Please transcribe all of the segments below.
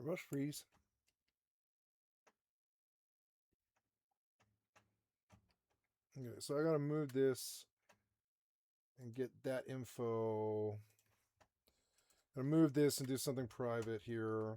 Rush freeze. Okay, so I gotta move this and get that info. I'm gonna move this and do something private here.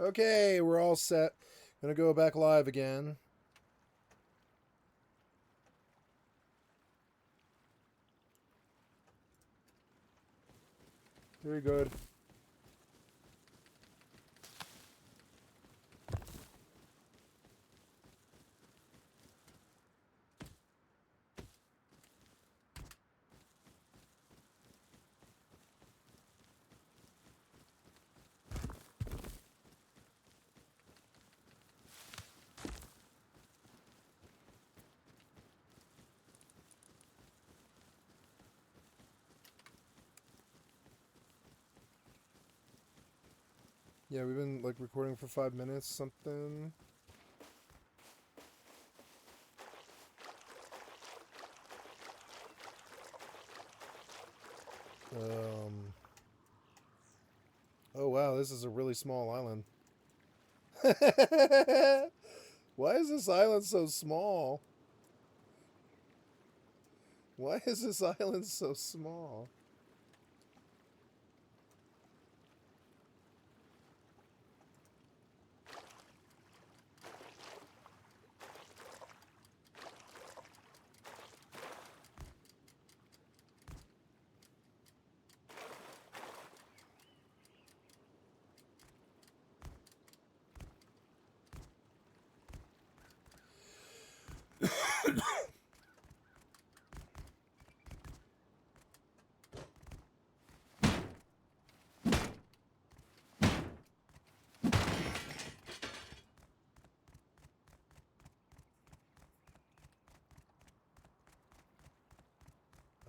Okay, we're all set. Gonna go back live again. Very good. Yeah, we've been like recording for 5 minutes, something. Oh wow, this is a really small island. Why is this island so small? Why is this island so small?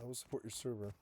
I will support your server.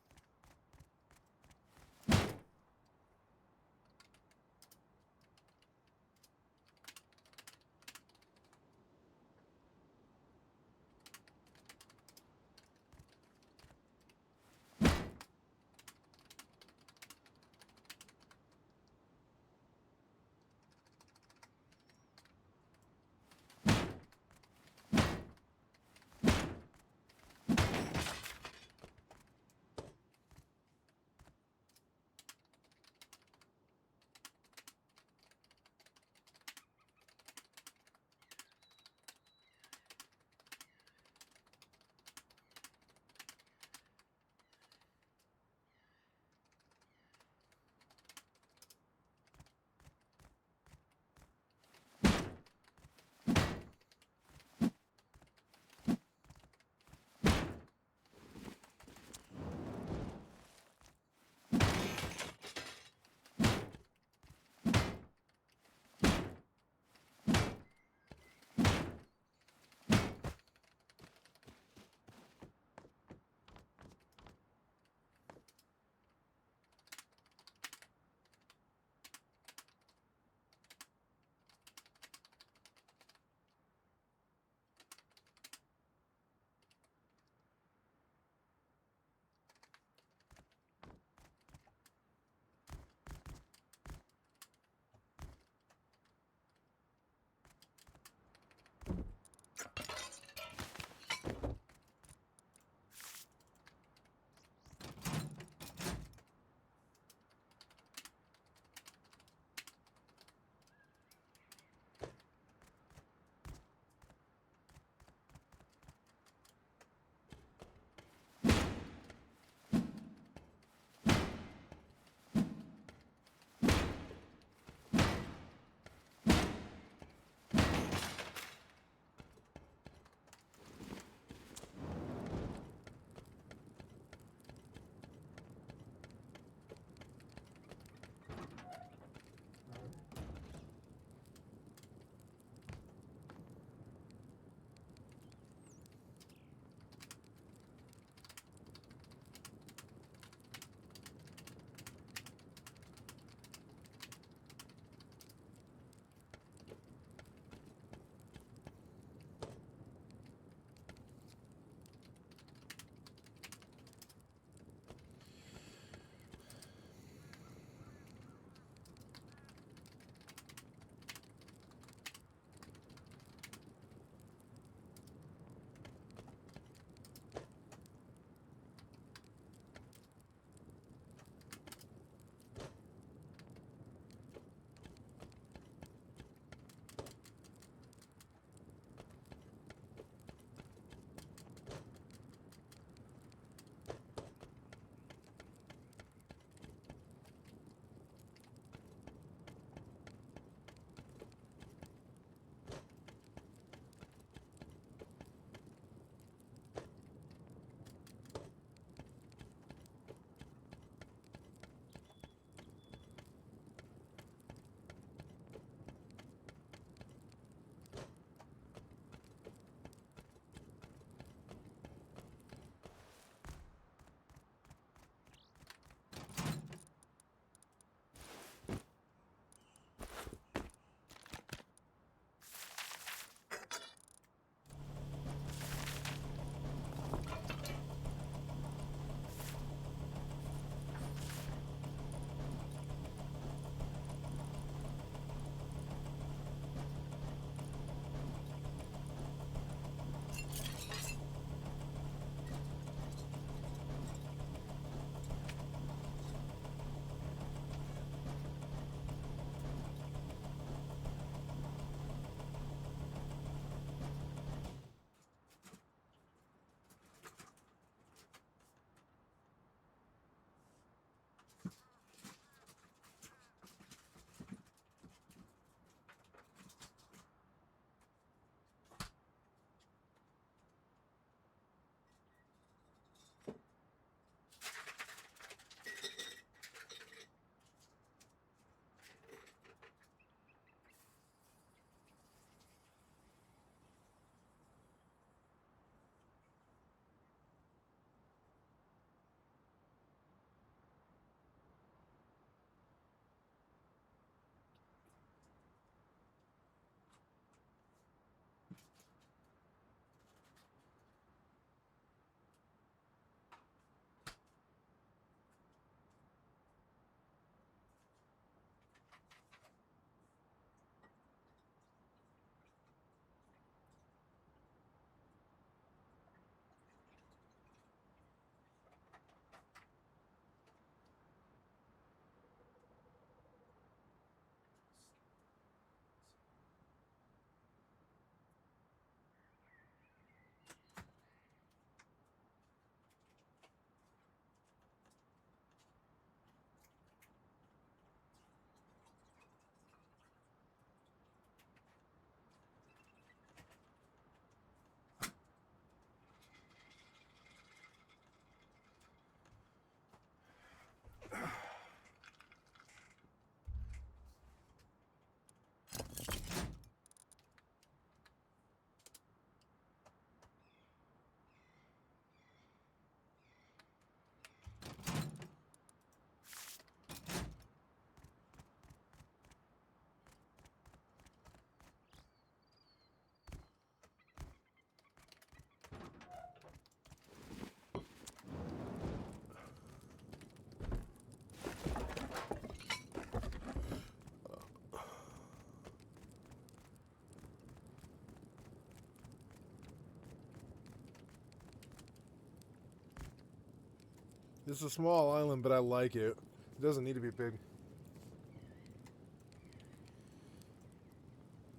It's a small island, but I like it. It doesn't need to be big.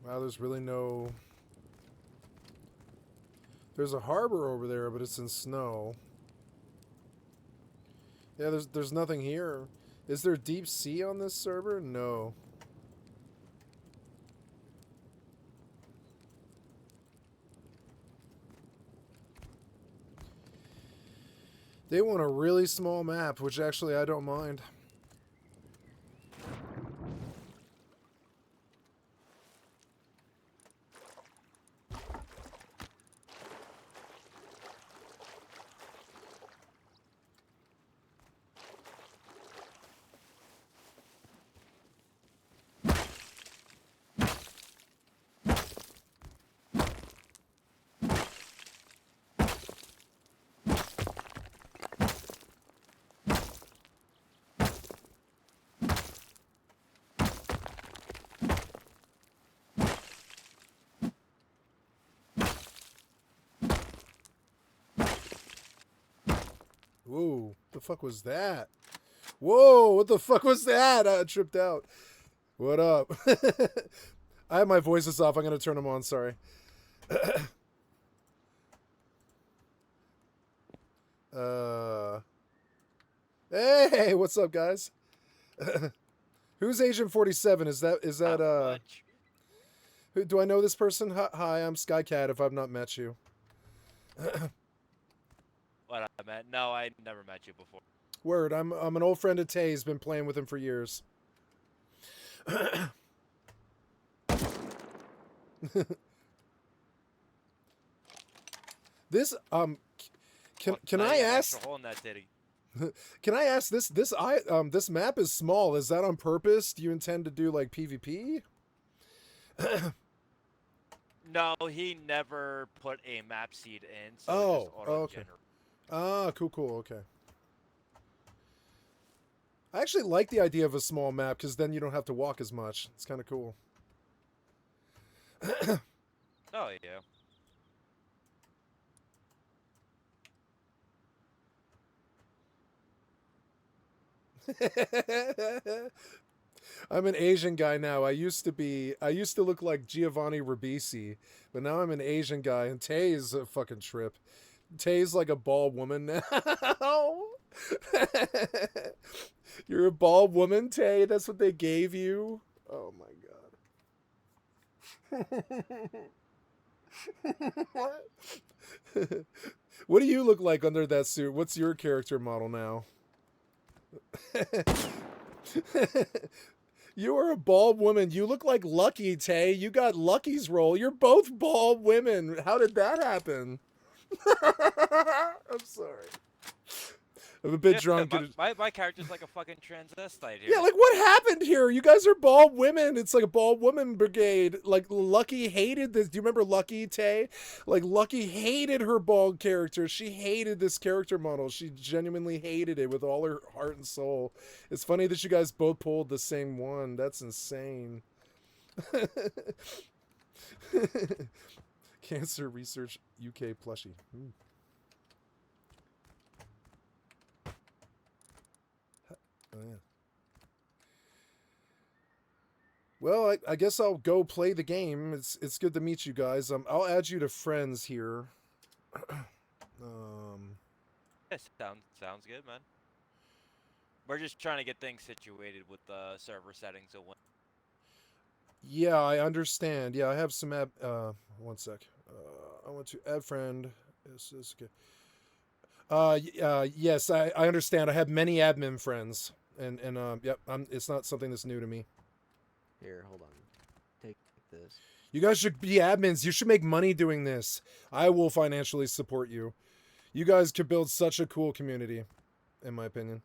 Wow, there's really no... There's a harbor over there, but it's in snow. Yeah, there's nothing here. Is there deep sea on this server? No. They want a really small map, which actually I don't mind. Whoa, what the fuck was that? Whoa, what the fuck was that? I tripped out. What up? I have my voices off. I'm going to turn them on. Sorry. Hey, what's up, guys? Who's Agent 47? Is that who do I know this person? Hi, I'm Skycat if I've not met you. What I met? No, I never met you before. Word, I'm an old friend of Tay's, been playing with him for years. This can I ask? Hole in that titty. Can I ask this map is small. Is that on purpose? Do you intend to do like PvP? No, he never put a map seed in, so Oh, it just auto-generates. Ah, cool, okay. I actually like the idea of a small map because then you don't have to walk as much. It's kind of cool. Oh yeah. I'm an Asian guy now. I used to look like Giovanni Ribisi, but now I'm an Asian guy, and Tay's a fucking trip. Tay's like a bald woman now. You're a bald woman, Tay? That's what they gave you? Oh my god. What? What do you look like under that suit? What's your character model now? You are a bald woman. You look like Lucky, Tay. You got Lucky's role. You're both bald women. How did that happen? I'm sorry. I'm a bit drunk. My character's like a fucking transvestite here. Yeah, like what happened here? You guys are bald women. It's like a bald woman brigade. Like Lucky hated this. Do you remember Lucky, Tay? Like Lucky hated her bald character. She hated this character model. She genuinely hated it with all her heart and soul. It's funny that you guys both pulled the same one. That's insane. Cancer Research UK plushie. Oh, yeah. Well, I guess I'll go play the game. It's good to meet you guys. I'll add you to friends here. Yeah, sounds good, man. We're just trying to get things situated with the server settings and what. Yeah, I understand. Yeah, I have some one sec. I want to add friend. Is okay. Yes, I understand. I have many admin friends, and yep. It's not something that's new to me. Here, hold on. Take this. You guys should be admins. You should make money doing this. I will financially support you. You guys could build such a cool community, in my opinion.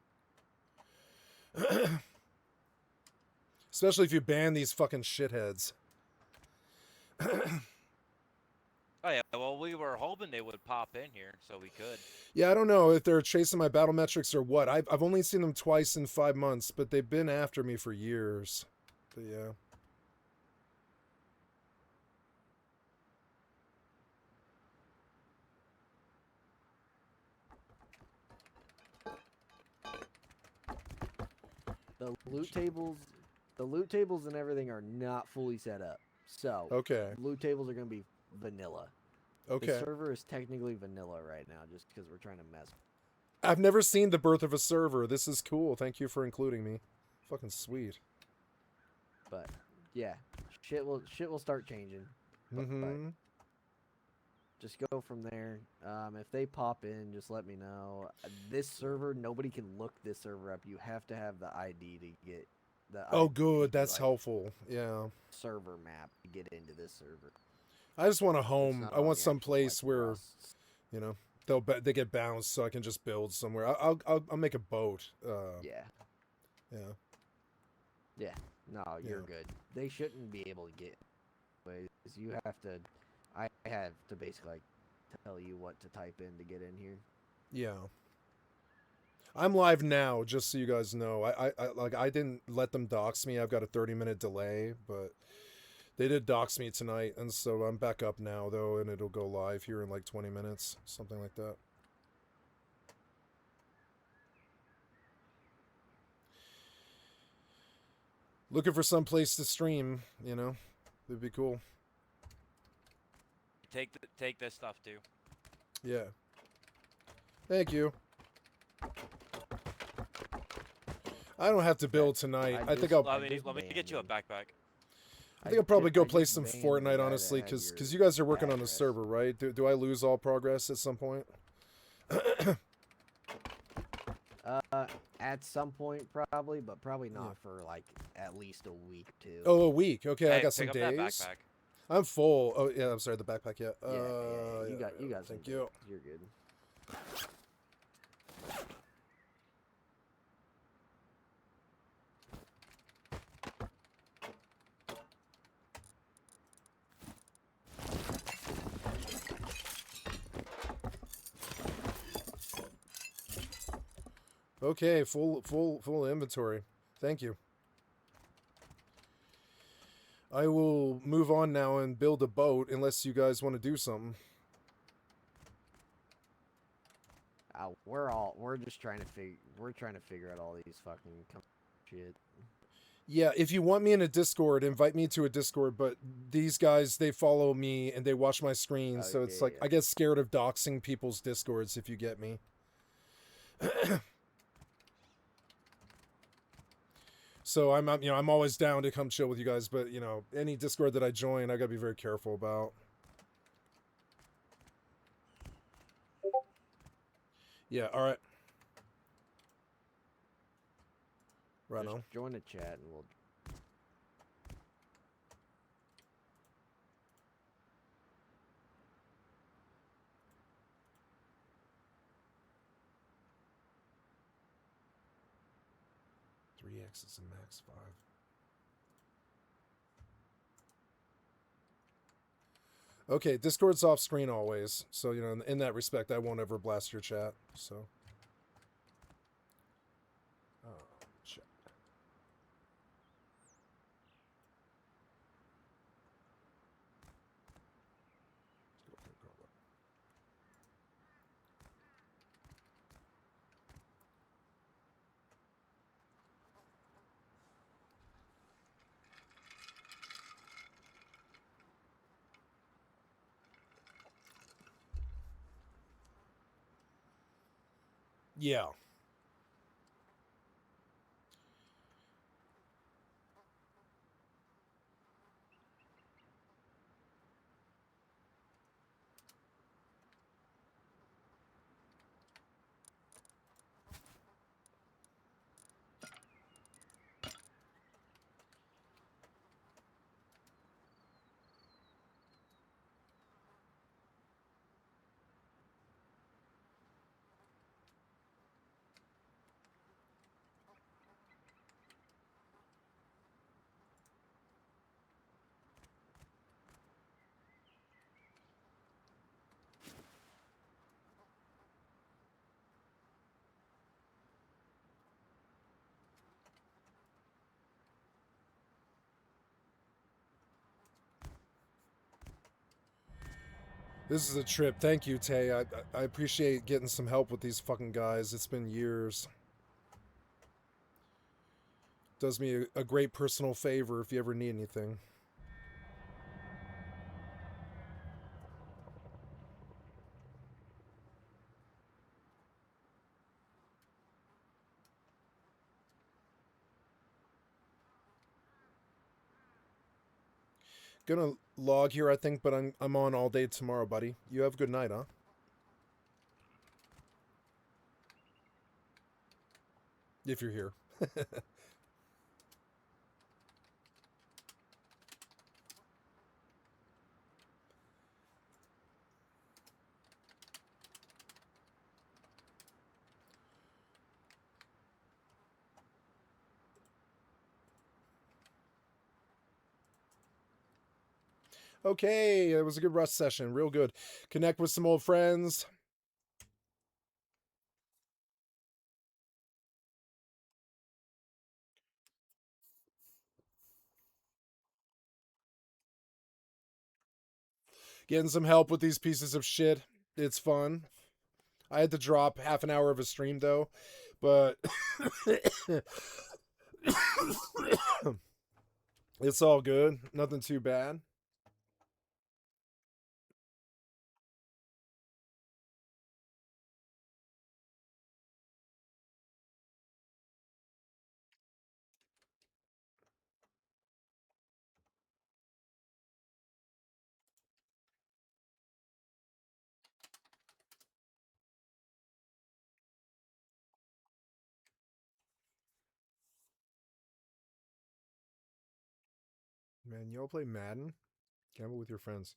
Especially if you ban these fucking shitheads. Oh yeah, well we were hoping they would pop in here so we could. Yeah, I don't know if they're chasing my battle metrics or what. I've only seen them twice in 5 months, but they've been after me for years. But yeah. The loot tables and everything are not fully set up. So Okay. loot tables are gonna be vanilla. Okay. The server is technically vanilla right now, just because we're trying to mess. I've never seen the birth of a server. This is cool. Thank you for including me. Fucking sweet. But yeah, shit will start changing. But just go from there. If they pop in, just let me know. This server, nobody can look this server up. You have to have the ID to get the. Oh, ID, good. That's like, helpful. Yeah. server map to get into this server. I just want a It's home. not I on want the some actual, place like, where, Rust. you know, they get bounced, so I can just build somewhere. I'll make a boat. Yeah. Yeah. Yeah. No, you're good. They shouldn't be able to get. Ways you have to. I have to basically like, tell you what to type in to get in here. Yeah. I'm live now, just so you guys know. I didn't let them dox me. I've got a 30-minute delay, but they did dox me tonight, and so I'm back up now though, and it'll go live here in like 20 minutes, something like that. Looking for some place to stream, you know. It'd be cool. Take this stuff too. Yeah. Thank you. I don't have to build tonight. I think I'll. Let me get you a backpack. I think I'll probably go play just some banned the Fortnite, guy honestly, that had because your you guys are working on the address. server, right? Do I lose all progress at some point? At some point probably, but probably not for like at least a week too. Oh, a week. Okay, I Hey, got some pick up that days. backpack. I'm full. Oh yeah, I'm sorry. The backpack. Yeah. Yeah, you got some. Thank you. You're good. Okay, full inventory. Thank you. I will move on now and build a boat, unless you guys want to do something. We're just trying to figure out all these fucking shit. Yeah, if you want me in a Discord, invite me to a Discord, but these guys, they follow me and they watch my screen, so it's like, I get scared of doxing people's Discords, if you get me. So I'm always down to come chill with you guys, but any Discord that I join, I gotta be very careful about. Yeah, all right. Right Just on. join the chat and we'll. Three X's and max 5. Okay, Discord's off screen always, so in that respect, I won't ever blast your chat. So. Chat. Yeah. This is a trip. Thank you, Tay. I appreciate getting some help with these fucking guys. It's been years. Does me a great personal favor if you ever need anything. Gonna log here, I think, but I'm on all day tomorrow, buddy. You have a good night, huh? If you're here. Okay, it was a good Rust session. Real good. Connect with some old friends. Getting some help with these pieces of shit. It's fun. I had to drop half an hour of a stream, though. But it's all good. Nothing too bad. Man, y'all play Madden? Gamble with your friends.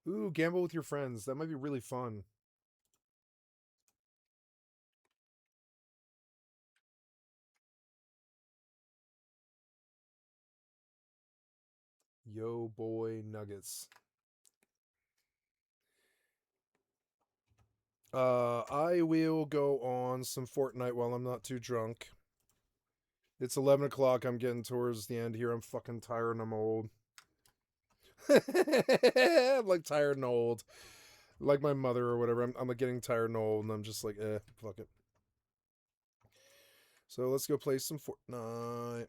Ooh, gamble with your friends. That might be really fun. Yo, boy, Nuggets. I will go on some Fortnite while I'm not too drunk. It's 11 o'clock. I'm getting towards the end here. I'm fucking tired and I'm old. I'm like tired and old. Like my mother or whatever. I'm like getting tired and old and I'm just like, fuck it. So let's go play some Fortnite.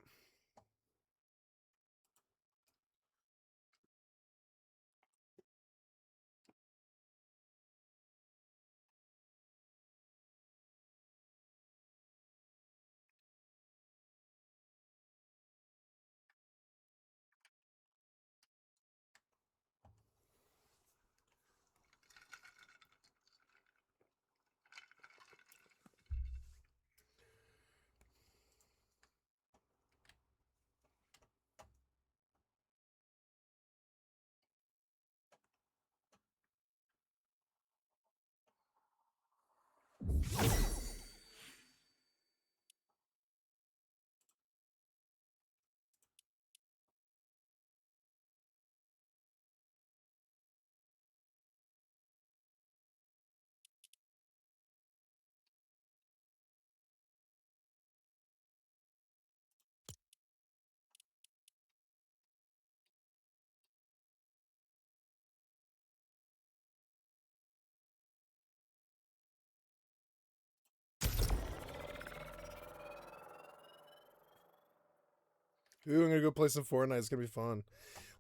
Ooh, I'm gonna go play some Fortnite. It's gonna be fun.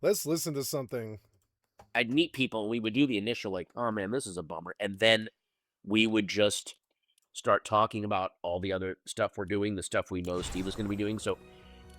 Let's listen to something. I'd meet people and we would do the initial like, oh man, this is a bummer. And then we would just start talking about all the other stuff we're doing, the stuff we know Steve was going to be doing. So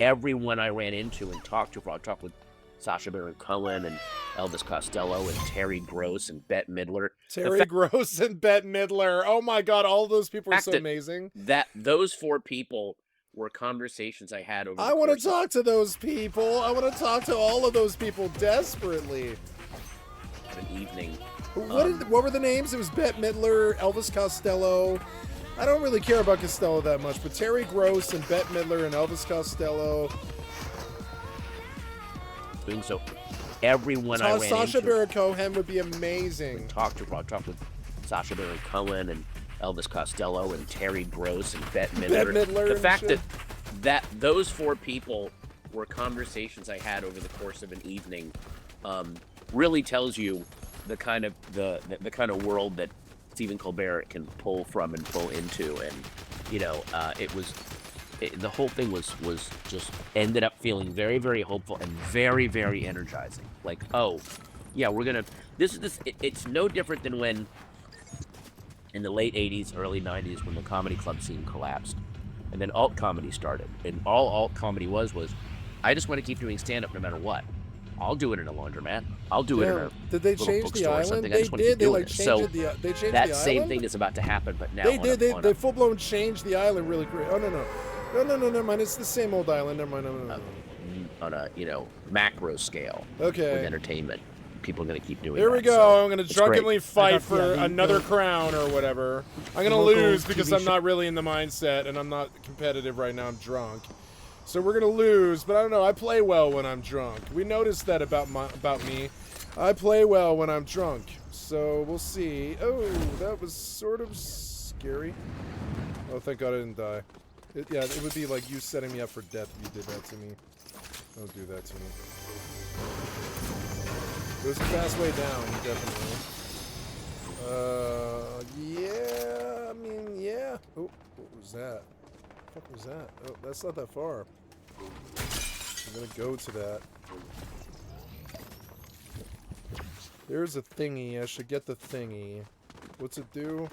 everyone I ran into and talked to, I talked with Sacha Baron Cohen and Elvis Costello and Terry Gross and Bette Midler. Terry Gross and Bette Midler. Oh my god, all those people are so that- amazing. That those four people were conversations I had over the I want course to talk to those people. I want to talk to all of those people desperately. of an evening. What were the names? It was Bette Midler, Elvis Costello. I don't really care about Costello that much, but Terry Gross and Bette Midler and Elvis Costello. Doing so, everyone I ran Sacha into. Baron Cohen would be amazing. Talked with Sacha Baron Cohen and Elvis Costello and Terry Gross and Bette Midler. Midler The and fact shit. that those four people were conversations I had over the course of an evening really tells you the kind of the kind of world that Stephen Colbert can pull from and pull into, and you know, it was the whole thing was just ended up feeling very, very hopeful and very, very energizing. Like, oh, yeah, we're gonna. It's no different than when in the late '80s, early '90s, when the comedy club scene collapsed, and then alt comedy started, and all alt comedy was I just want to keep doing stand up no matter what. I'll do it in a laundromat. I'll do it in a did they little change the bookstore or island? something. I They just want to keep did. They doing like it. changed So they changed that the same island. thing is about to happen, but now They on did. a, on They a, full blown changed the island really great. Oh no, never mind. It's the same old island. Never mind. No. on a macro scale Okay. with entertainment. People are going to keep doing Here that. we go. So I'm going to it's drunkenly great. fight thought, for yeah, another crown or whatever. I'm going to local lose because TV I'm not really in the mindset and I'm not competitive right now. I'm drunk. So we're going to lose, but I don't know. I play well when I'm drunk. We noticed that about me. I play well when I'm drunk. So we'll see. Oh, that was sort of scary. Oh, thank God I didn't die. It would be like you setting me up for death if you did that to me. Don't do that to me. There's a fast way down, definitely. Yeah, I mean, yeah. Oh, what was that? What was that? Oh, that's not that far. I'm gonna go to that. There's a thingy. I should get the thingy. What's it do?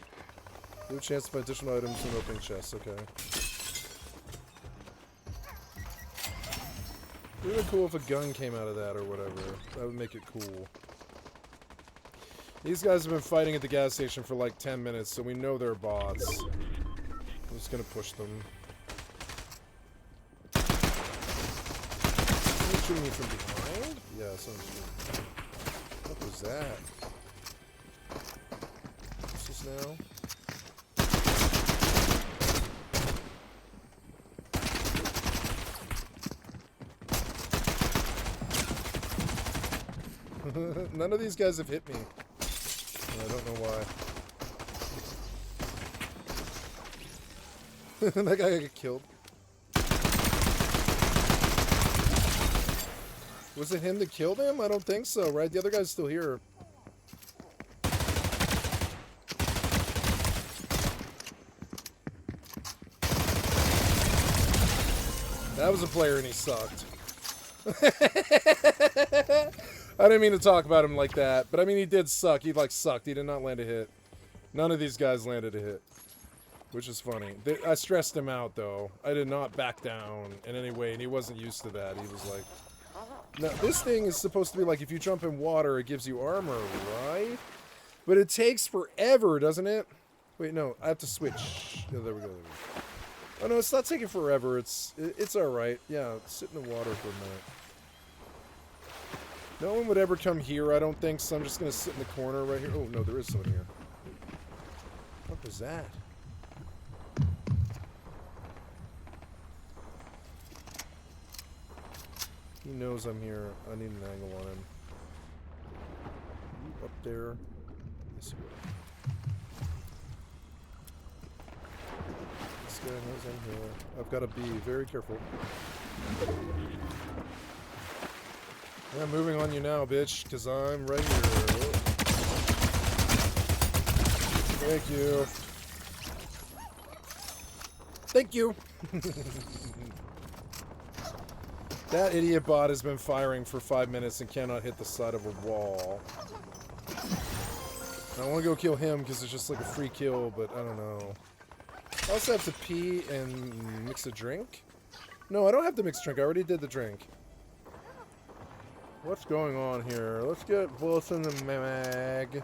Give a chance to find additional items in opening chests. Okay. It would be cool if a gun came out of that or whatever. That would make it cool. These guys have been fighting at the gas station for like 10 minutes, so we know they're bots. I'm just gonna push them. Someone shooting me from behind? Yeah, someone's shooting. What was that? What's this now? None of these guys have hit me. I don't know why. That guy got killed. Was it him that killed him? I don't think so, right? The other guy's still here. That was a player and he sucked. I didn't mean to talk about him like that, but I mean he did suck. He like sucked. He did not land a hit. None of these guys landed a hit, which is funny. I stressed him out though. I did not back down in any way, and he wasn't used to that. He was like, "Now this thing is supposed to be like if you jump in water, it gives you armor, right? But it takes forever, doesn't it? Wait, no, I have to switch. Oh, there we go. Oh no, it's not taking forever. It's all right. Yeah, sit in the water for a minute." No one would ever come here, I don't think, so I'm just going to sit in the corner right here. Oh, no, there is someone here. What was that? He knows I'm here. I need an angle on him. Up there. This way. This guy knows I'm here. I've got to be very careful. Yeah, I'm moving on you now, bitch, because I'm right here. Thank you. Thank you. That idiot bot has been firing for 5 minutes and cannot hit the side of a wall. I want to go kill him because it's just like a free kill, but I don't know. I also have to pee and mix a drink? No, I don't have to mix a drink. I already did the drink. What's going on here? Let's get bullets in the mag.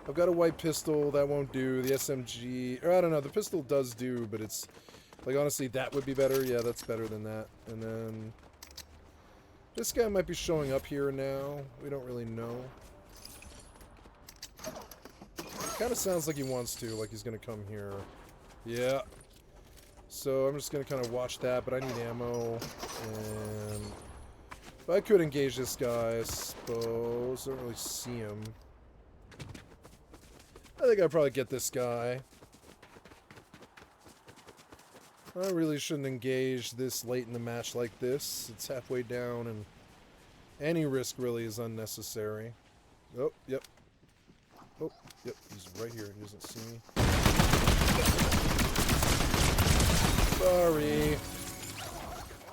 I've got a white pistol. That won't do. The SMG... Or I don't know. The pistol does do, but it's... Like, honestly, that would be better. Yeah, that's better than that. And then... This guy might be showing up here now. We don't really know. Kind of sounds like he wants to. Like he's going to come here. Yeah. So I'm just going to kind of watch that. But I need ammo. And... But I could engage this guy, I suppose. I don't really see him. I think I'd probably get this guy. I really shouldn't engage this late in the match like this. It's halfway down, and any risk really is unnecessary. Oh, yep. Oh, yep, he's right here. He doesn't see me. Sorry.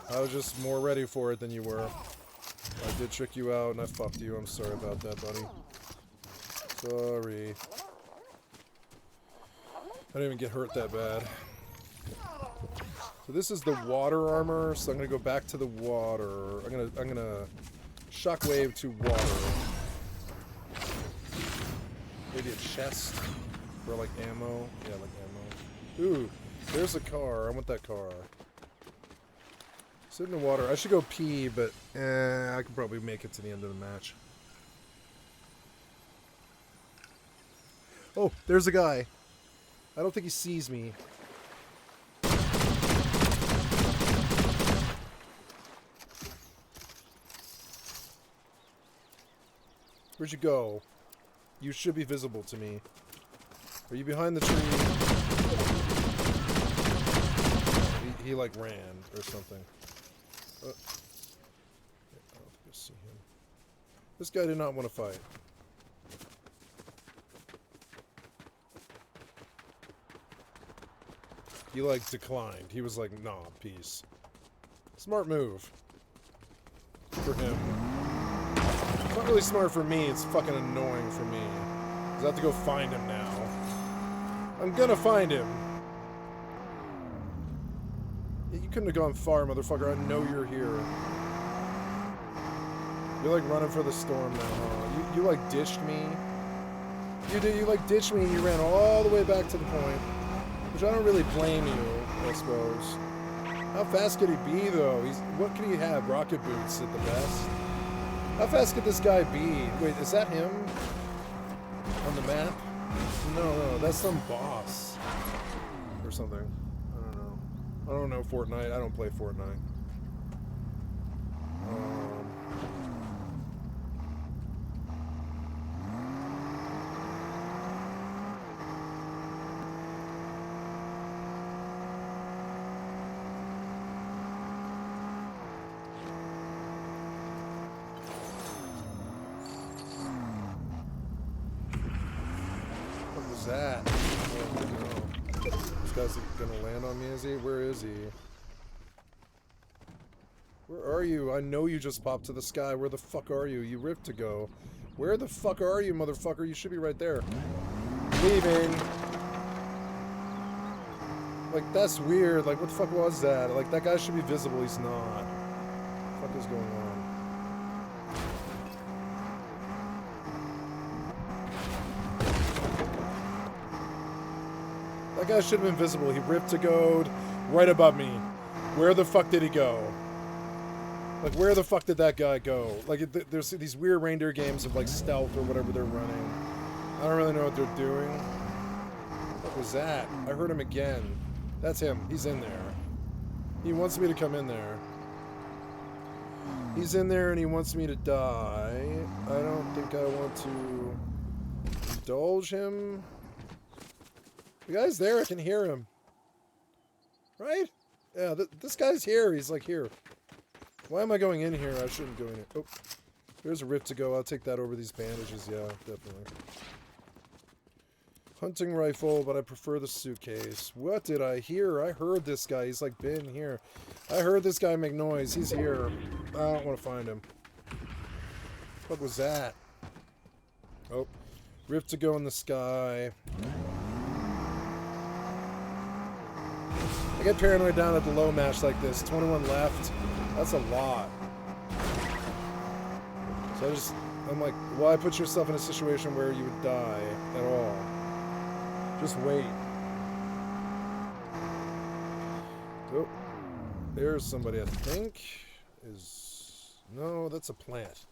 I was just more ready for it than you were. I did trick you out and I fucked you. I'm sorry about that, buddy. Sorry. I didn't even get hurt that bad. So this is the water armor, so I'm gonna go back to the water. I'm gonna shockwave to water. Maybe a chest for like ammo. Yeah, like ammo. Ooh, there's a car. I want that car. Sit in the water. I should go pee, but I can probably make it to the end of the match. Oh, there's a guy. I don't think he sees me. Where'd you go? You should be visible to me. Are you behind the tree? He like ran or something. I don't think I see him. This guy did not want to fight. He like declined. He was like, nah, peace. Smart move. For him. It's not really smart for me, it's fucking annoying for me. 'Cause I have to go find him now. I'm gonna find him. You couldn't have gone far, motherfucker. I know you're here. You're like running for the storm now, huh? You like ditched me. You like ditched me and you ran all the way back to the point. Which I don't really blame you, I suppose. How fast could he be, though? What could he have? Rocket boots at the best? How fast could this guy be? Wait, is that him? On the map? No, that's some boss. Or something. I don't know. I don't know Fortnite. I don't play Fortnite. What was that? Oh no. This guy's gonna land on me, is he? Where is he? Where are you? I know you just popped to the sky. Where the fuck are you? You ripped to go. Where the fuck are you, motherfucker? You should be right there. Leaving. Like, that's weird. Like, what the fuck was that? Like, that guy should be visible. He's not. What the fuck is going on? That guy should have been visible. He ripped to go right above me. Where the fuck did he go? Like, where the fuck did that guy go? Like, there's these weird reindeer games of, like, stealth or whatever they're running. I don't really know what they're doing. What was that? I heard him again. That's him. He's in there. He wants me to come in there. He's in there and he wants me to die. I don't think I want to indulge him. The guy's there. I can hear him. Right? Yeah, this guy's here. He's like here. Why am I going in here? I shouldn't go in here. Oh, there's a rift to go. I'll take that over these bandages. Yeah, definitely. Hunting rifle, but I prefer the suitcase. What did I hear? I heard this guy. He's like been here. I heard this guy make noise. He's here. I don't want to find him. What was that? Oh, rift to go in the sky. I get paranoid down at the low match like this. 21 left. That's a lot. So I'm like, why put yourself in a situation where you would die at all? Just wait. Oh, there's somebody I think is... No, that's a plant.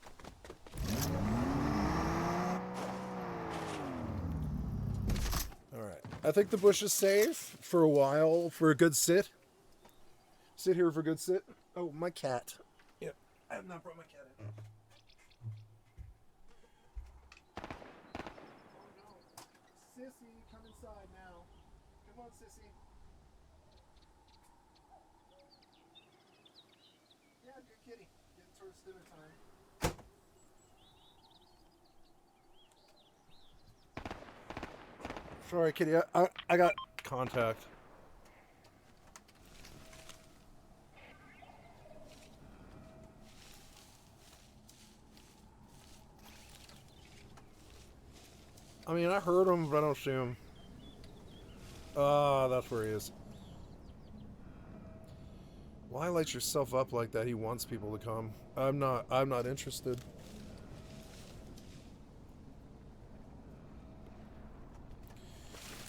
Alright. I think the bush is safe for a while, for a good sit. Sit here for a good sit. Oh, my cat. Yeah, I have not brought my cat in. Sissy, come inside now. Come on, Sissy. Yeah, good kitty. Getting towards dinner time. Sorry, kitty. I got contact. I mean, I heard him, but I don't see him. Ah, that's where he is. Why light yourself up like that? He wants people to come. I'm not interested.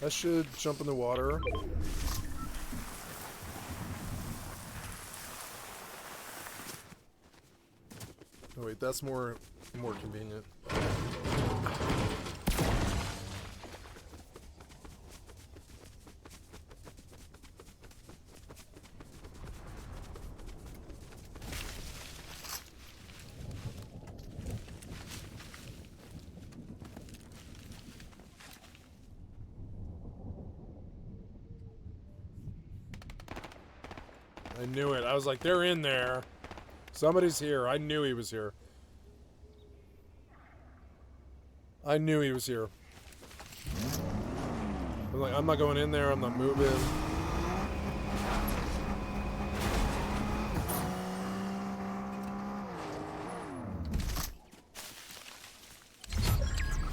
I should jump in the water. Oh wait, that's more convenient. I knew it. I was like, they're in there. Somebody's here. I knew he was here. I knew he was here. I'm like, I'm not going in there. I'm not moving.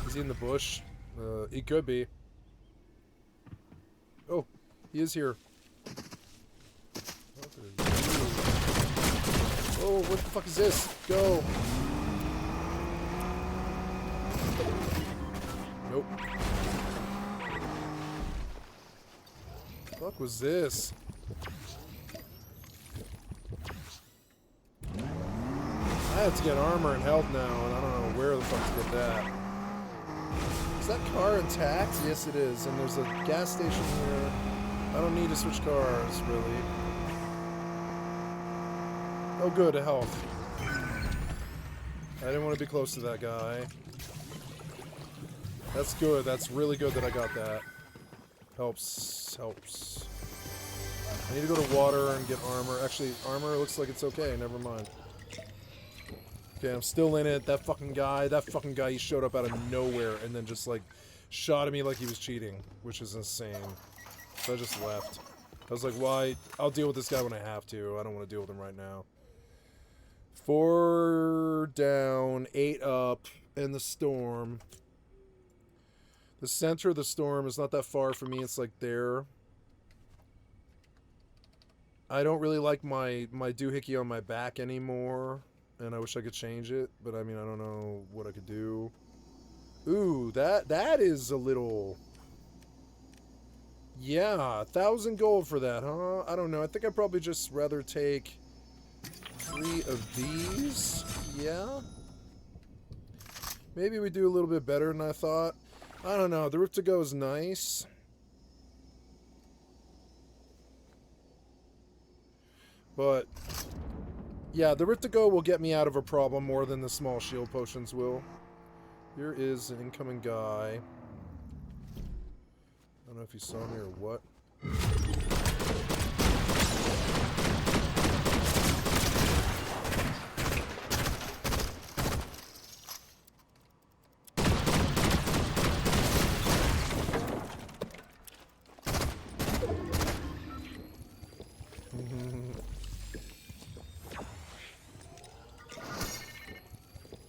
Is he in the bush? He could be. Oh, he is here. Oh, what the fuck is this? Go. Nope. What the fuck was this? I have to get armor and health now, and I don't know where the fuck to get that. Is that car intact? Yes, it is. And there's a gas station here. I don't need to switch cars, really. Oh, good, a health. I didn't want to be close to that guy. That's good. That's really good that I got that. Helps. Helps. I need to go to water and get armor. Actually, armor looks like it's okay. Never mind. Okay, I'm still in it. That fucking guy, he showed up out of nowhere and then just, like, shot at me like he was cheating, which is insane. So I just left. I was like, why? I'll deal with this guy when I have to. I don't want to deal with him right now. 4 down, 8 up, and the storm. The center of the storm is not that far from me. It's like there. I don't really like my doohickey on my back anymore. And I wish I could change it. But I mean, I don't know what I could do. Ooh, that is a little... Yeah, 1,000 gold for that, huh? I don't know. I think I'd probably just rather take 3 of these. Yeah. Maybe we do a little bit better than I thought. I don't know. The Rift to Go is nice. But, yeah, the Rift to Go will get me out of a problem more than the small shield potions will. Here is an incoming guy. I don't know if you saw me or what.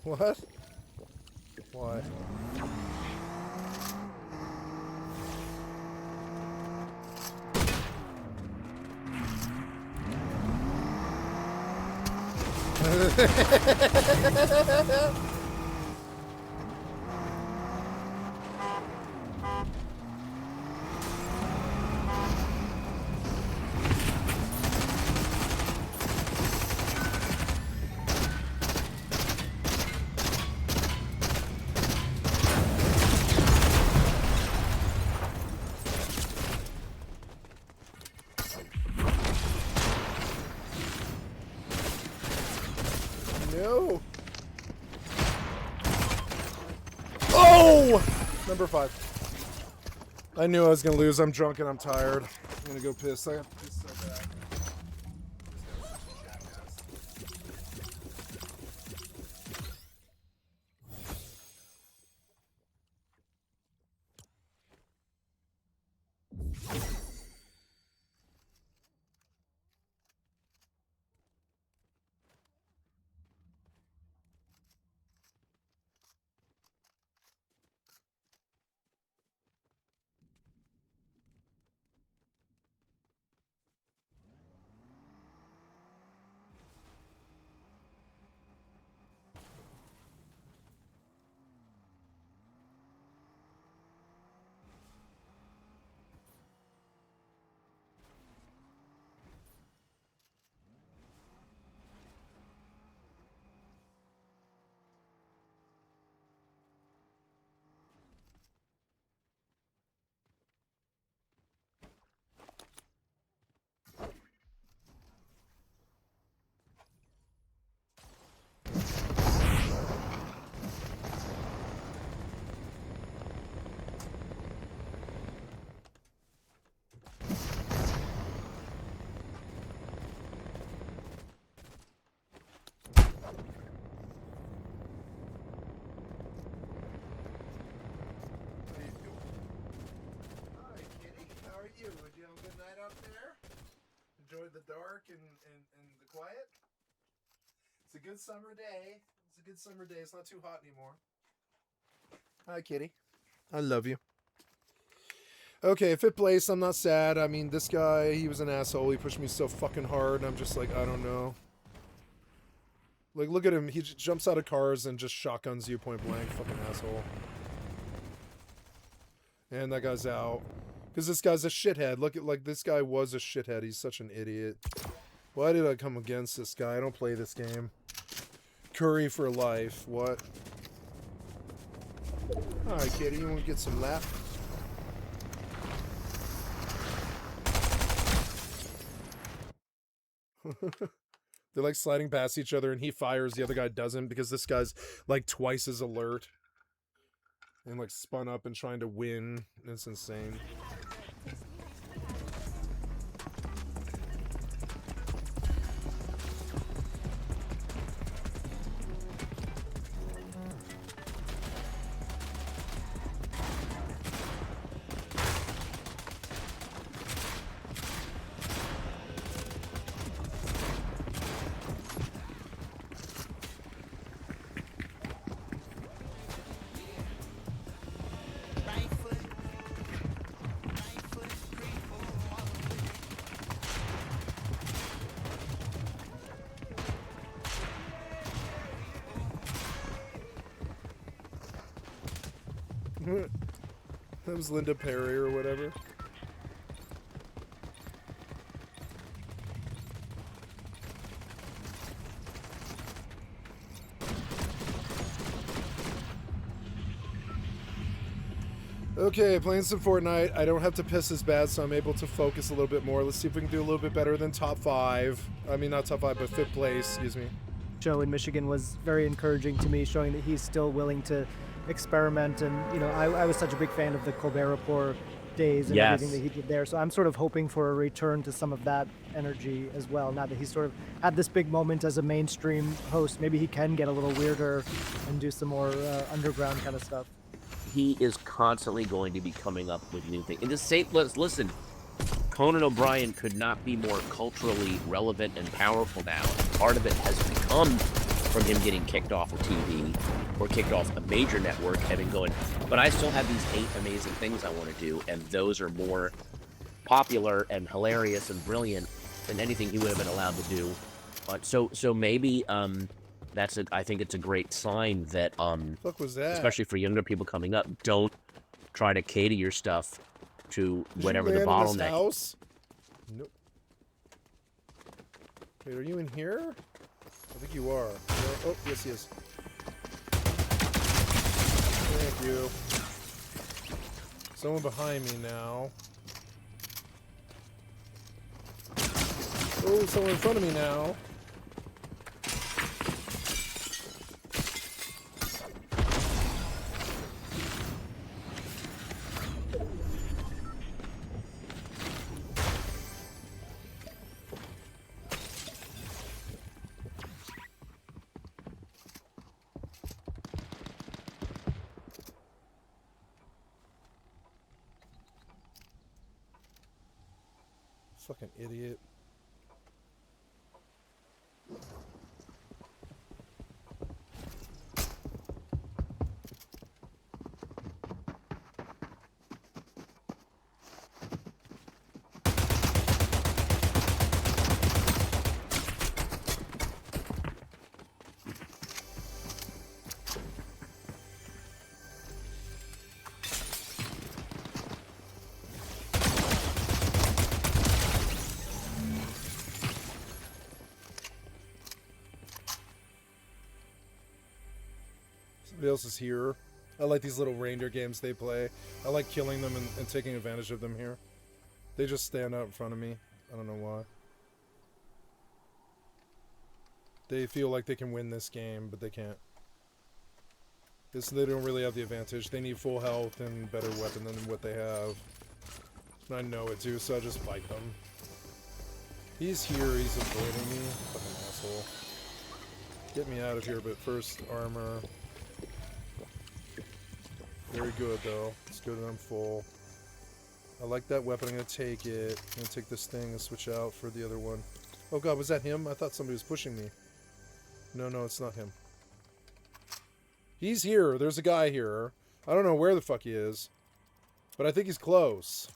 What? Why? No. Oh! Number 5. I knew I was gonna lose. I'm drunk and I'm tired. I'm gonna go piss. I have to piss so bad. enjoyed the dark and the quiet. It's a good summer day. It's a good summer day. It's not too hot anymore. Hi, kitty. I love you. Okay, fifth place. I'm not sad. I mean, this guy, he was an asshole. He pushed me so fucking hard, and I'm just like, I don't know. Like, look at him. He just jumps out of cars and just shotguns you point blank. Fucking asshole. And that guy's out. Because this guy's a shithead. Look at, like, this guy was a shithead. He's such an idiot. Why did I come against this guy? I don't play this game. Curry for life. What? Alright, kitty. You want to get some lap? They're like sliding past each other and he fires, the other guy doesn't because this guy's like twice as alert. And like spun up and trying to win. It's insane. That was Linda Perry or whatever. Okay, playing some Fortnite. I don't have to piss as bad, so I'm able to focus a little bit more. Let's see if we can do a little bit better than top 5. I mean, not top 5, but 5th place, excuse me. Show in Michigan was very encouraging to me, showing that he's still willing to experiment. And, you know, I was such a big fan of the Colbert Report days and everything that he did there. So I'm sort of hoping for a return to some of that energy as well. Now that he's sort of had this big moment as a mainstream host, maybe he can get a little weirder and do some more underground kind of stuff. He is constantly going to be coming up with new things. And just say, listen, Conan O'Brien could not be more culturally relevant and powerful now. Part of it has become from him getting kicked off of TV or kicked off a major network, having going, but I still have these 8 amazing things I want to do, and those are more popular and hilarious and brilliant than anything he would have been allowed to do. But so maybe I think it's a great sign that Fuck was that? especially for younger people coming up, don't try to cater your stuff to Did whatever you the land in this bottleneck. house? Nope. Wait, are you in here? I think you are. Oh, yes, he is. Thank you. Someone behind me now. Oh, someone in front of me now. Fucking idiot. Somebody else is here. I like these little reindeer games they play. I like killing them and taking advantage of them here. They just stand out in front of me. I don't know why. They feel like they can win this game, but they can't. Because they don't really have the advantage. They need full health and better weapon than what they have. And I know it too, so I just fight them. He's here, he's avoiding me. Fucking asshole. Get me out of here, but first armor. Very good though. It's good that I'm full. I like that weapon. I'm gonna take it. I'm gonna take this thing and switch out for the other one. Oh god, was that him? I thought somebody was pushing me. No, no, it's not him. He's here. There's a guy here. I don't know where the fuck he is. But I think he's close.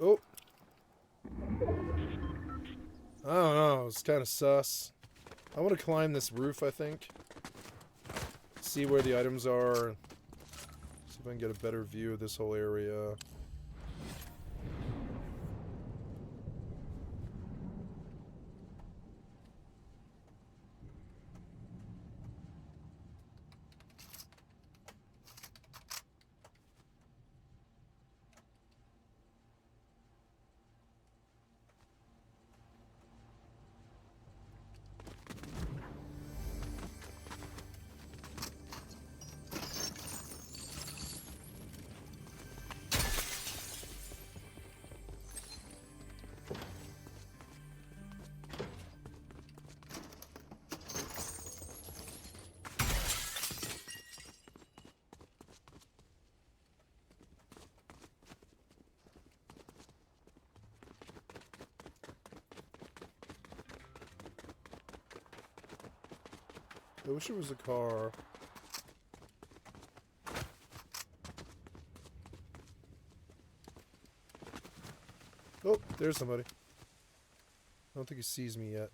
Oh. I don't know. It's kind of sus. I want to climb this roof, I think. See where the items are. See if I can get a better view of this whole area. I wish it was a car. Oh, there's somebody. I don't think he sees me yet.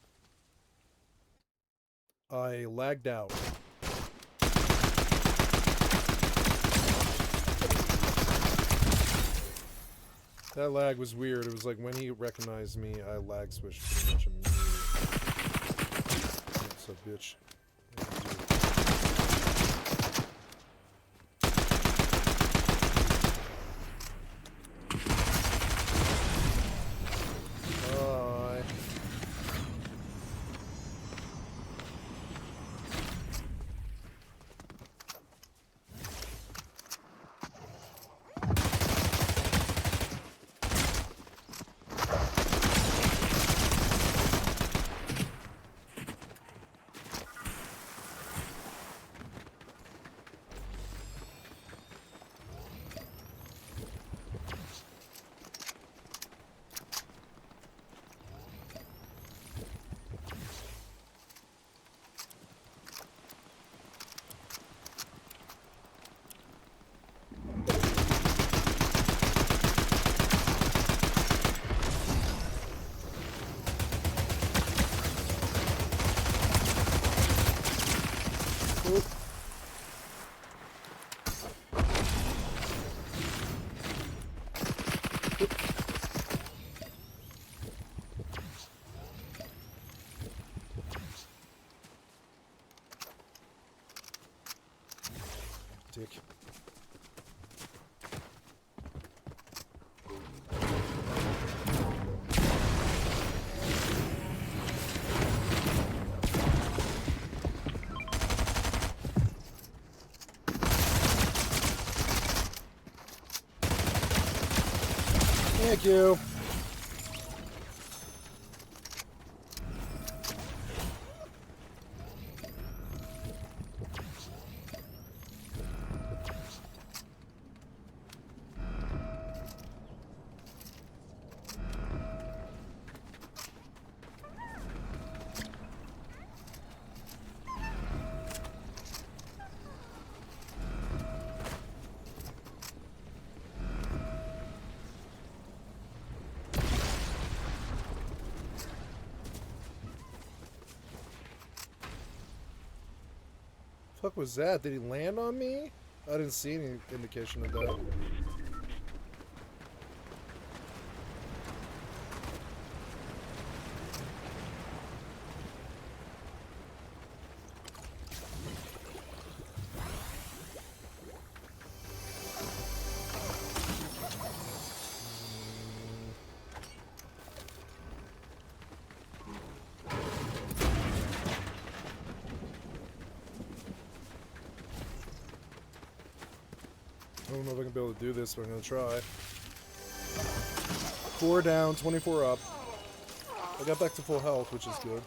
I lagged out. That lag was weird. It was like when he recognized me, I lag switched pretty much immediately. What's up, bitch? Bye. Dick. Thank you. Fuck was that? Did he land on me? I didn't see any indication of that. I don't know if I can be able to do this, but I'm gonna try. 4 down, 24 up. I got back to full health, which is good.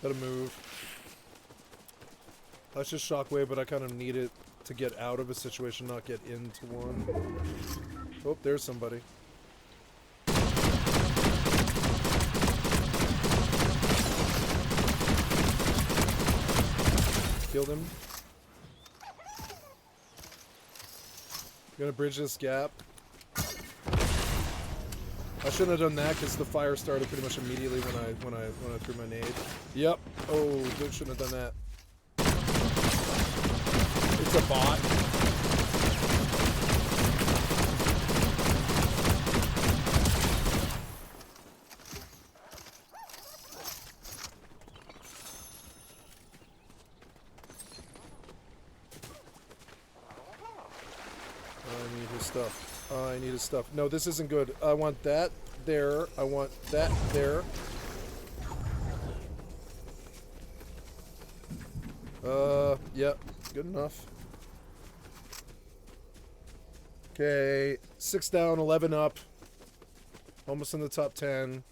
Gotta move. That's just shockwave, but I kind of need it to get out of a situation, not get into one. Oh, there's somebody. Killed him. Gonna bridge this gap. I shouldn't have done that because the fire started pretty much immediately when I threw my nade. Yep. Oh, shouldn't have done that. It's a bot. I need his stuff. I need his stuff. No, this isn't good. I want that there. I want that there. Yep. Good enough. Okay. 6 down, 11 up. Almost in the top 10.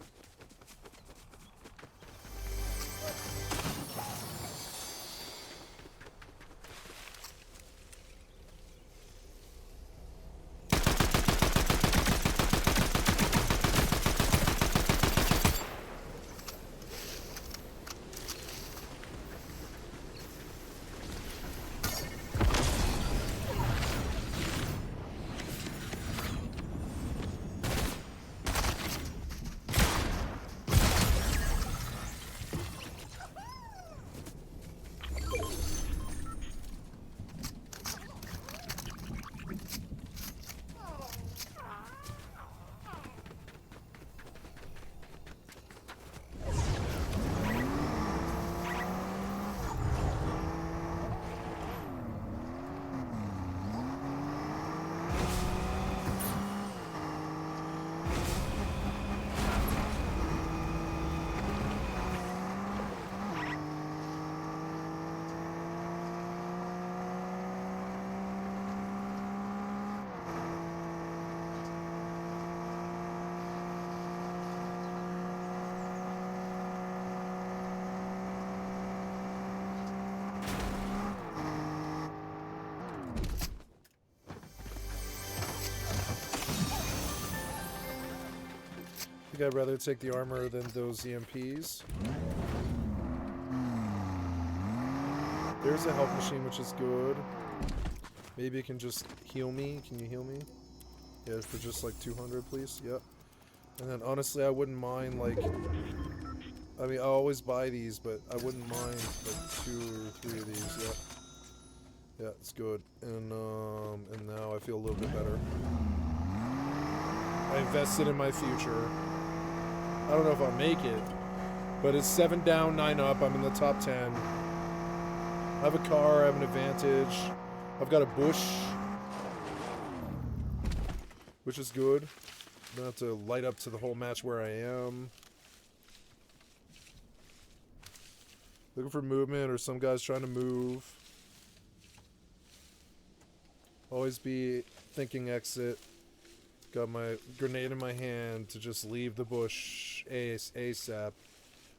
I'd rather take the armor than those EMPs. There's a health machine, which is good. Maybe it can just heal me. Can you heal me? Yeah, for just like 200, please. Yep. And then honestly, I wouldn't mind like... I mean, I always buy these, but I wouldn't mind like 2 or 3 of these. Yeah. Yeah, it's good. And now I feel a little bit better. I invested in my future. I don't know if I'll make it, but it's 7 down, 9 up. I'm in the top 10. I have a car. I have an advantage. I've got a bush, which is good. I don't have to light up to the whole match where I am. Looking for movement or some guys trying to move. Always be thinking exit. Got my grenade in my hand to just leave the bush ASAP.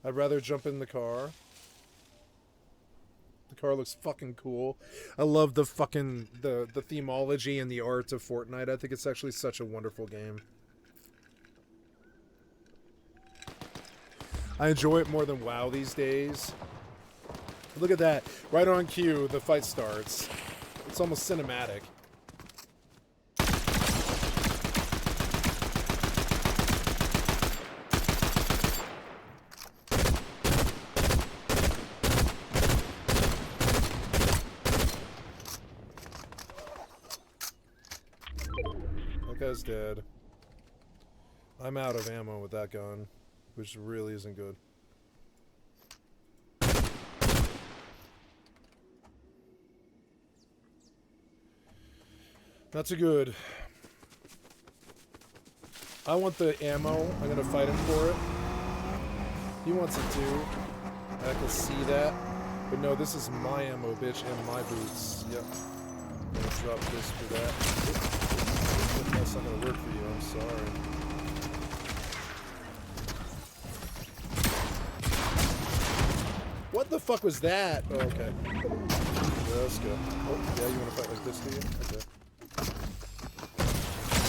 I'd rather jump in the car. The car looks fucking cool. I love the fucking the themology and the art of Fortnite. I think it's actually such a wonderful game. I enjoy it more than WoW these days. Look at that. Right on cue, the fight starts. It's almost cinematic. Guy's dead. I'm out of ammo with that gun, which really isn't good. Not too good. I want the ammo. I'm gonna fight him for it. He wants it too. I can see that. But no, this is my ammo, bitch, and my boots. Yep. I'm gonna drop this for that. That's not gonna work for you, I'm sorry. the fuck was that? Oh, okay. Yeah, let's go. Oh, yeah, you want to fight like this, do you? Okay.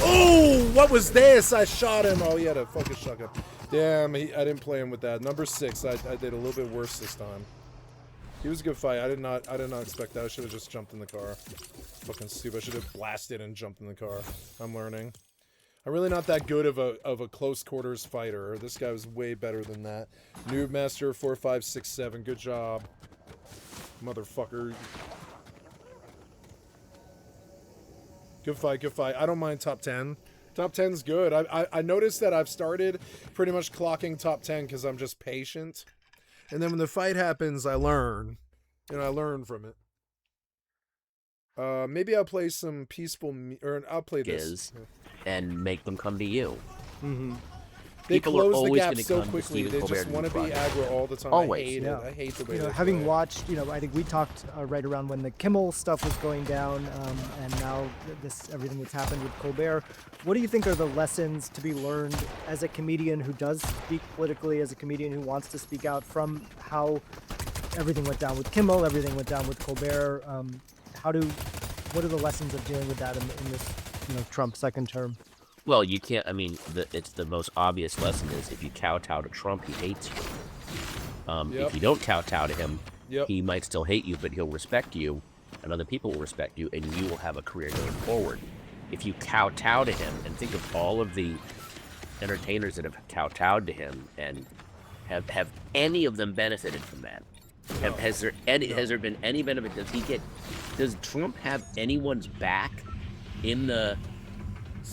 Oh, what was this? I shot him. Oh, he had a fucking shotgun. Damn, I didn't play him with that. Number 6, I did a little bit worse this time. He was a good fight. I did not expect that. I should have just jumped in the car. Fucking stupid. I should have blasted and jumped in the car. I'm learning. I'm really not that good of a close quarters fighter. This guy was way better than that. Noob Master 4567. Good job, motherfucker. Good fight. Good fight. I don't mind top 10. Top 10's good. I noticed that I've started pretty much clocking top 10 because I'm just patient. And then when the fight happens, I learn. And I learn from it. Maybe I'll play some peaceful... or I'll play this. And make them come to you. Mm-hmm. They People are close the always gap gonna so come to quickly. Stephen They Colbert just and want to be Project. aggro all the time. Always. I hate it. Yeah. I hate the way You know, they having play. watched, I think we talked right around when the Kimmel stuff was going down, and now everything that's happened with Colbert. What do you think are the lessons to be learned as a comedian who does speak politically, as a comedian who wants to speak out, from how everything went down with Kimmel, everything went down with Colbert? What are the lessons of dealing with that in this, Trump second term? Well, you can't. I mean, it's the most obvious lesson is if you kowtow to Trump, he hates you. Yep. If you don't kowtow to him, Yep. he might still hate you, but he'll respect you, and other people will respect you, and you will have a career going forward. If you kowtow to him, and think of all of the entertainers that have kowtowed to him, and have any of them benefited from that? Has there been any benefit? Does Trump have anyone's back in the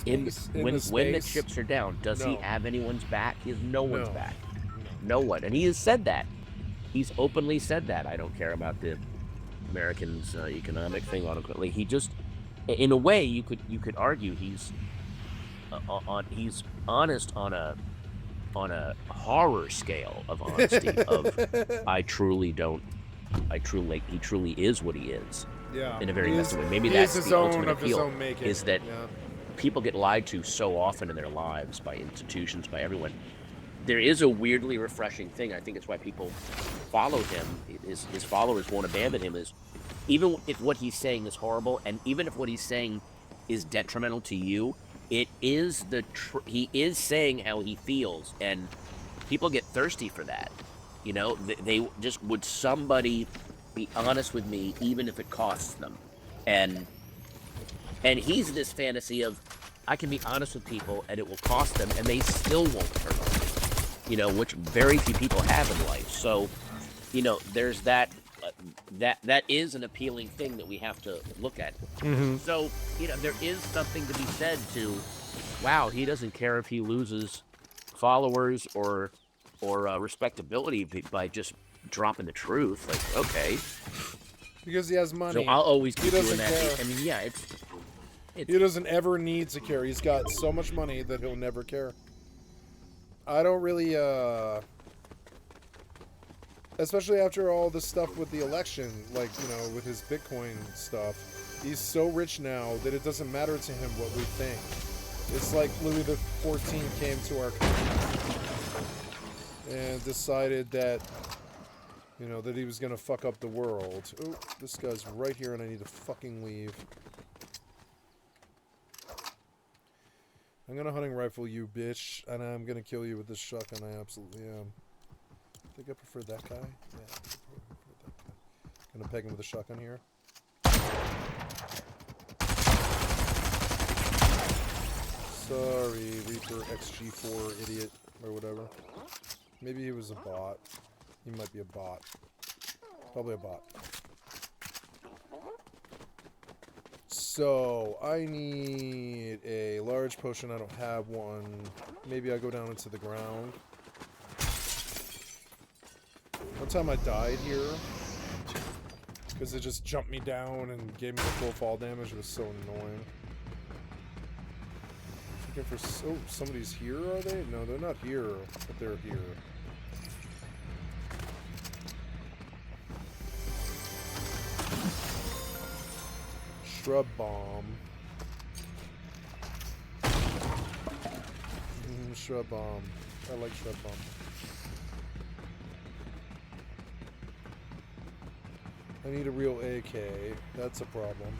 when the chips are down? Does he have anyone's back? He has no one's back. No one. And he has said that. He's openly said that. I don't care about the Americans' economic thing. Adequately, he just, in a way, you could argue he's honest on a horror scale of honesty. He truly is what he is. Yeah. In a very messy way. Maybe that's the ultimate appeal. Is that people get lied to so often in their lives by institutions, by everyone. There is a weirdly refreshing thing. I think it's why people follow him. His followers won't abandon him. Is even if what he's saying is horrible, and even if what he's saying is detrimental to you, it is he is saying how he feels, and people get thirsty for that. They just, would somebody be honest with me, even if it costs them? And he's this fantasy of, I can be honest with people and it will cost them and they still won't turn on me, which very few people have in life. So, there's that is an appealing thing that we have to look at. Mm-hmm. So, there is something to be said to, wow, he doesn't care if he loses followers or respectability by just dropping the truth. Like, okay. Because he has money. So I'll always keep doing that. care. I mean, yeah, he doesn't ever need to care. He's got so much money that he'll never care. I don't really, especially after all the stuff with the election, like, with his Bitcoin stuff. He's so rich now that it doesn't matter to him what we think. It's like Louis XIV came to our country and decided that, that he was going to fuck up the world. Oh, this guy's right here and I need to fucking leave. I'm going to hunting rifle you, bitch, and I'm going to kill you with this shotgun. I absolutely am. I think I prefer that guy. Yeah, I prefer that guy. Going to peg him with a shotgun here. Sorry, Reaper XG4 idiot, or whatever. Maybe he was a bot. He might be a bot. Probably a bot. So, I need a large potion. I don't have one. Maybe I go down into the ground. One time I died here because it just jumped me down and gave me the full fall damage. It was so annoying. Looking for... Oh, somebody's here, are they? No, they're not here, but they're here. Shrub bomb. Shrub bomb. I like shrub bomb. I need a real AK. That's a problem.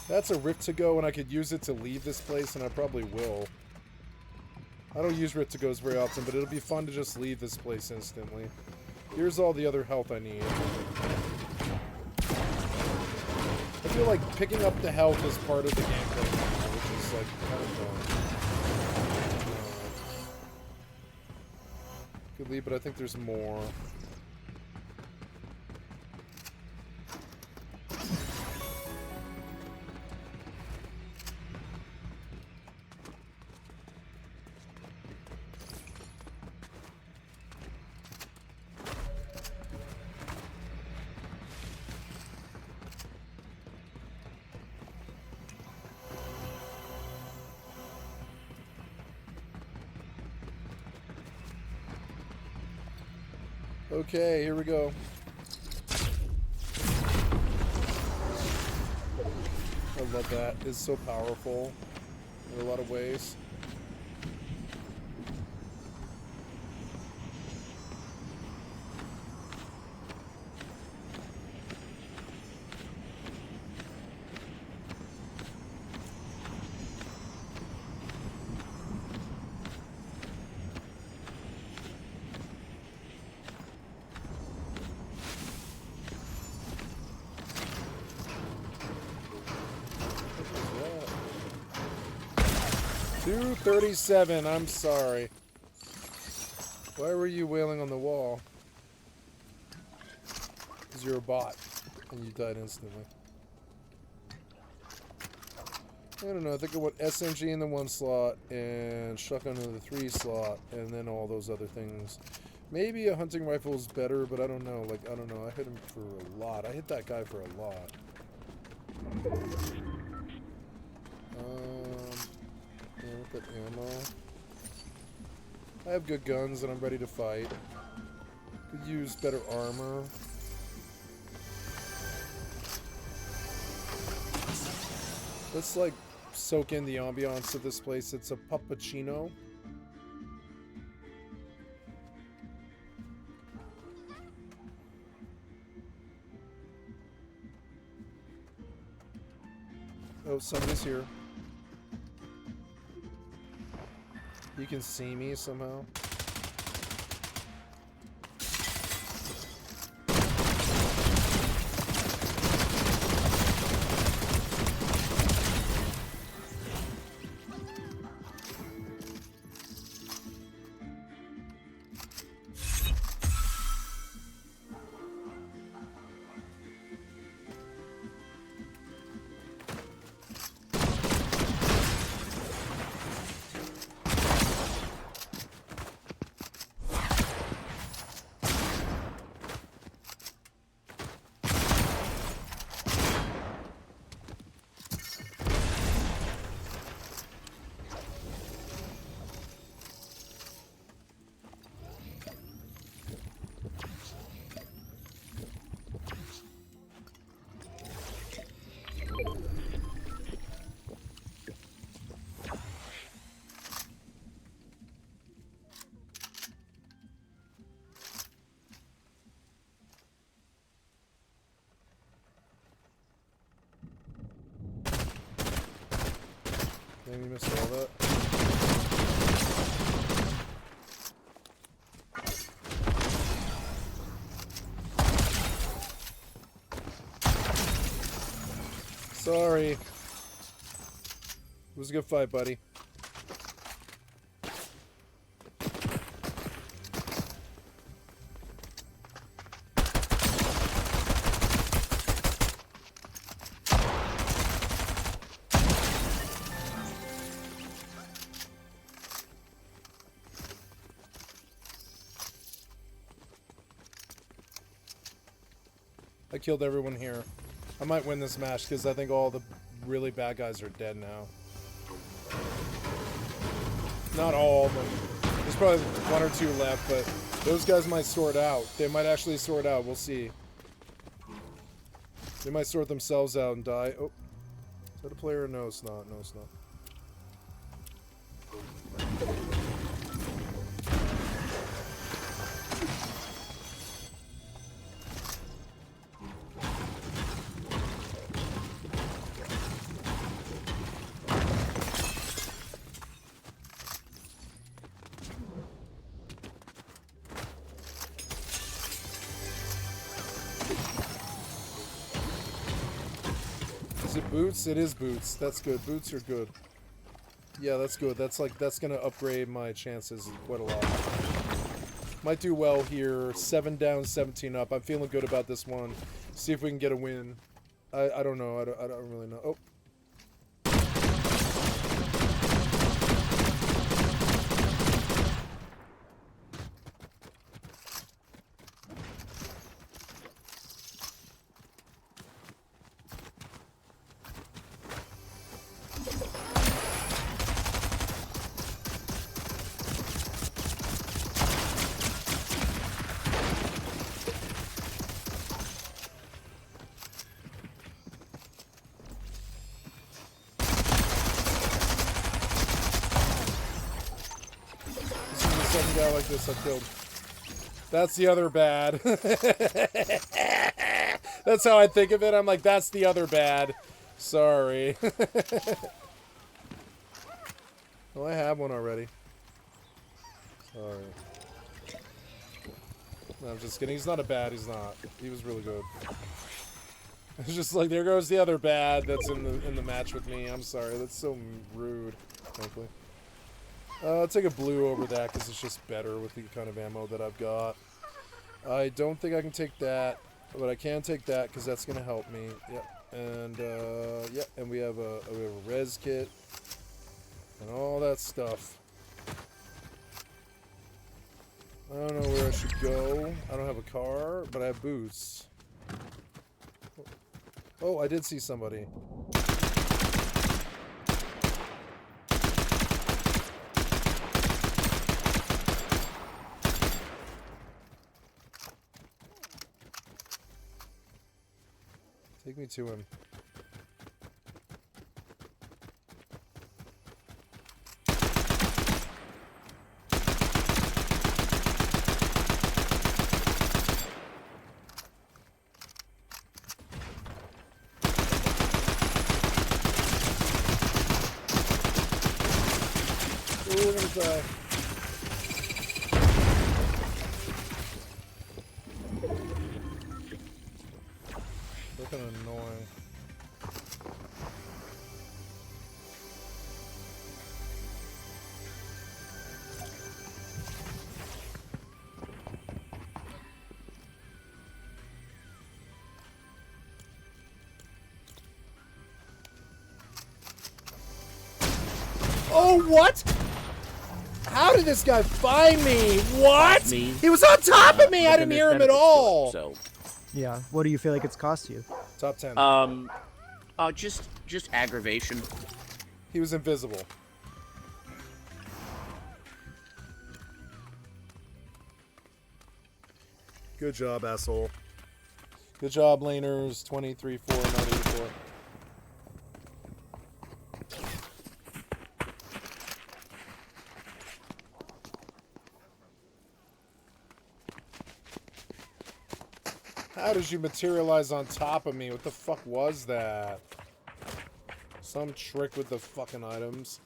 That's a Rift to Go, and I could use it to leave this place, and I probably will. I don't use Rift to Goes very often, but it'll be fun to just leave this place instantly. Here's all the other health I need. I feel like picking up the health is part of the gameplay now, which is like kind of dumb. Could leave, but I think there's more. Okay, here we go. I love that. It's so powerful in a lot of ways. $237, I'm sorry. Why were you wailing on the wall? Because you're a bot, and you died instantly. I don't know, I think I want SMG in the 1 slot, and shotgun in the 3 slot, and then all those other things. Maybe a hunting rifle is better, but I don't know. Like, I don't know, I hit him for a lot. I hit that guy for a lot. Yeah, with that ammo. I have good guns and I'm ready to fight. Could use better armor. Let's like soak in the ambiance of this place. It's a puppuccino. Oh, somebody's here. You can see me somehow. Maybe missed all that. Sorry. It was a good fight, buddy. I killed everyone here. I might win this match because I think all the really bad guys are dead now. Not all, but there's probably 1 or 2 left, but those guys might sort out. They might actually sort out. We'll see. They might sort themselves out and die. Oh. Is that a player? No, it's not. No, it's not. Is it boots? It is boots. That's good. Boots are good. Yeah, that's good. That's gonna upgrade my chances quite a lot. Might do well here. 7 down, 17 up. I'm feeling good about this one. See if we can get a win. I don't know. I don't really know. Oh. Guy like this I killed. That's the other bad. That's how I think of it. I'm like, that's the other bad. Sorry. Well, I have one already. Sorry. No, I'm just kidding. He's not a bad. He's not. He was really good. It's just like, there goes the other bad that's in the match with me. I'm sorry. That's so rude, frankly. I'll take a blue over that because it's just better with the kind of ammo that I've got. I don't think I can take that, but I can take that because that's going to help me. Yep. And, yeah, and we have a res kit and all that stuff. I don't know where I should go. I don't have a car, but I have boots. Oh, I did see somebody. Take me to him. Ooh, we're gonna die. Looking annoying. Oh, what? How did this guy find me? What? Me. He was on top of me. I But didn't then hear there's him at benefits to it, all. So, Yeah. What do you feel like it's cost you? Top 10. just aggravation. He was invisible. Good job, asshole. Good job, laners. 23-4, not 84. How did you materialize on top of me? What the fuck was that? Some trick with the fucking items.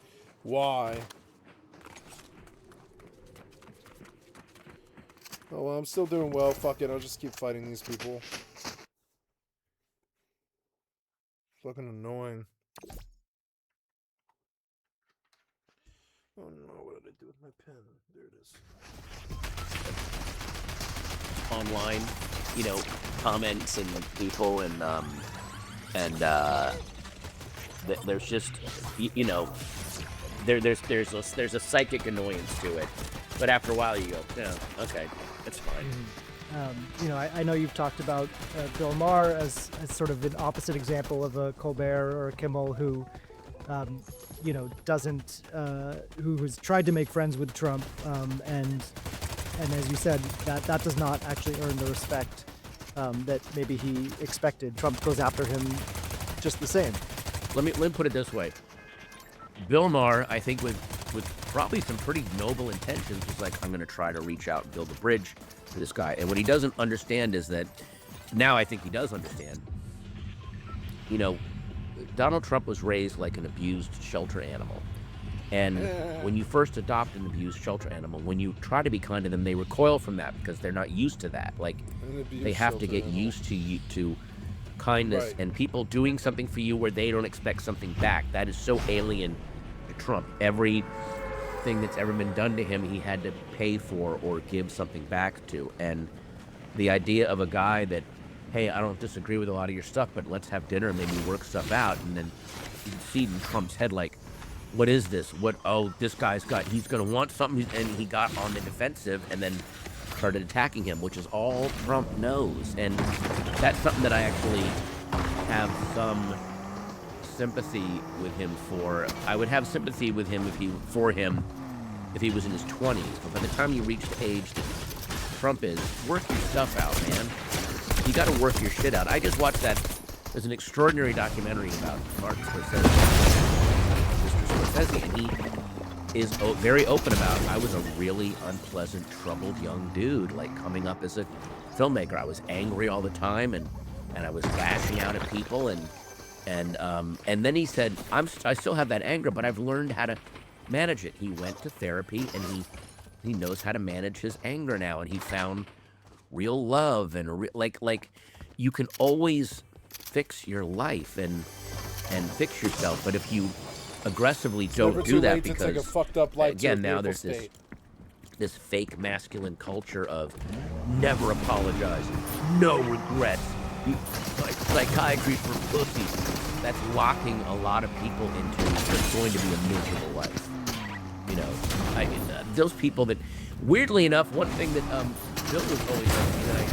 Why? Oh, well, I'm still doing well. Fuck it. I'll just keep fighting these people. Fucking annoying. Oh no, what did I do with my pen? There it is. Online, you know, comments and people and there's just you know, there's a psychic annoyance to it, but after a while you go, yeah, okay, that's fine. I know you've talked about Bill Maher as sort of an opposite example of a Colbert or a Kimmel who, doesn't, who has tried to make friends with Trump, and as you said, that does not actually earn the respect that maybe he expected. Trump goes after him just the same. Let me put it this way. Bill Maher, I think with probably some pretty noble intentions, was like, I'm going to try to reach out and build a bridge to this guy. And what he doesn't understand is that, now I think he does understand, Donald Trump was raised like an abused shelter animal. And when you first adopt an abused shelter animal, when you try to be kind to them, they recoil from that because they're not used to that. Like, they have to get used to kindness and people doing something for you where they don't expect something back. That is so alien to Trump. Everything that's ever been done to him, he had to pay for or give something back to. And the idea of a guy that, hey, I don't disagree with a lot of your stuff, but let's have dinner and maybe work stuff out. And then you can see in Trump's head, like, what is this? This guy's he's going to want something. And he got on the defensive and then started attacking him, which is all Trump knows. And that's something that I actually have some sympathy with him for. I would have sympathy with him if he was in his 20s. But by the time you reach the age that Trump is, work your stuff out, man. You got to work your shit out. I just watched that. There's an extraordinary documentary about Martin Scorsese, Mr. Scorsese, and he is very open about, I was a really unpleasant, troubled young dude, like coming up as a filmmaker. I was angry all the time, and I was lashing out at people, and then he said, I still have that anger, but I've learned how to manage it. He went to therapy, and he knows how to manage his anger now, and he found real love, and like you can always fix your life and fix yourself, but if you aggressively don't do that, because take a fucked up life again, to a now there's state. this fake masculine culture of never apologize, no regrets, like psychiatry for pussies. That's locking a lot of people into what's going to be a miserable life. Those people that, weirdly enough, one thing that Bill was always saying that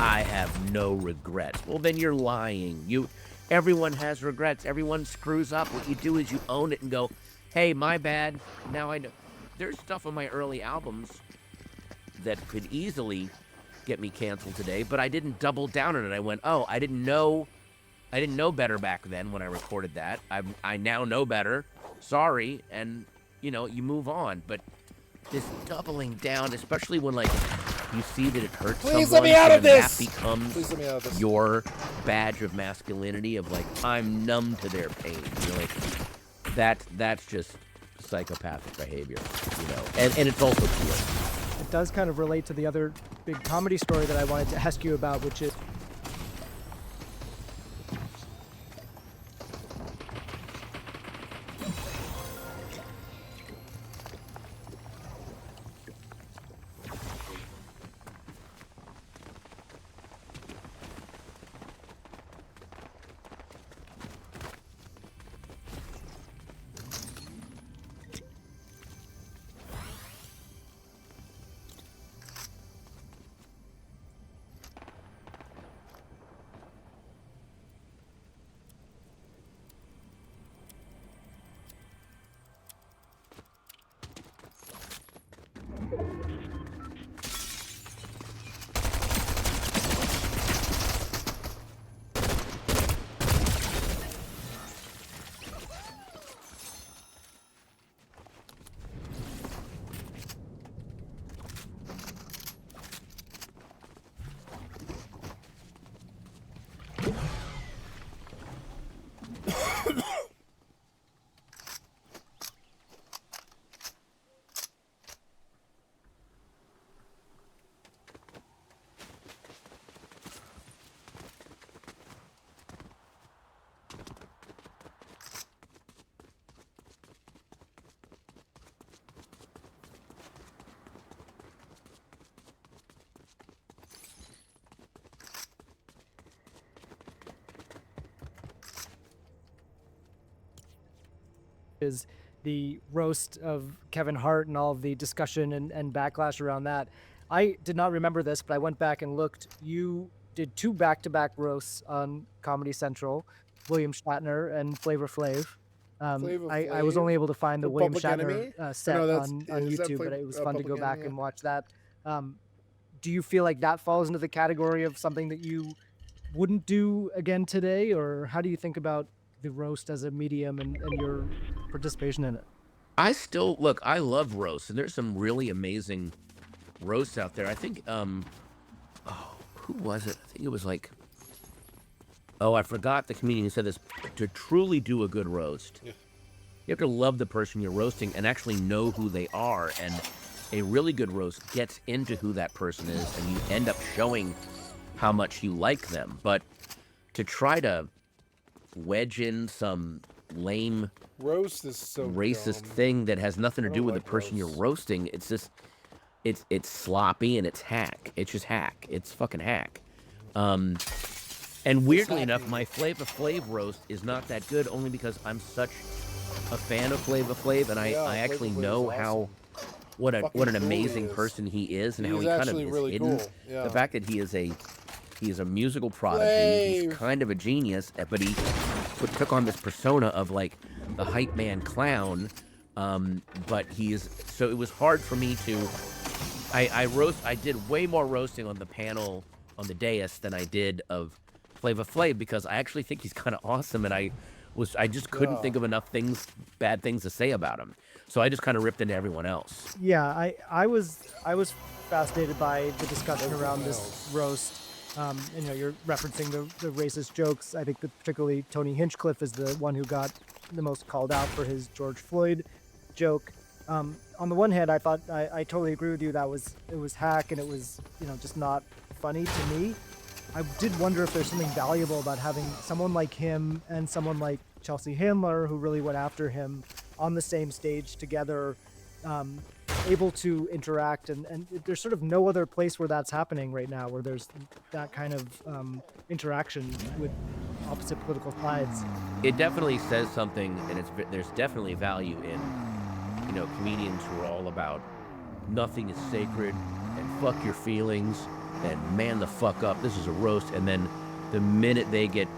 I have no regrets. Well, then you're lying. Everyone has regrets. Everyone screws up. What you do is you own it and go, hey, my bad. Now I know. There's stuff on my early albums that could easily get me canceled today, but I didn't double down on it. I went, oh, I didn't know better back then when I recorded that. I now know better. Sorry. And, you move on. But this doubling down, especially when, like, you see that it hurts Please someone, let me out of this! that becomes your badge of masculinity, of like, I'm numb to their pain. That's just psychopathic behavior, and it's also cool. It does kind of relate to the other big comedy story that I wanted to ask you about, which is the roast of Kevin Hart and all of the discussion and backlash around that. I did not remember this, but I went back and looked. You did 2 back-to-back roasts on Comedy Central, William Shatner and Flavor Flav. Flavor I was Flav only able to find the for William Public Shatner Enemy? set no, on is that YouTube, but Flavor- it was fun to Public go back Enemy? and watch that. Do you feel like that falls into the category of something that you wouldn't do again today, or how do you think about the roast as a medium and your participation in it? I still look. I love roasts, and there's some really amazing roasts out there. I think. Oh, who was it? I think it was like. Oh, I forgot the comedian who said this. To truly do a good roast, Yeah. you have to love the person you're roasting and actually know who they are. And a really good roast gets into who that person is, and you end up showing how much you like them. But to try to wedge in some lame Roast is so racist dumb. thing that has nothing to I do don't with like the person you're roasts. roasting, it's just it's sloppy and it's hack. It's just hack. It's fucking hack. And weirdly enough, my Flava Flav roast is not that good, only because I'm such a fan of Flava Flav, and Yeah, I actually Flavor Flav is know awesome. how what an Fucking cool he amazing is. person he is, and how He's he kind of actually is really hidden. cool. Yeah. The fact that he is a musical prodigy, he's Flav. kind of a genius, but he took on this persona of like the hype man clown. But so it was hard for me to. I did way more roasting on the panel on the dais than I did of Flava Flav, because I actually think he's kind of awesome, and I just couldn't think of enough bad things to say about him. So I just kind of ripped into everyone else. Yeah, I was fascinated by the discussion around this roast. And, you're referencing the racist jokes. I think that particularly Tony Hinchcliffe is the one who got the most called out for his George Floyd joke. On the one hand, I thought I totally agree with you that it was hack, and it was just not funny to me. I did wonder if there's something valuable about having someone like him and someone like Chelsea Handler, who really went after him, on the same stage together, able to interact. And there's sort of no other place where that's happening right now, where there's that kind of interaction with opposite political sides. It definitely says something, and there's definitely value in comedians who are all about nothing is sacred and fuck your feelings and man the fuck up. This is a roast, and then the minute they get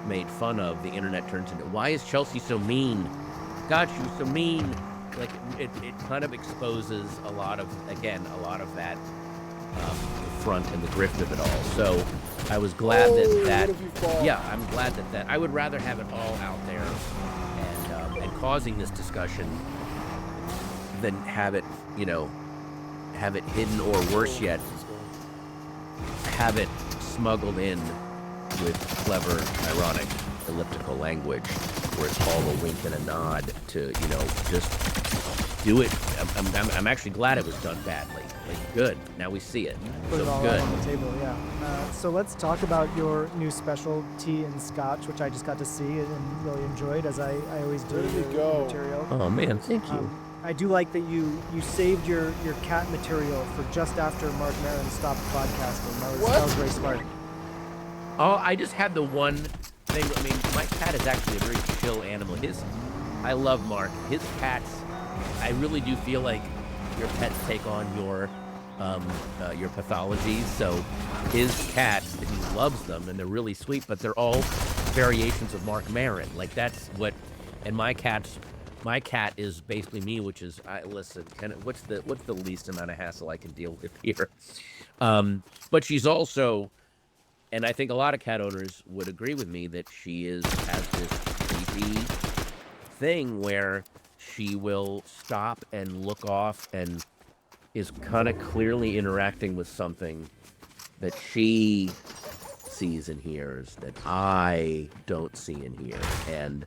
made fun of, the internet turns into, why is Chelsea so mean? God, she was so mean. Like it kind of exposes a lot of that front and the grift of it all. So I was glad I'm glad that I would rather have it all out there and causing this discussion than have it hidden, or worse yet, have it smuggled in with clever, ironic, elliptical language, where it's all a wink and a nod to, just do it. I'm actually glad it was done badly. Like, good. Now we see it. Put it So all good. out on the table, yeah. So let's talk about your new special, Tea and Scotch, which I just got to see and really enjoyed, as I always do. There you the go. Material. Oh man, thank you. I do like that you saved your cat material for just after Mark Maron stopped podcasting. That was very smart. Oh, I just had the one thing. I mean, my cat is actually a very chill animal. I love Mark. His cats, I really do feel like your pets take on your pathologies. So his cats, he loves them, and they're really sweet, but they're all variations of Mark Maron. Like, that's what, and my cat is basically me, which is, listen, what's the least amount of hassle I can deal with here? But she's also, and I think a lot of cat owners would agree with me, that she has this creepy thing where she will stop and look off and is kind of clearly interacting with something that she sees and hears that I don't see and hear. And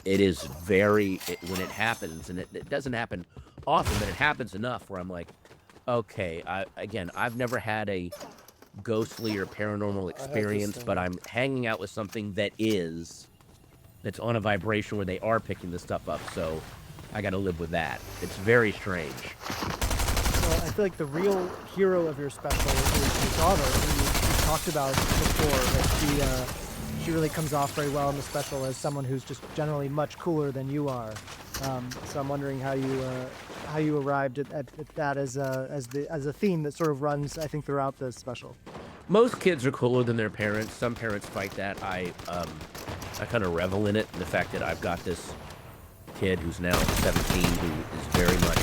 it is when it happens, and it doesn't happen often, but it happens enough where I'm like, okay, I've never had a ghostly or paranormal experience, but I'm hanging out with something that's on a vibration where they are picking this stuff up, so I gotta live with that. It's very strange. Well, I feel like the real hero of your special is your daughter, who you talked about before, that she really comes off very well in the special as someone who's just generally much cooler than you are. So I'm wondering how you how you arrived at that as a theme that sort of runs, I think, throughout the special. Most kids are cooler than their parents. Some parents fight that. I kind of revel in it. The fact that I've got this kid who's now 17 who is very much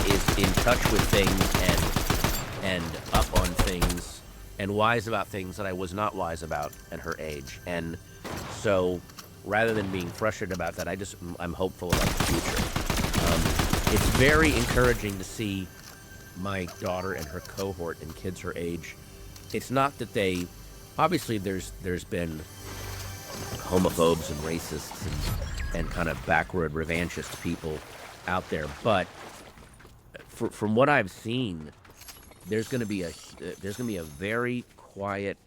is in touch with things and up on things and wise about things that I was not wise about at her age. And so rather than being frustrated about that, I'm hopeful about the future. It's very encouraging to see my daughter and her cohort and kids her age. It's not that they, obviously there's been homophobes and racists and kind of backward revanchist people out there, but from what I've seen, there's going to be a very quiet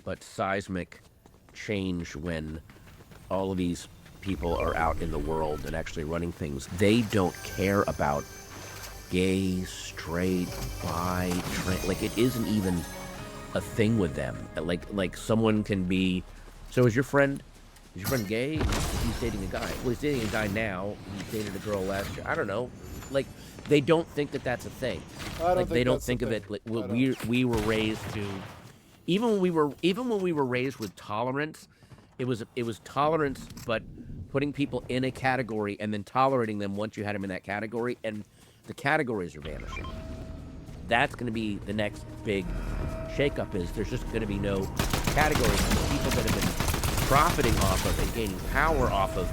but seismic change when all of these people are out in the world and actually running things. They don't care about gay, straight, bi, trans. Like, it isn't even a thing with them. Like someone can be. So is your friend gay? He's dating a guy. Well, he's dating a guy now. He dated a girl last year. I don't know. Like, they don't think that that's a thing. They don't think of it. Like, we were raised to. Even when we were raised with tolerance, it was tolerance, but putting people in a category and then tolerating them once you had them in that category, and the categories are vanishing. That's going to be the next big shakeup. Is there's just going to be no categories, and the people that have been profiting off of and gaining power off of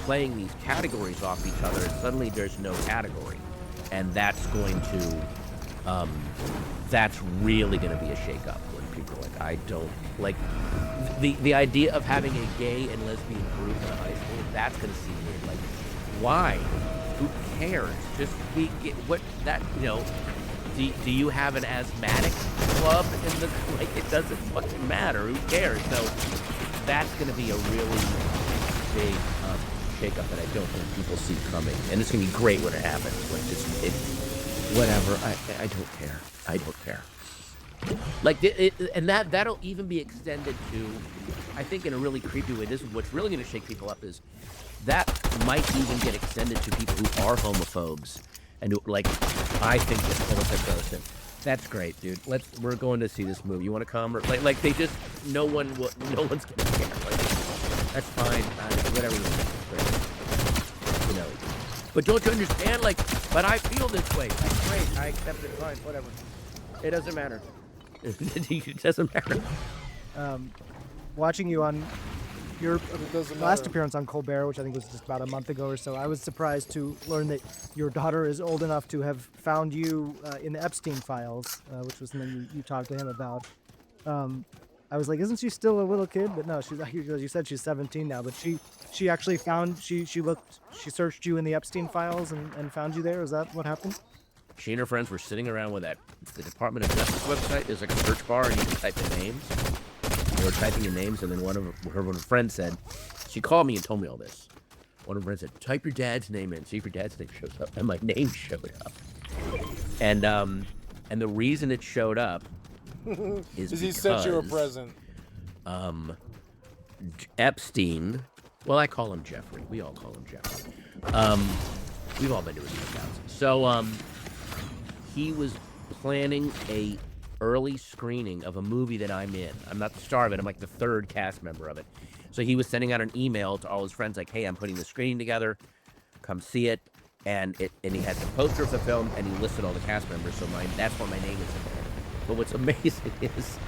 playing these categories off each other, and suddenly there's no category, and that's going to that's really going to be a shakeup when people are like, I don't like the idea of having a gay and lesbian group in high school. That's going to seem weird. Like, why? Who cares? Just be what that Do you have an asthmatic club in the like? It doesn't fucking matter. Who cares? So that's going to be a really big shakeup that I don't think people see coming, and it's going to be great when it happens. Like, whatever. I don't care. I don't care. Like, and that'll even be extended to, I think, in a really creepy way. This is what's really going to shake people up, is that might even get extended to people who are homophobes and who, like, I think that homosexuality. That's great, dude. We're going to see this movie. You want to come? Or like they just no one's gonna care. Like, that's fine. Whatever you want. But don't you understand? Like, but I feel this way. That's great. I accept it. Fine. Whatever. It doesn't matter. It doesn't matter. Watching you on your last appearance on Colbert, which I think was just about a month ago or so, I was surprised to learn that your daughter is old enough to have found you in the Epstein files, which was something you talked to him about. I was like, isn't she still a little kid? But no, she's, you said she's 17 now, but she actually found, she searched you in the Epstein files and found you there. Is that what happened? She and her friends were sitting around with the Department of Justice website. There's like a search bar, and you can type in names. They were typing in names, and then one of her friends said, she called me and told me all this. One of her friends said, type your dad's name in, see if your dad's name shows up. And my name showed up. And the reason it showed up is he sent you a present. Epstein, well, I call him Jeffrey. We all call him Jeffrey. We've all been to his house. So, he was planning a early screening of a movie that I'm in. I'm not the star of it. I'm like the third cast member of it. So he was sending out an email to all his friends like, hey, I'm putting the screening together. Come see it. And he had the poster of the film, and he listed all the cast members. So that's why my name is in there. But what's amazing is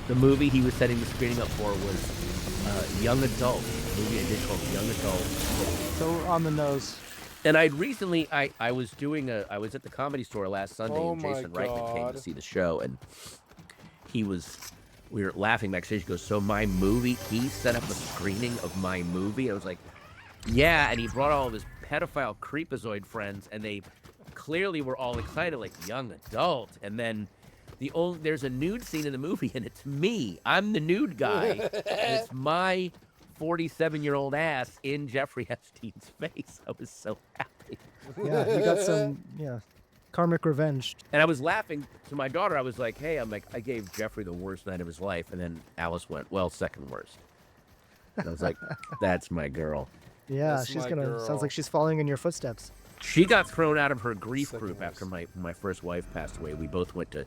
the movie he was setting the screening up for was young adult. A movie I did called Young Adult. So on the nose. And I'd recently, I was at the Comedy Store last Sunday, and Jason Reitman came to see the show, and we were laughing backstage. He goes, so my movie, he set up a screening of my movie? I was like, yeah, and he brought all of his pedophile creepazoid friends, and they clearly were all excited, like, young adult, and then there's a nude scene in the movie, and it's me. I'm the nude guy, and it's my 47-year-old ass in Jeffrey Epstein's face. I was so happy. Yeah, you got some karmic revenge. And I was laughing to my daughter. I was like, hey, I gave Jeffrey the worst night of his life. And then Alice went, well, second worst. And I was like, that's my girl. Yeah, That's she's my gonna. girl. Sounds like she's following in your footsteps. She got thrown out of her grief Second group worst. after my first wife passed away. We both went to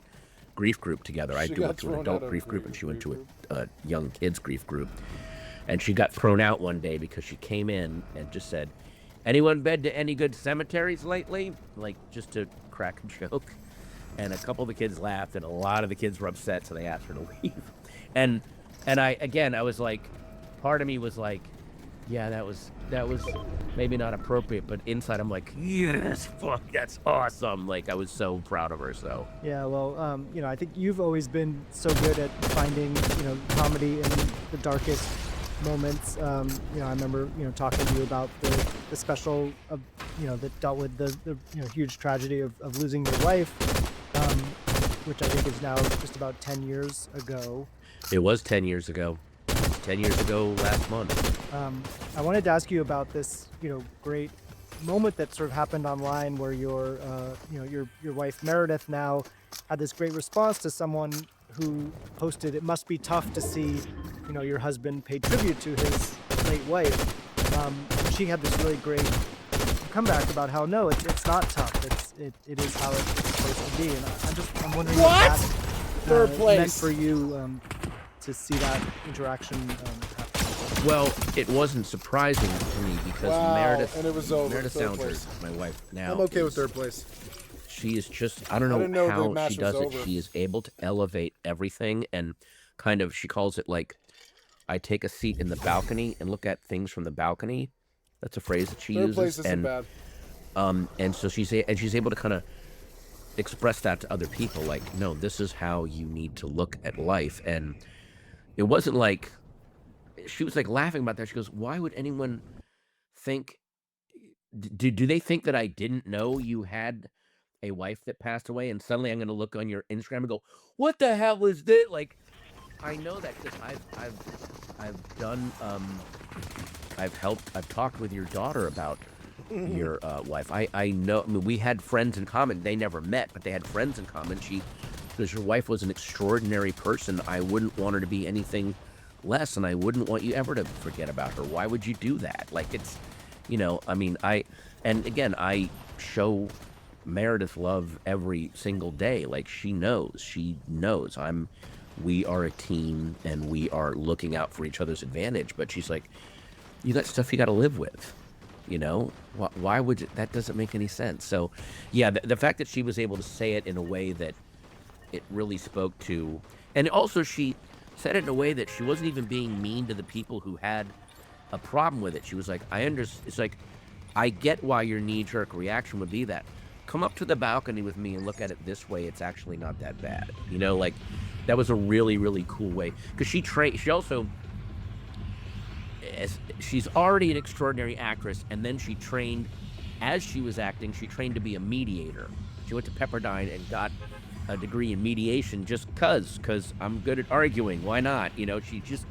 grief group together. I She went got to an thrown out adult of grief group, and she went grief to a young kids grief group. And she got thrown out one day because she came in and just said, "Anyone been to any good cemeteries lately?" Like, just to crack a joke. And a couple of the kids laughed, and a lot of the kids were upset, so they asked her to leave. And I was like, part of me was like, yeah, that was maybe not appropriate, but inside I'm like, yes, fuck, that's awesome. Like, I was so proud of her. So Yeah, well, I think you've always been so good at finding, comedy in the darkest moments. I remember, talking to you about the special of, that dealt with the huge tragedy of losing your wife, which I think is now just about 10 years ago. it was 10 years ago. 10 years ago last month. I wanted to ask you about this, great moment that sort of happened online where your wife Meredith now had this great response to someone who posted, "It must be tough to see, your husband pay tribute to his late wife." She had this really great comeback about how no, it's not tough. It is how it's supposed to be, and I'm wondering What? if that Third meant place. for you to see that interaction happen. Well, it wasn't surprising to me because Wow, Meredith, and it was over. Meredith Third Sounder, place. my wife now. I'm okay with is- third place. She is just, I don't didn't know know the how match she was does it. over. She is able to elevate everything, and kind of, she calls it like, I take a seat in the balcony and look at things from the balcony. That's a phrase that she Third uses. place isn't and bad. and so she's able to kind of express that to other people, like, no, this is how you need to look at life. And it wasn't like, she was like laughing about that. She goes, why would anyone think, do they think that I didn't know you had a wife that passed away, and suddenly I'm going to look on your Instagram and go, what the hell is this? Like, I know that because I've done, I've talked with your daughter about your wife. I know, I mean, we had friends in common. They never met, but they had friends in common. Because your wife was an extraordinary person. I wouldn't want her to be anything less, and I wouldn't want you ever to forget about her. Why would you do that? Like, it's, I mean, and again, I show Meredith love every single day. Like, she knows. We are a team, and we are looking out for each other's advantage. But she's like, you got stuff you got to live with. Why would you, that doesn't make any sense. So, yeah, the fact that she was able to say it in a way that it really spoke to, and also she said it in a way that she wasn't even being mean to the people who had a problem with it. She was like, it's like, I get why your knee-jerk reaction would be that. Come up to the balcony with me and look at it this way. It's actually not that bad. Like, that was a really, really cool way. Because she also, she's already an extraordinary actress, and then she trained, as she was acting, she trained to be a mediator. She went to Pepperdine and got a degree in mediation just because I'm good at arguing. Why not? She's just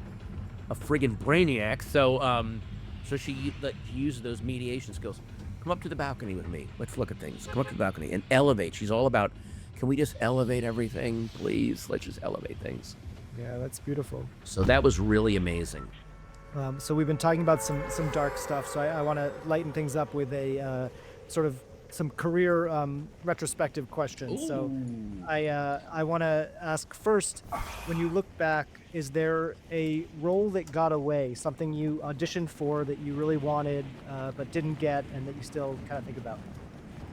a friggin' brainiac. So she uses those mediation skills. Come up to the balcony with me. Let's look at things. Come up to the balcony and elevate. She's all about, can we just elevate everything, please? Let's just elevate things. Yeah, that's beautiful. So that was really amazing. So we've been talking about some dark stuff. So I want to lighten things up with a sort of some career retrospective questions. So I want to ask first, when you look back, is there a role that got away, something you auditioned for that you really wanted but didn't get, and that you still kind of think about?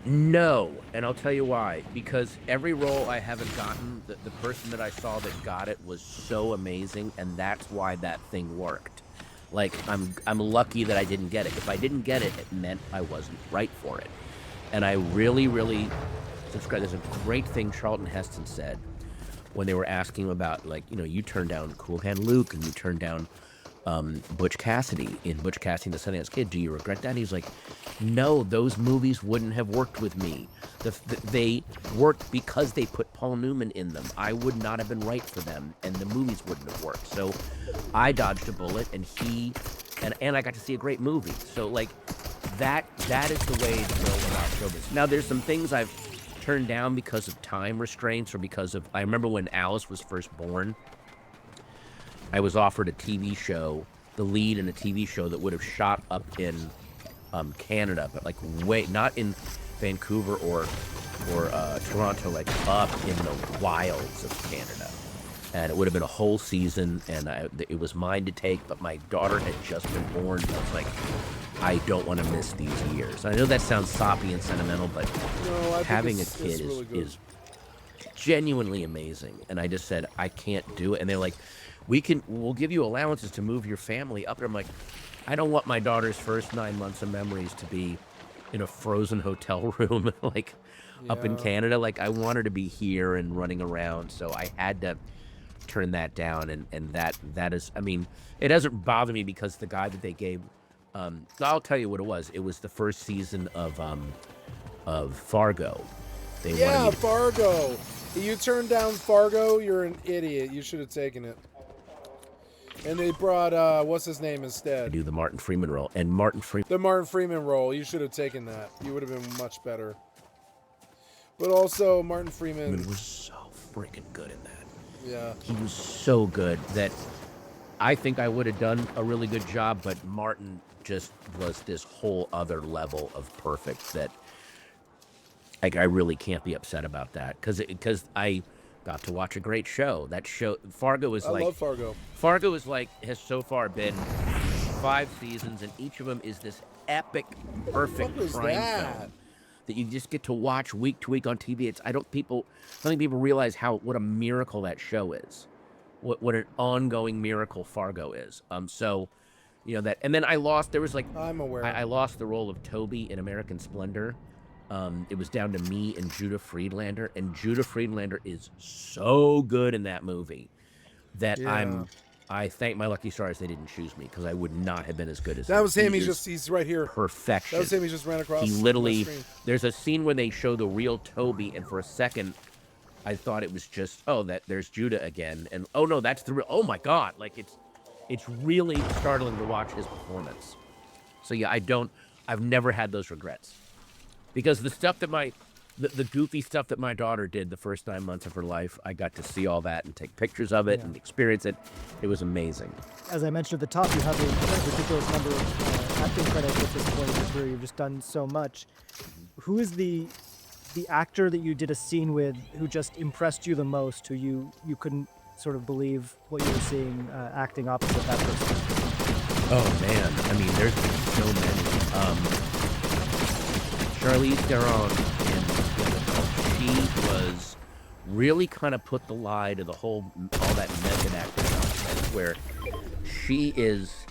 No, and I'll tell you why. Because every role I haven't gotten, the person that I saw that got it was so amazing, and that's why that thing worked. Like, I'm lucky that I didn't get it. If I didn't get it, it meant I wasn't right for it. And I really, really subscribe. There's a great thing Charlton Heston said when they were asking him about, like, you turned down Cool Hand Luke and you turned down Butch Cassidy in Butch Cassidy and the Sundance Kid. Do you regret that? And he's like, no, those movies wouldn't have worked with me. They worked because they put Paul Newman in them. I would not have been right for them, and the movies wouldn't have worked. So I dodged a bullet, and and I got to see a great movie. So, like, that is the way to go about showbiz. Now, there's some things I've turned down because of time restraints, or because of, I remember when Alice was first born, I was offered a TV show, the lead in a TV show that would have shot up in Canada, but like way not in Vancouver or Toronto, like up in the wilds of Canada. And it would have been a whole season, and it was mine to take, but my daughter had just been born. So I was like, I don't want to miss these years. I know that sounds soppy and sentimental, but No, I having a think kid it's really good. is genuinely amazing. And I just said, I can't do it. And they're like, we'll give you allowances to move your family up there. I'm like, I don't want my daughter's first 9 months of memories to be in a frozen hotel room, like up in Yeah. Canada. Like, I want her to be here and running around. So I had to turn that down. And that is, I mean, it doesn't bother me because the guy that they gave, I'll tell you what it was. It was the first season of Fargo. They wanted Yeah, me to Fargo. You turned down Fargo, you're an idiot. You should have taken it. And they brought, what's his name instead? do the Martin Freeman role. And Martin Freeman The Martin Freeman role. You should have taken that. You would have been much better. But also, Martin Freeman. was so freaking good in that. Yeah. He was so good that I think I would have done a really good job, but Martin just was this whole other level of perfect that I really can't be upset about that because I got to watch a great show. That show, Fargo, is I like love Fargo. Fargo is like has so far been 5 seasons, and each of them is this epic, perfect What was crime that? film that you just get to watch week to week on TV. It's I don't think people realize what a miracle that show is, what an ongoing miracle Fargo is. So, you know that, and then I lost. There was like I'm aware. I lost the role of Toby in American Splendor. It was down to me and Judah Friedlander, and Judah Friedlander is so good in that movie that Yeah. I thank my lucky stars they didn't choose me because I would not have been as good as That was him. He He's right here. perfection. That was him. He just ran across. He my literally, screen. there's a scene where they show the real Toby, and for a second, I thought it was just, there's Judah again, and oh no, that's the real. Oh my God, like it's really startling to watch his performance. So yeah, I've never had those regrets, because the stuff that the goofy stuff that my daughter did the first 9 months of her life, I got to see all that and take pictures of it and experience it. It was amazing. As I mentioned at the top, you have a ridiculous number of acting credits at this point in your career. You've just done so much. Who is the actor that you did a scene with who just impressed you the most, who you couldn't sort of believe what you were seeing acting opposite that person? Oh man, I mean, there's been so many. Charlize Theron in she was really kind of put the lie to all that method acting nonsense, where she is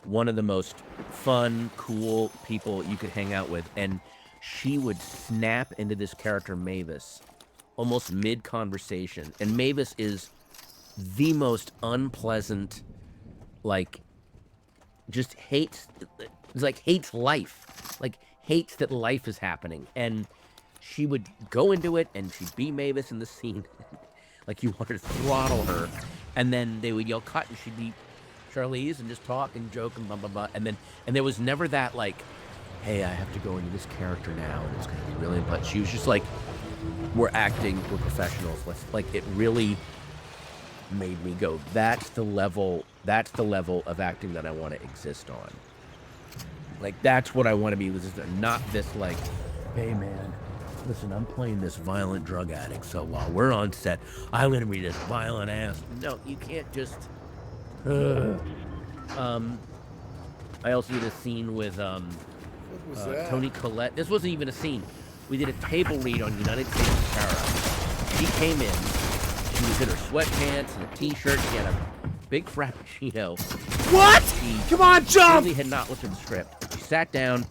one of the most fun, cool people you could hang out with, and she would snap into this character Mavis almost mid-conversation, and Mavis is the most unpleasant, like, just hates life, like hates that life is happening, and she would go into it and she'd be Mavis in the scene like you wanted to throttle her, and then they would yell cut and she'd be Charlize and just talk and joke and blah blah blah, and there was never that like, hey, I have to go into this character now and it's gonna be really, but she was just like, we're professionals, like it really made me go, that's the level of acting that I want to exist on. Like, that's what I want to be, not this like, hey man, listen, I'm playing this violent drug addict, so while we're on set, I'm gonna be this violent ass. No, you can't just I also did a scene with What was that? Toni Collette. This wasn't even a scene. We did a table read on United States Tara. She came in. She was in her sweatpants and a t-shirt. She had a big frappuccino. What? She Come on, jump! really had not looked at the script. She sat down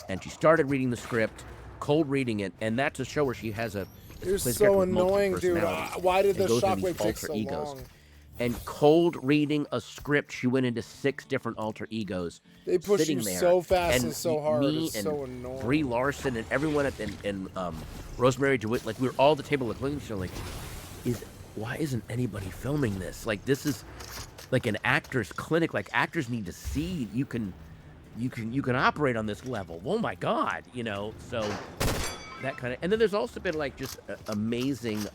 and she started reading the script, cold reading it, and that's a show where she has a You're plays a so character with multiple annoying, dude. personalities Why did and the goes into these shockwave take alter so egos. long? And cold reading a script, she went into 6 different alter egos. They push sitting you there, so fast and so hard. Me It's and so annoying. Brie Larson and everyone and Rosemary DeWitt, like we were all at the table looking at each other like, why isn't anybody filming this? Like, this is like an actor's clinic. Like, actors need to see you can operate on this level. Oh my God, you know. So that kind of, and then there's also been like just amazing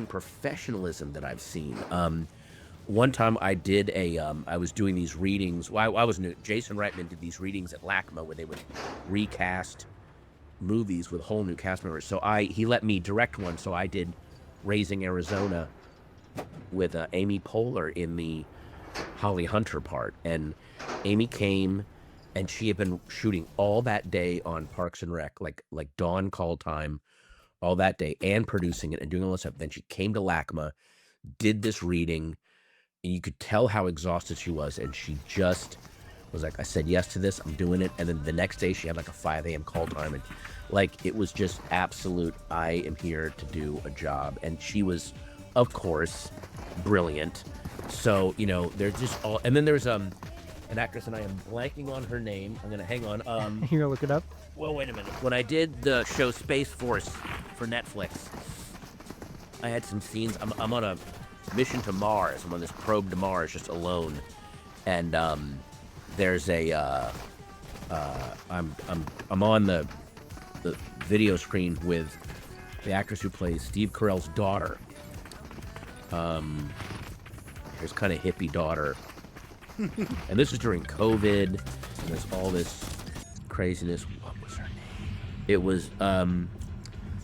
professionalism that I've seen. one time I did I was doing these readings. Well, I was new. Jason Reitman did these readings at LACMA where they would recast movies with whole new cast members. So he let me direct one. So I did Raising Arizona with Amy Poehler in the Holly Hunter part. And Amy came, and she had been shooting all that day on Parks and Rec, like dawn call time, all that day, and producing it and doing all this stuff. Then she came to LACMA, did this reading, and you could tell how exhausted she was, and she just was like, I said yes to this, I'm doing it. And then the next day she had like a 5 a.m. call time, and like it was just absolute, I am here to do a job. And she was, of course, brilliant. So, you know, they're just all, and then there's an actress, and I am blanking on her name. I'm gonna hang on. You gonna look it up? Well, wait a minute. When I did the show Space Force for Netflix, I had some scenes. I'm on a mission to Mars. I'm on this probe to Mars, just alone, and there's a I'm on the video screen with the actress who plays Steve Carell's daughter. His kind of hippie daughter, and this is during COVID. And there's all this craziness. What was her name? It was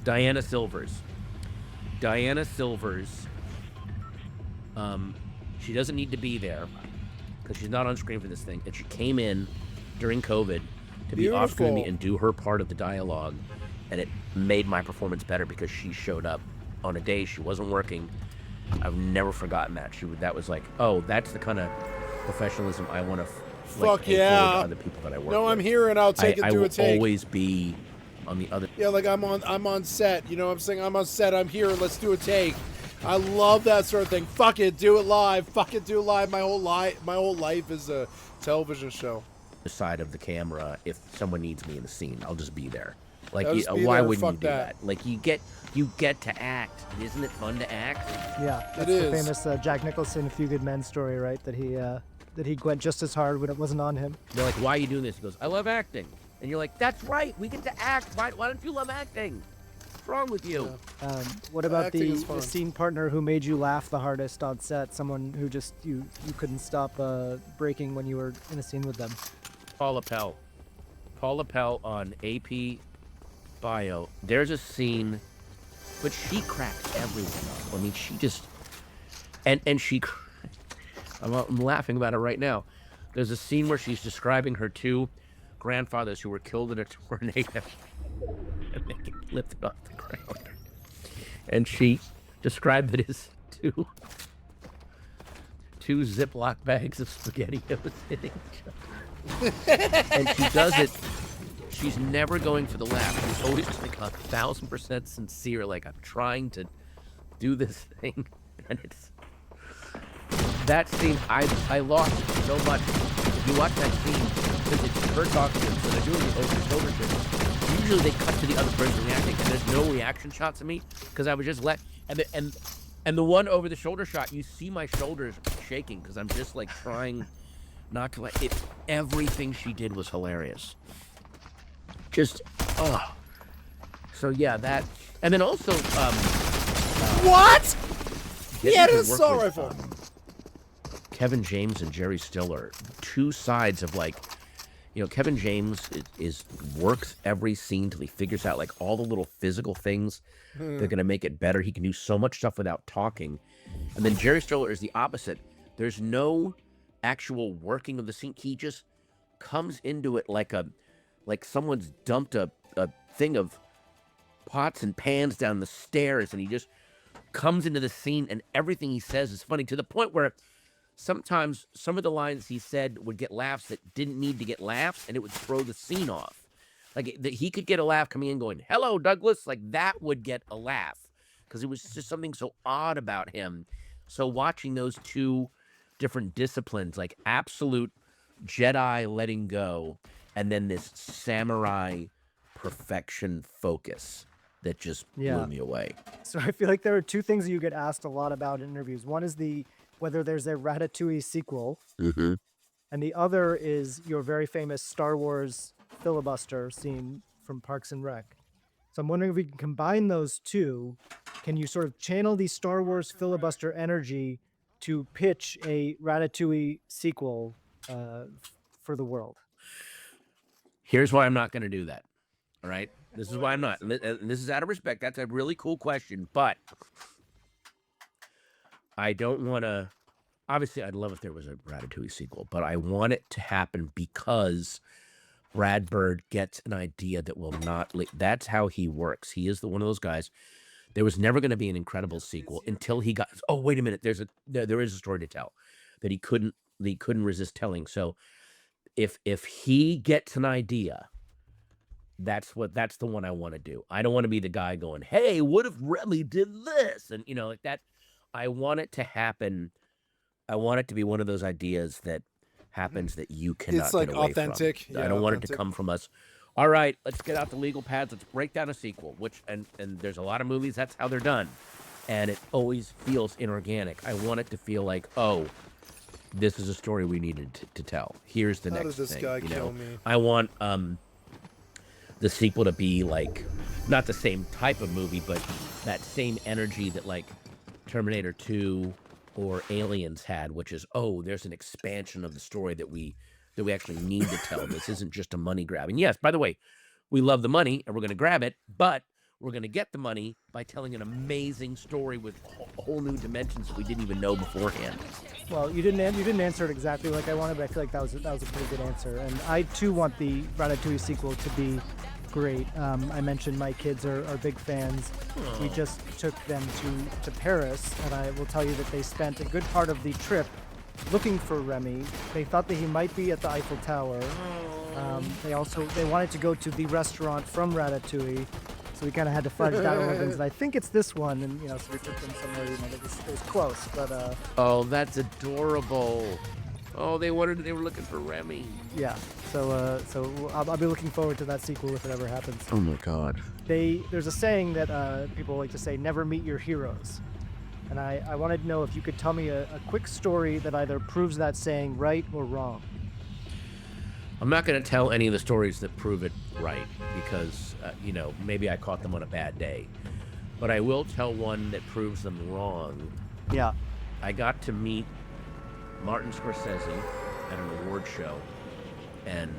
Diana Silvers. Diana Silvers. She doesn't need to be there because she's not on screen for this thing, and she came in during COVID to be off screen with me and do her part of the dialogue, and it made my performance better because she showed up on a day she wasn't working. I've never forgotten that. That was like, oh, that's the kind of professionalism I want to Fuck pay yeah. forward to other people that I work with. No, I'm here and I'll take it I to will a take. always be on the other. Yeah, like I'm on set. You know what I'm saying? I'm on set. I'm here. Let's do a take. I love that sort of thing. Fuck it, do it live. Fuck it, do it live. My whole life is a television show. Side of the camera, if someone needs me in the scene, I'll just be there. Like, I'll just be why there, wouldn't you fuck do that. that? Like, you get to act. Isn't it fun to act? Yeah, that's It the is. famous Jack Nicholson, A Few Good Men story, right? That he went just as hard when it wasn't on him. They're like, why are you doing this? He goes, I love acting. And you're like, that's right, we get to act. Why don't you love acting? What's wrong with you? What about Acting is the fun. scene partner who made you laugh the hardest on set? Someone who just you couldn't stop breaking when you were in a scene with them. Paula Pell. Paula Pell on AP Bio. There's a scene, but she cracked everyone up. I mean, she just, and she, I'm laughing about it right now. There's a scene where she's describing her two grandfathers who were killed in a tornado, and they get lifted off the ground. And she described it as two Ziploc bags of SpaghettiOs hitting each other. And she does it. She's never going for the laugh. She's always like 1,000% sincere. Like, I'm trying to do this thing, and it's that scene. I lost so much. If you watch that scene, because it's her talking to him, so they're doing the over-the-shoulder shit. Usually they cut to the other person reacting, and there's no reaction shots of me because I was just and the one over-the-shoulder shot, you see my shoulders shaking because I'm just like trying not to let it. Everything she did was hilarious. Just, oh. So yeah, that, and then also, What? He had an getting to work assault with, rifle. Kevin James and Jerry Stiller, two sides of like, you know, Kevin James is works every scene till he figures out like all the little physical things that are gonna make it better. He can do so much stuff without talking, and then Jerry Stiller is the opposite. There's no actual working of the scene. He just comes into it like someone's dumped a thing of pots and pans down the stairs, and he just comes into the scene, and everything he says is funny to the point where sometimes some of the lines he said would get laughs that didn't need to get laughs, and it would throw the scene off. Like, he could get a laugh coming in going, hello, Douglas. Like, that would get a laugh because it was just something so odd about him. So watching those two different disciplines, like absolute Jedi letting go, and then this samurai perfection focus that just blew me away. So I feel like there are two things you get asked a lot about in interviews. One is whether there's a Ratatouille sequel, Mm-hmm. and the other is your very famous Star Wars filibuster scene from Parks and Rec. So I'm wondering if we can combine those two. Can you sort of channel the Star Wars filibuster energy to pitch a Ratatouille sequel for the world? Here's why I'm not going to do that. All right. This is why I'm not. And this is out of respect. That's a really cool question, but I don't want to. Obviously, I'd love if there was a Ratatouille sequel, but I want it to happen because Brad Bird gets an idea that will not. That's how he works. He is one of those guys. There was never going to be an incredible sequel until he got. Oh, wait a minute. There is a story to tell that he couldn't resist telling. So if he gets an idea, that's the one I want to do. I don't want to be the guy going, "Hey, what if Remy did this?" And like that. I want it to happen. I want it to be one of those ideas that happens that you cannot It's like get away authentic. from. Yeah, I don't want it authentic. to come from us. All right, let's get out the legal pads. Let's break down a sequel. And there's a lot of movies that's how they're done, and it always feels inorganic. I want it to feel like, oh, this is a story we needed to tell. Here's the How next does this thing. guy kill me? I want the sequel to be like not the same type of movie, but that same energy that like Terminator 2 or Aliens had, which is, oh, there's an expansion of the story that we actually need to tell. This isn't just a money grab. And yes, by the way, we love the money and we're going to grab it, but we're going to get the money by telling an amazing story with whole new dimensions that we didn't even know beforehand. Well, you didn't answer it exactly like I wanted, but I feel like that was a pretty good answer. And I too want the Ratatouille sequel to be great. I mentioned my kids are big fans. We just took them to Paris, and I will tell you that they spent a good part of the trip looking for Remy. They thought that he might be at the Eiffel Tower. They wanted to go to the restaurant from Ratatouille, so we kind of had to fudge that a little bit. And I think it's this one, and so we took them somewhere that was close. But oh, that's adorable. Oh, they were looking for Remy. Yeah. So I'll be looking forward to that sequel if it ever happens. Oh my God. There's a saying that people like to say, never meet your heroes. And I wanted to know if you could tell me a quick story that either proves that saying right or wrong. I'm not going to tell any of the stories that prove it right because, maybe I caught them on a bad day. But I will tell one that proves them wrong. Yeah. I got to meet Martin Scorsese at an award show, and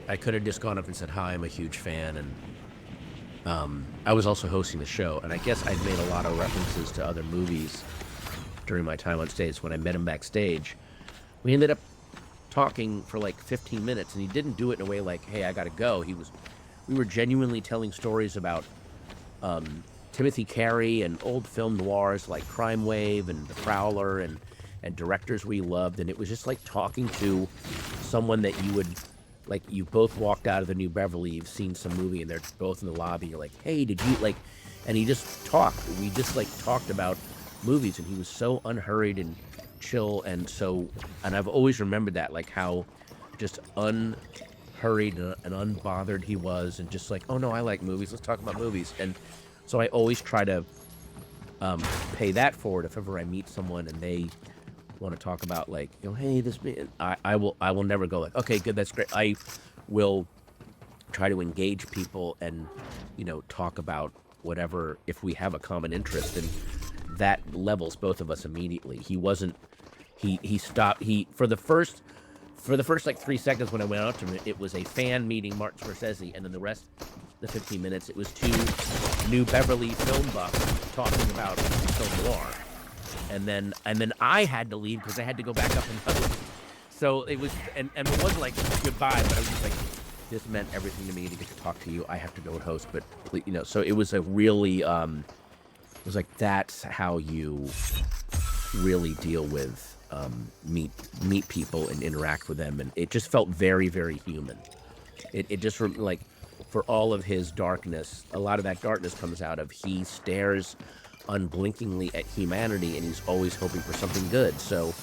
I could have just gone up and said, "Hi, I'm a huge fan," and I was also hosting the show, and I guess I'd made a lot of references to other movies during my time on stage. When I met him backstage, we ended up talking for like 15 minutes, and he didn't do it in a way like, "Hey, I gotta go." We were genuinely telling stories about Timothy Carey and old film noirs like Crime Wave and The Prowler and directors we loved, and it was just like talking to someone that you would, like, you both walked out of the New Beverly, you've seen some movie, and they're both in the lobby, you're like, "Hey, did you like," and he just talked. We just like talked about movies, and he was so unhurried and chill, and I've always remembered that, like how just unhurried and unbothered he was, and just like, "Oh no, I like movies, let's talk about movies." And so I always try to pay that forward if ever I meet someone and they want to talk about, like, "Hey, this," I will never go like, "Okay, good, that's great." I will try to engage people and talk about whatever, if we have a common interest, and that levels both of us immediately. He stopped. For the first like 3 seconds when I went out to him, it was a fan meeting Martin Scorsese, and then the rest, the 15 minutes, it was two New Beverly film buffs talking about film noir. And then I had to leave because I had to go back up and host. So it was, and it wasn't like goodbye, but I was just like, this meant everything to me to get to talk to you. I have to go and host, but please, so it was a really, it was like, that's how you really deal with, meet people and interact with them. And it just felt very, very human. It just, like, for all of his darkness, a lot of that darkness comes out of, he stares unblinkingly at humanity, and he's always hoping for something good. So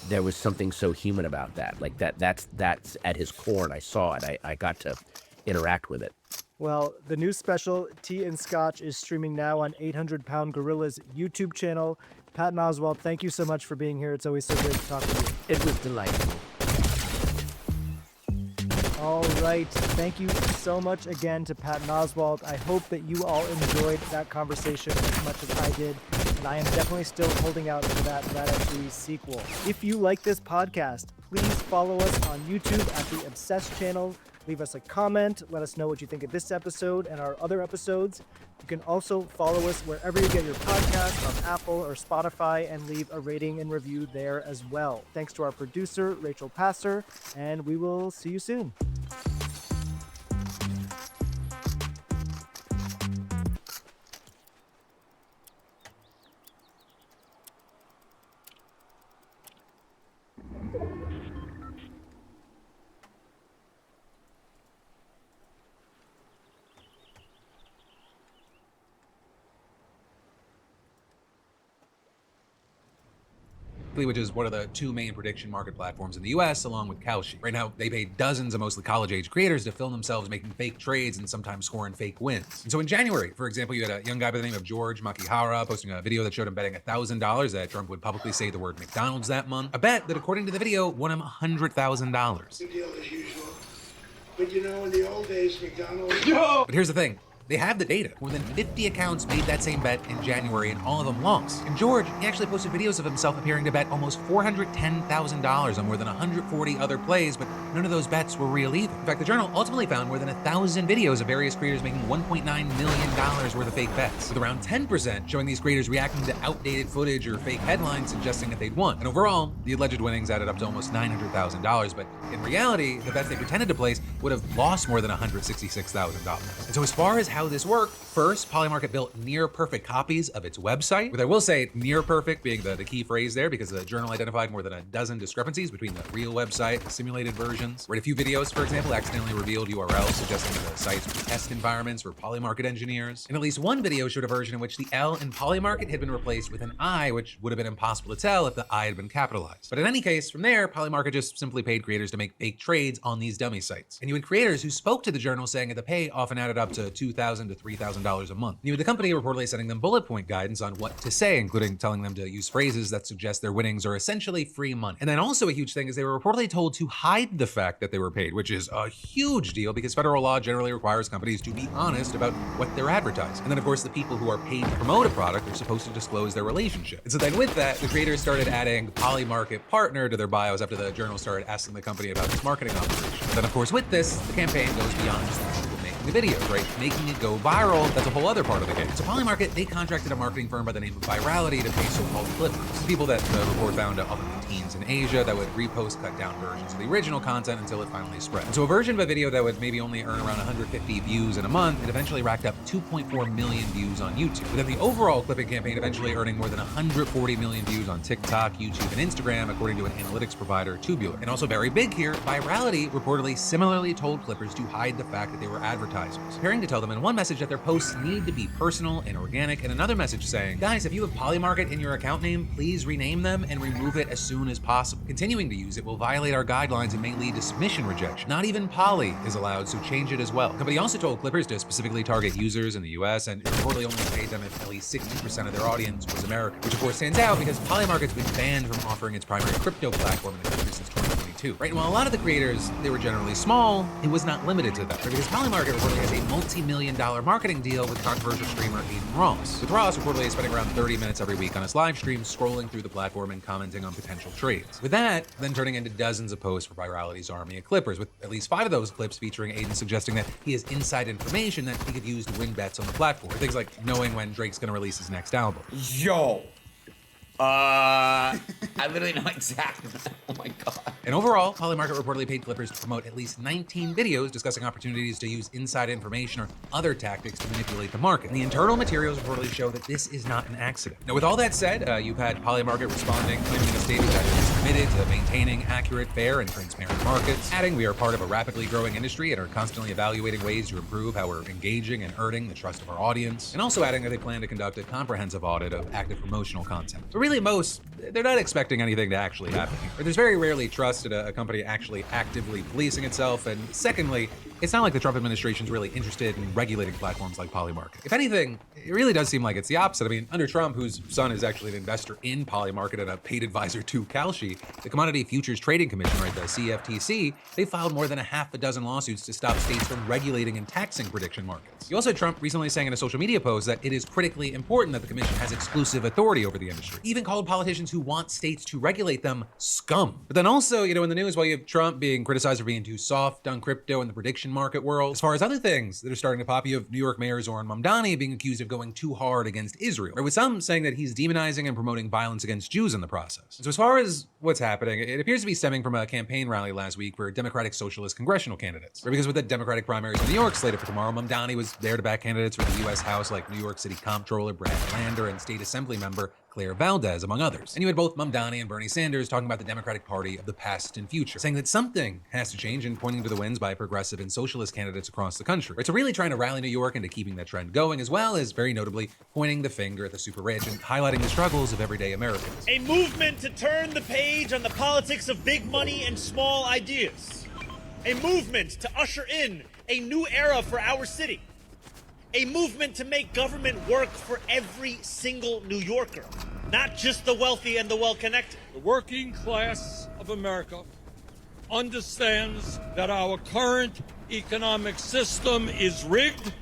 there was something so human about that. Like that's at his core, and I saw it. I got to interact with it. Well, the new special, Tea and Scotch, is streaming now on 800 Pound Gorilla's YouTube channel. Pat Oswalt, thank you so much for being here. It's always so great to talk with you. It was delightful. All right. Thank you so much again to Pat and Oswald. I hope that you all enjoyed that conversation as much as I did. And I am definitely still holding out for that Ratatouille sequel. If you like this podcast, please follow us on YouTube at the Obsessed channel. Leave us a comment. Let us know what you think of this episode and our other episodes. You can also follow us wherever you get your podcasts on Apple or Spotify and leave a rating and review there as well. Thanks to our producer, Rachel Passer, and we will see you soon. which is one of the two main prediction market platforms in the US, along with Kalshi. Right now, they pay dozens of mostly college-age creators to film themselves making fake trades and sometimes scoring fake wins. And so in January, for example, you had a young guy by the name of George Makihara posting a video that showed him betting $1,000 that Trump would publicly say the word McDonald's that month. A bet that, according to the video, won him $100,000. Good deal as usual. But you know, in the old days, McDonald's... But here's the thing. They have the data. More than 50 accounts made that same bet in January, and all of them lost. And George, he actually posted videos of himself appearing to bet almost $410,000 on more than 140 other plays, but none of those bets were real either. In fact, the Journal ultimately found more than 1,000 videos of various creators making $1.9 million worth of fake bets, with around 10% showing these creators reacting to outdated footage or fake headlines suggesting that they'd won. And overall, the alleged winnings added up to almost $900,000, but in reality, the bets they pretended to place would have lost more than $166,000. And so as far as how this worked, first, Polymarket built near-perfect copies of its website, with I will say near-perfect being the key phrase there, because the Journal identified more than a dozen discrepancies between the real website and simulated versions. Where a few videos, for example, accidentally revealed URLs suggesting that the sites were test environments for Polymarket engineers. And at least one video showed a version in which the L in Polymarket had been replaced with an I, which would have been impossible to tell if the I had been capitalized. But in any case, from there, Polymarket just simply paid creators to make fake trades on these dummy sites. And you had creators who spoke to the Journal saying that the pay often added up to $2,000 to $3,000 a month. And you had the company reportedly sending them bullet point guidance on what to say, including telling them to use phrases that suggest their winnings are essentially free money. And then also a huge thing is they were reportedly told to hide the fact that they were paid, which is a huge deal because federal law generally requires companies to be honest about what they're advertising. And then of course the people who are paid to promote a product are supposed to disclose their relationship. And so then with that, the creators started adding Polymarket partner to their bios after the Journal started asking the company about its marketing operation. And then of course with this, the campaign goes beyond just the people making the videos, right? Making it go viral, that's a whole other part of the game. So Polymarket, they contracted a marketing firm by the name of Virality to pay so-called clippers, people that the report found up in the teens in Asia that would repost cut down versions of the original content until it finally spread. And so a version of a video that would maybe only earn around 150 views in a month, it eventually racked up 2.4 million views on YouTube. But then the overall clipping campaign eventually earning more than 140 million views on TikTok, YouTube, and Instagram, according to an analytics provider, Tubular. And also very big here, Virality reportedly similarly told clippers to hide the fact that they were advertisers, appearing to tell them in one message that their posts need to be personal and organic, and another message saying, guys, if you have Polymarket in your account name, please rename them and remove it as soon as possible. Continuing to use it will violate our guidelines and may lead to submission rejection. Not even Poly is allowed, so change it as well. The company also told clippers to specifically target users in the US and reportedly only paid them if at least 60% of their audience was American, which of course stands out because Polymarket's been banned from offering its primary crypto platform in the country since 2022. Right, while a lot of the creators, they were generally small, it was not limited to that. Right? Because Polymarket reportedly has a multi-million-dollar marketing deal with controversial streamer Aiden Ross. With Ross reportedly spending around 30 minutes every week on his live stream, scrolling through the platform and commenting on potential trades. With that, then turning into dozens of posts for Virality's army of clippers, with at least 5 of those clips featuring Aiden suggesting that he has inside information that he could use to win bets on the platform. Things like knowing when Drake's gonna release his next album. Yo. I literally know exactly. Oh my god. And overall, Polymarket reportedly paid clippers to promote at least 19 videos discussing opportunities to use inside information or other tactics to manipulate the market. And the internal materials reportedly show that this is not an accident. Now, with all that said, you've had Polymarket responding, claiming in a statement that it is committed to maintaining accurate, fair, and transparent markets, adding we are part of a rapidly growing industry and are constantly evaluating ways to improve how we're engaging and earning the trust of our audience, and also adding that they plan to conduct a comprehensive audit of active promotional content. But really, most, they're not expecting anything to actually happen here. There's very rarely trust in a company actually actively policing itself, and secondly, it's not like the Trump administration's really interested in regulating platforms like Polymarket. If anything, it really does seem like it's the opposite. I mean, under Trump, whose son is actually an investor in Polymarket and a paid advisor to Kalshi, the Commodity Futures Trading Commission, right, the CFTC, they filed more than a half a dozen lawsuits to stop states from regulating and taxing prediction markets. You also had Trump recently saying in a social media post that it is critically important that the commission has exclusive authority over the industry. He even called politicians who want states to regulate them scum. But then also, you know, in the news, while you have Trump being criticized for being too soft on crypto and the prediction market world, as far as other things that are starting to pop, you have New York Mayor Zoran Mamdani being accused of going too hard against Israel, or with some saying that he's demonizing and promoting violence against Jews in the process. And so as far as what's happening, it appears to be stemming from a campaign rally last week for Democratic Socialist congressional candidates. Because with the Democratic primaries in New York slated for tomorrow, Mamdani was there to back candidates for the U.S. House like New York City Comptroller Brad Lander and State Assembly member Claire Valdez, among others. And you had both Mamdani and Bernie Sanders talking about the Democratic Party of the past and future, saying that something has to change and pointing to the wins by progressive and socialist candidates across the country. Right, so really trying to rally New York into keeping that trend going, as well as, very notably, pointing the finger at the super rich and highlighting the struggles of everyday Americans. A movement to turn the page on the politics of big money and small ideas. A movement to usher in a new era for our city. A movement to make government work for every single New Yorker, not just the wealthy and the well-connected. The working class of America understands that our current economic system is rigged,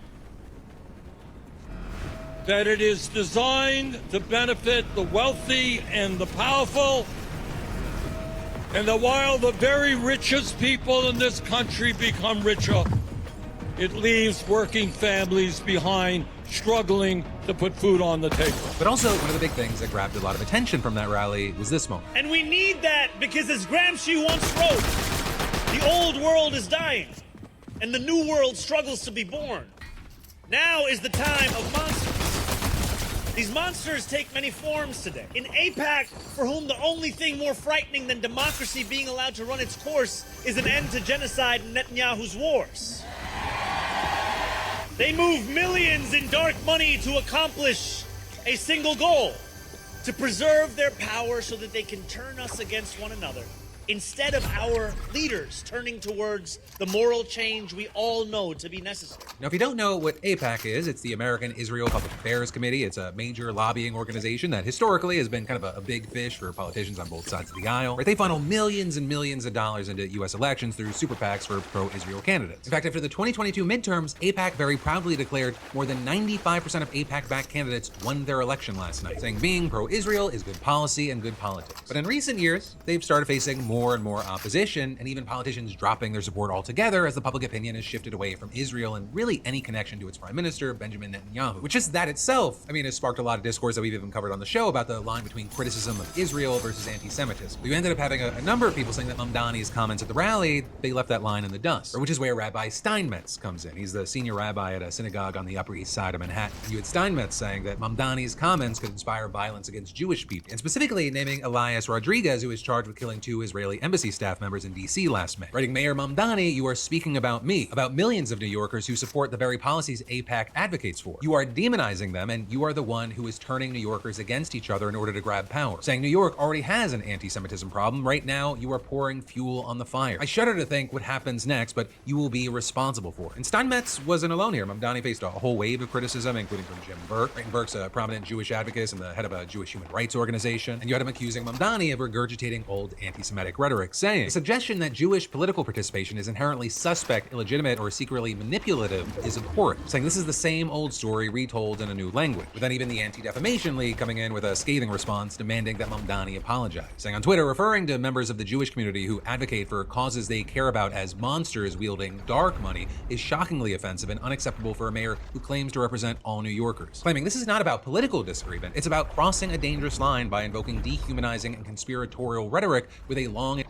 that it is designed to benefit the wealthy and the powerful, and that while the very richest people in this country become richer, it leaves working families behind, struggling to put food on the table. But also, one of the big things that grabbed a lot of attention from that rally was this moment. And we need that because, as Gramsci once wrote, the old world is dying, and the new world struggles to be born. Now is the time of monsters. These monsters take many forms today. In AIPAC, for whom the only thing more frightening than democracy being allowed to run its course is an end to genocide and Netanyahu's wars. They move millions in dark money to accomplish a single goal: to preserve their power so that they can turn us against one another, instead of our leaders turning towards the moral change we all know to be necessary. Now, if you don't know what AIPAC is, it's the American Israel Public Affairs Committee. It's a major lobbying organization that historically has been kind of a big fish for politicians on both sides of the aisle. Right? They funnel millions and millions of dollars into U.S. elections through super PACs for pro-Israel candidates. In fact, after the 2022 midterms, AIPAC very proudly declared more than 95% of AIPAC-backed candidates won their election last night, saying being pro-Israel is good policy and good politics. But in recent years, they've started facing more and more opposition, and even politicians dropping their support altogether as the public opinion has shifted away from Israel and really any connection to its prime minister, Benjamin Netanyahu. Which is that itself, I mean, has sparked a lot of discourse that we've even covered on the show about the line between criticism of Israel versus anti-Semitism. We ended up having a number of people saying that Mamdani's comments at the rally, they left that line in the dust, which is where Rabbi Steinmetz comes in. He's the senior rabbi at a synagogue on the Upper East Side of Manhattan. You had Steinmetz saying that Mamdani's comments could inspire violence against Jewish people, and specifically naming Elias Rodriguez, who is charged with killing 2 Israeli embassy staff members in DC last May. Writing, Mayor Mamdani, you are speaking about me, about millions of New Yorkers who support the very policies AIPAC advocates for. You are demonizing them, and you are the one who is turning New Yorkers against each other in order to grab power. Saying New York already has an anti-Semitism problem. Right now, you are pouring fuel on the fire. I shudder to think what happens next, but you will be responsible for it. And Steinmetz wasn't alone here. Mamdani faced a whole wave of criticism, including from Jim Burke. Right, and Burke's a prominent Jewish advocate and the head of a Jewish human rights organization. And you had him accusing Mamdani of regurgitating old anti-Semitic rhetoric, saying the suggestion that Jewish political participation is inherently suspect, illegitimate, or secretly manipulative is abhorrent, saying this is the same old story retold in a new language. But then even the Anti-Defamation League coming in with a scathing response demanding that Mamdani apologize, saying on Twitter, referring to members of the Jewish community who advocate for causes they care about as monsters wielding dark money is shockingly offensive and unacceptable for a mayor who claims to represent all New Yorkers. Claiming this is not about political disagreement, it's about crossing a dangerous line by invoking dehumanizing and conspiratorial rhetoric with a long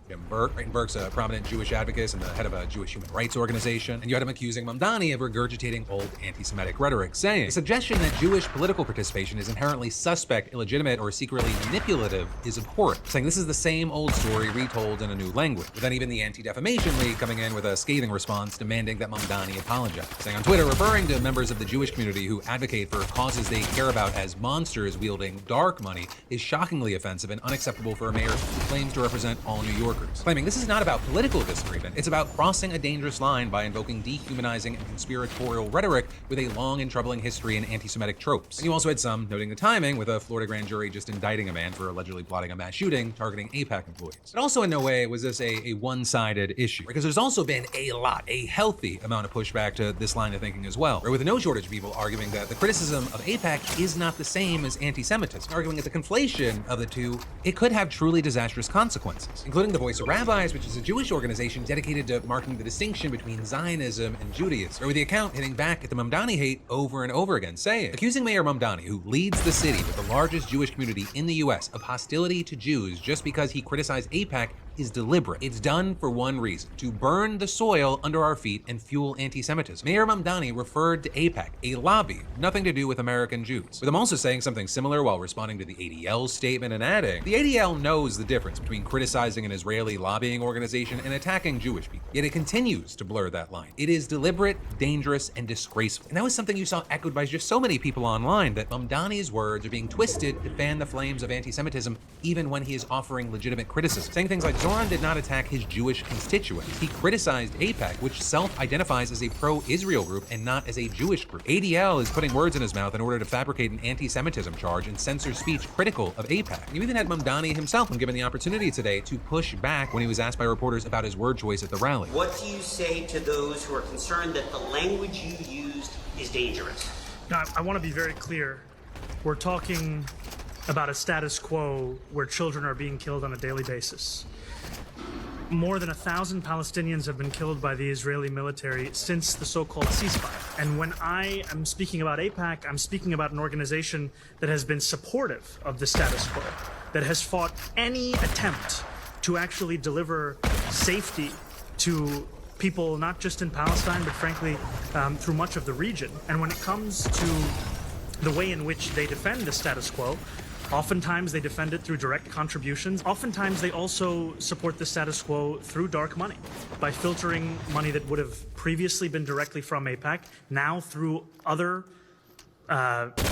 Jim Burke. Right, and Burke's a prominent Jewish advocate and the head of a Jewish human rights organization. And you had him accusing Mamdani of regurgitating old anti-Semitic rhetoric, saying the suggestion that Jewish political participation is inherently suspect, illegitimate, or secretly manipulative is abhorrent, saying this is the same old story retold in a new language. But then even the Anti-Defamation League coming in with a scathing response demanding that Mamdani apologize, saying on Twitter, referring to members of the Jewish community who advocate for causes they care about as monsters wielding dark money is shockingly offensive and unacceptable for a mayor who claims to represent all New Yorkers. workers, claiming this is not about political disagreement, it's about crossing a dangerous line by invoking dehumanizing and conspiratorial rhetoric with a long and troubling history in anti-Semitic tropes. And you also had some noting the timing, with a Florida grand jury just indicting a man for allegedly plotting a mass shooting targeting AIPAC employees. But also in no way was this a one-sided issue, because there's also been a healthy amount of pushback to this line of thinking as well, with no shortage of people arguing that the criticism of AIPAC is not the same as anti-Semitism, arguing that the conflation of the two, it could have truly disastrous consequences, including the Voice of Rabbis, which is a Jewish organization dedicated to marking the distinction between Zionism and Judaism, or with the account hitting back at the Mamdani hate over and over again, saying, accusing Mayor Mamdani, who leads the city with the largest Jewish community in the US, of hostility to Jews just because he criticized AIPAC is deliberate. It's done for one reason: to burn the soil under our feet and fuel anti-Semitism. Mayor Mamdani referred to AIPAC, a lobby, nothing to do with American Jews, with him also saying something similar while responding to the ADL's statement and adding, the ADL knows the difference between criticizing an Israeli lobbying organization and attacking Jewish people, yet it continues to blur that line. It is deliberate, dangerous, and disgraceful. And that was something you saw echoed by just so many people online, that Mamdani's words are being twisted to fan the flames of anti-Semitism even when he is offering legitimate criticism, saying things like, Zoran did not attack his Jewish constituents. He criticized AIPAC, which self-identifies as a pro-Israel group and not as a Jewish group. ADL is putting words in his mouth in order to fabricate an anti-Semitism charge and censor speech critical of AIPAC. You even had Mamdani himself, when given the opportunity today, to push back when he was asked by reporters about his word choice at the rally. What do you say to those who are concerned that the language you used is dangerous? Now, I want to be very clear. We're talking about a status quo where children are being killed on a daily basis. More than 1,000 Palestinians have been killed by the Israeli military since the so-called ceasefire. And when I am speaking about AIPAC, I'm speaking about an organization that has been supportive of the status quo, that has fought any attempt to actually deliver safety to people, not just in Palestine, but frankly, through much of the region. And when it comes to the way in which they defend the status quo, oftentimes they defend it through direct contributions. Oftentimes they also support the status quo through dark money, by filtering money that would have previously been directly from AIPAC, now through other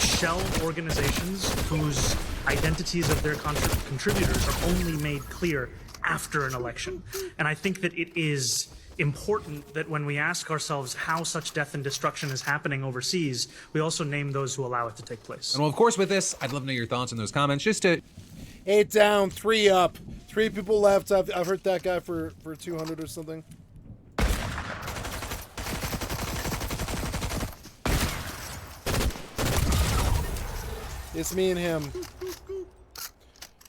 shell organizations whose identities of their contributors are only made clear after an election. And I think that it is important that when we ask ourselves how such death and destruction is happening overseas, we also name those who allow it to take place. And well, of course, with this, I'd love to know your thoughts on those comments. Just to 8 down, 3 up, 3 people left. I've hurt that guy for 200 or something. It's me and him.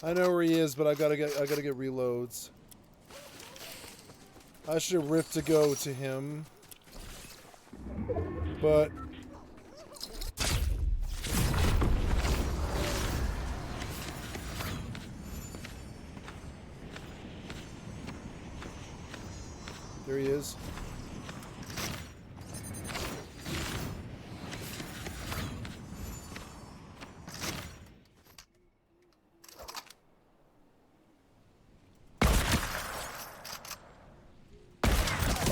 I know where he is, but I gotta get reloads. I should have ripped to go to him, but there he is.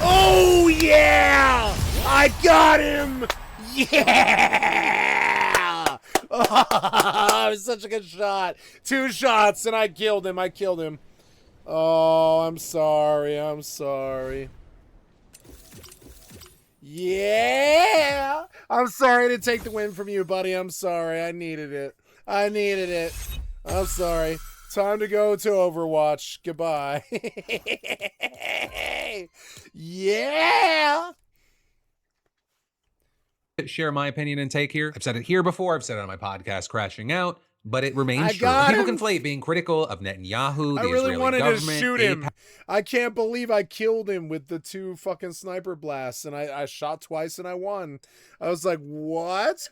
Oh yeah! I got him! Yeah! Oh, it was such a good shot. 2 shots and I killed him. Oh, I'm sorry. Yeah! I'm sorry to take the win from you, buddy. I'm sorry. I needed it. I'm sorry. Time to go to Overwatch. Goodbye. Yeah! share my opinion and take here. I've said it here before. I've said it on my podcast, Crashing Out. But it remains true. People conflate being critical of Netanyahu, the Israeli wanted government. to shoot him. I can't believe I killed him with the 2 fucking sniper blasts, and I shot twice and I won. I was like, what?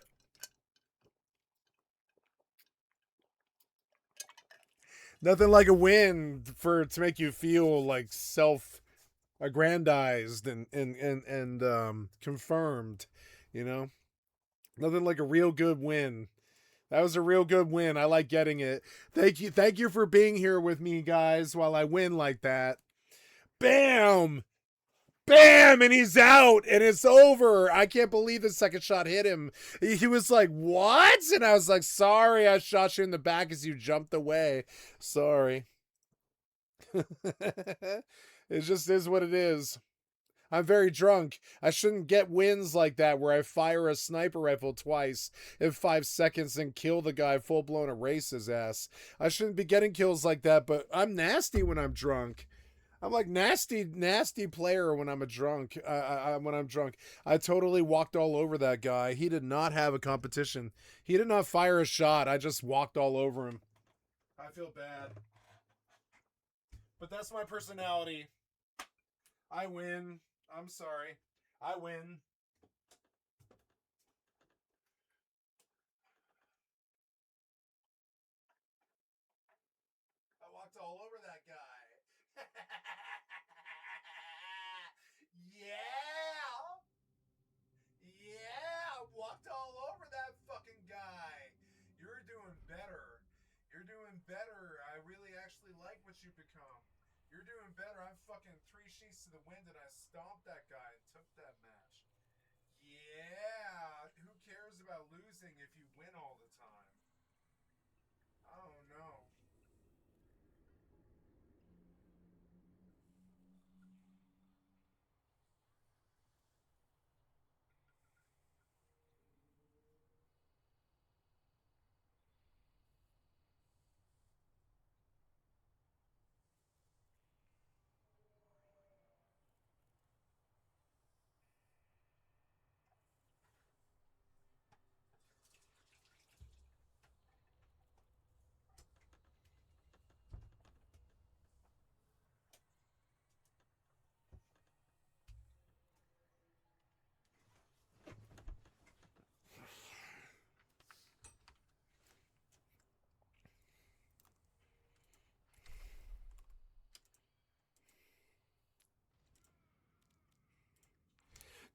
Nothing like a win to make you feel like self-aggrandized and confirmed, you know? Nothing like a real good win. That was a real good win. I like getting it. Thank you for being here with me, guys, while I win like that. Bam! Bam! And he's out, and it's over. I can't believe the second shot hit him. He was like, what? And I was like, sorry, I shot you in the back as you jumped away. Sorry. It just is what it is. I'm very drunk. I shouldn't get wins like that where I fire a sniper rifle twice in 5 seconds and kill the guy full-blown erase his ass. I shouldn't be getting kills like that, but I'm nasty when I'm drunk. I'm like nasty player when I'm drunk. When I'm drunk, I totally walked all over that guy. He did not have a competition. He did not fire a shot. I just walked all over him. I feel bad. But that's my personality. I win. I'm sorry. I win. I walked all over that guy. Yeah! Yeah! I walked all over that fucking guy. You're doing better. You're doing better. I really actually like what you've become. You're doing better. I'm fucking 3 sheets to the wind and I stomped that guy and took that match. Yeah! Who cares about losing if you win all the time? I don't know.